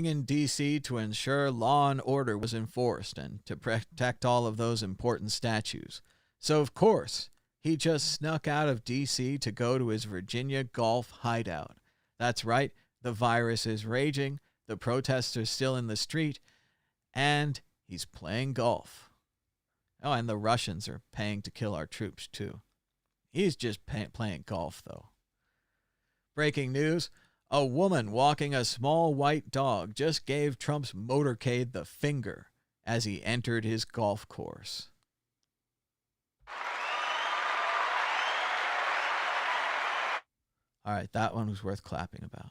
[SPEAKER 2] in D.C. to ensure law and order was enforced and to protect all of those important statues. So, of course, he just snuck out of D.C. to go to his Virginia golf hideout. That's right, the virus is raging, the protests are still in the street, and he's playing golf. Oh, and the Russians are paying to kill our troops, too. He's just playing golf, though. Breaking news. A woman walking a small white dog just gave Trump's motorcade the finger as he entered his golf course. All right, that one was worth clapping about.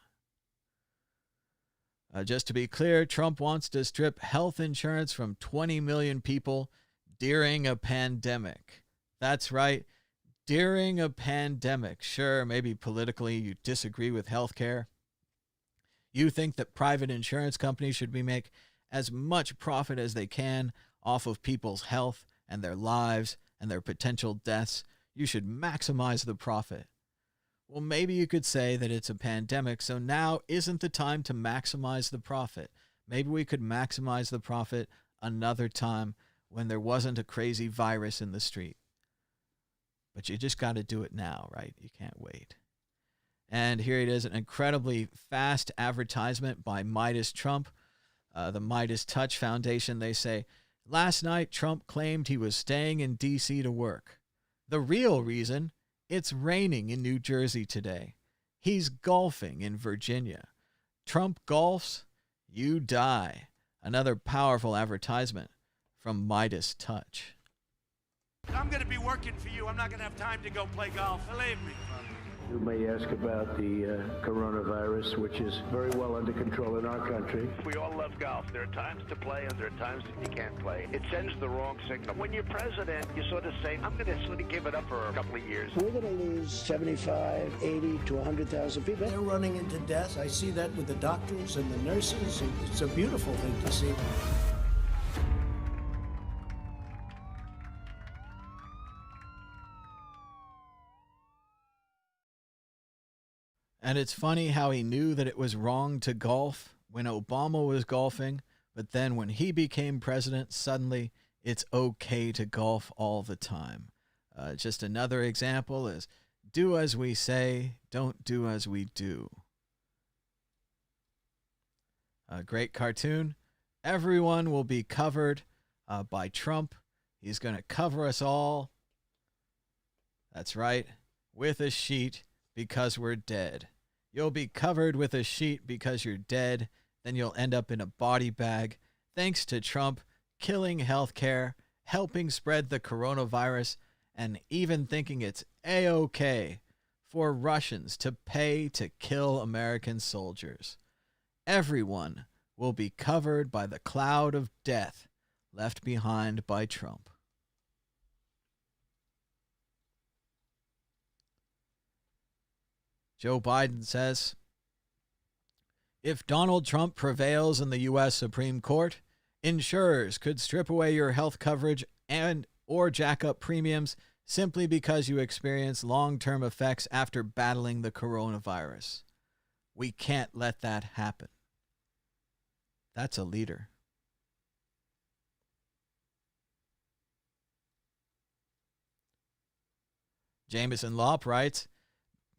[SPEAKER 2] Just to be clear, Trump wants to strip health insurance from 20 million people during a pandemic. That's right, during a pandemic. Sure, maybe politically you disagree with healthcare. You think that private insurance companies should make as much profit as they can off of people's health and their lives and their potential deaths. You should maximize the profit. Well, maybe you could say that it's a pandemic, so now isn't the time to maximize the profit. Maybe we could maximize the profit another time when there wasn't a crazy virus in the street. But you just got to do it now, right? You can't wait. And here it is, an incredibly fast advertisement by Midas Trump, the Midas Touch Foundation. They say, last night Trump claimed he was staying in D.C. to work. The real reason, it's raining in New Jersey today. He's golfing in Virginia. Trump golfs, you die. Another powerful advertisement from Midas Touch.
[SPEAKER 4] I'm going to be working for you. I'm not going to have time to go play golf. Believe me.
[SPEAKER 17] You may ask about the coronavirus, which is very well under control in our country.
[SPEAKER 4] We all love golf. There are times to play and there are times that you can't play. It sends the wrong signal. When you're president, you sort of say, I'm going to sort of give it up for a couple of years.
[SPEAKER 17] We're going to lose 75, 80 to 100,000 people. They're running into death. I see that with the doctors and the nurses. It's a beautiful thing to see.
[SPEAKER 2] And it's funny how he knew that it was wrong to golf when Obama was golfing, but then when he became president, suddenly it's okay to golf all the time. Just another example is do as we say, don't do as we do. A great cartoon. Everyone will be covered by Trump. He's going to cover us all. That's right, with a sheet because we're dead. You'll be covered with a sheet because you're dead. Then you'll end up in a body bag. Thanks to Trump killing healthcare, helping spread the coronavirus, and even thinking it's A-OK for Russians to pay to kill American soldiers. Everyone will be covered by the cloud of death left behind by Trump. Joe Biden says, if Donald Trump prevails in the U.S. Supreme Court, insurers could strip away your health coverage and or jack up premiums simply because you experience long-term effects after battling the coronavirus. We can't let that happen. That's a leader. Jameson Lopp writes,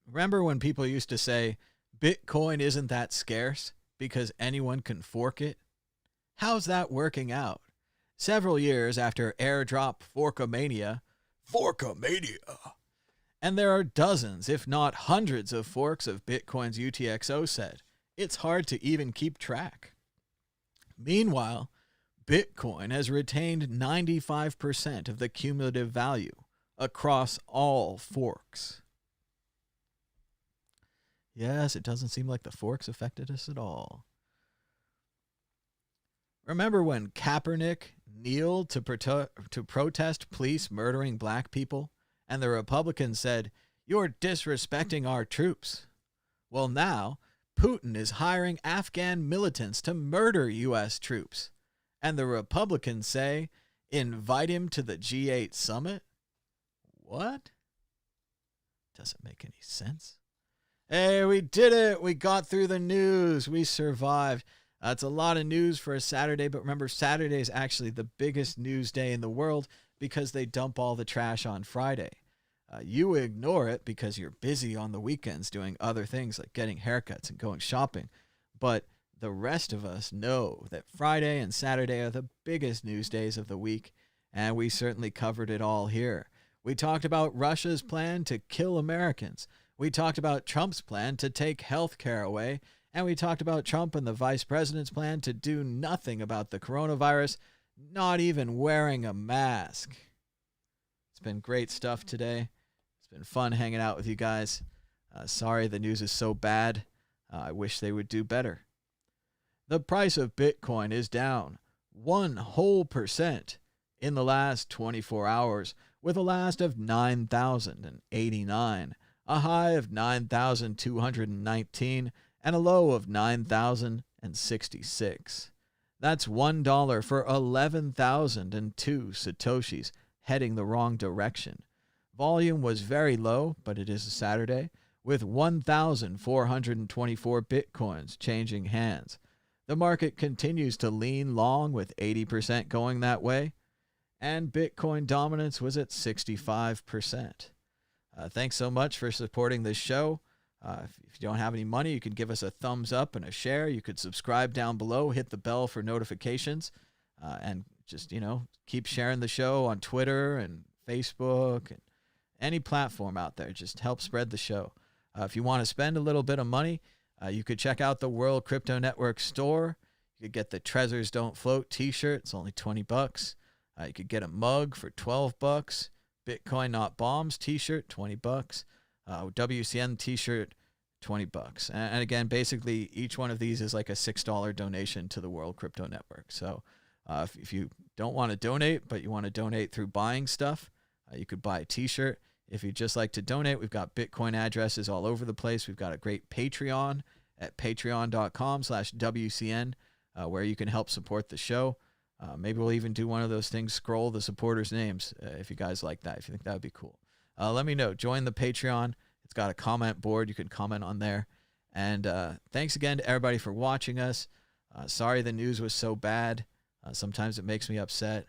[SPEAKER 2] remember when people used to say, Bitcoin isn't that scarce because anyone can fork it? How's that working out? Several years after airdrop Forkamania, and there are dozens, if not hundreds of forks of Bitcoin's UTXO said. It's hard to even keep track. Meanwhile, Bitcoin has retained 95% of the cumulative value across all forks. Yes, it doesn't seem like the forks affected us at all. Remember when Kaepernick kneeled to protest police murdering black people, and the Republicans said, "You're disrespecting our troops"? Well, now Putin is hiring Afghan militants to murder U.S. troops, and the Republicans say, invite him to the G8 summit? What? Doesn't make any sense. Hey, we did it. We got through the news. We survived. It's a lot of news for a Saturday, but remember, Saturday is actually the biggest news day in the world because they dump all the trash on Friday. You ignore it because you're busy on the weekends doing other things like getting haircuts and going shopping. But the rest of us know that Friday and Saturday are the biggest news days of the week, and we certainly covered it all here. We talked about Russia's plan to kill Americans. We talked about Trump's plan to take health care away. And we talked about Trump and the vice president's plan to do nothing about the coronavirus, not even wearing a mask. It's been great stuff today. It's been fun hanging out with you guys. Sorry the news is so bad. I wish they would do better. The price of Bitcoin is down 1% in the last 24 hours, with a last of 9,089, a high of 9,219, and a low of 9,066. That's $1 for 11,002 Satoshis, heading the wrong direction. Volume was very low, but it is a Saturday, with 1,424 Bitcoins changing hands. The market continues to lean long, with 80% going that way, and Bitcoin dominance was at 65%. Thanks so much for supporting this show. If you don't have any money, you could give us a thumbs up and a share. You could subscribe down below, hit the bell for notifications, and just, keep sharing the show on Twitter and Facebook and any platform out there. Just help spread the show. If you want to spend a little bit of money, you could check out the World Crypto Network store. You could get the Trezors Don't Float t-shirt. It's only $20. You could get a mug for $12. Bitcoin Not Bombs t-shirt, $20. WCN t-shirt, $20. And again, basically each one of these is like a $6 donation to the World Crypto Network. So if you don't want to donate, but you want to donate through buying stuff, you could buy a t-shirt. If you'd just like to donate, we've got Bitcoin addresses all over the place. We've got a great Patreon at patreon.com/WCN where you can help support the show. Maybe we'll even do one of those things, scroll the supporters' names, if you guys like that, if you think that would be cool. Let me know. Join the Patreon. It's got a comment board. You can comment on there. And thanks again to everybody for watching us. Sorry the news was so bad. Sometimes it makes me upset,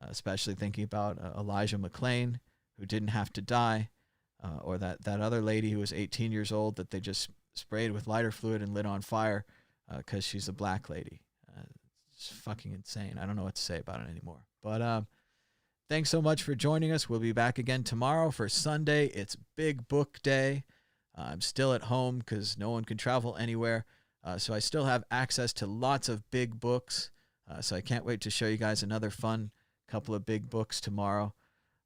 [SPEAKER 2] especially thinking about Elijah McClain, who didn't have to die, or that other lady who was 18 years old that they just sprayed with lighter fluid and lit on fire because she's a black lady. It's fucking insane. I don't know what to say about it anymore. But thanks so much for joining us. We'll be back again tomorrow for Sunday. It's Big Book Day. I'm still at home because no one can travel anywhere. So I still have access to lots of big books. So I can't wait to show you guys another fun couple of big books tomorrow.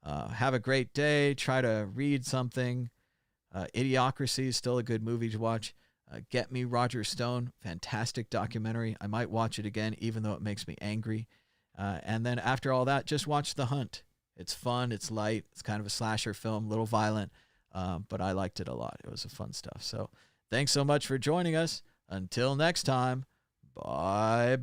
[SPEAKER 2] Have a great day. Try to read something. Idiocracy is still a good movie to watch. Get Me, Roger Stone. Fantastic documentary. I might watch it again, even though it makes me angry. And then after all that, just watch The Hunt. It's fun. It's light. It's kind of a slasher film, a little violent, but I liked it a lot. It was fun stuff. So thanks so much for joining us. Until next time, bye-bye.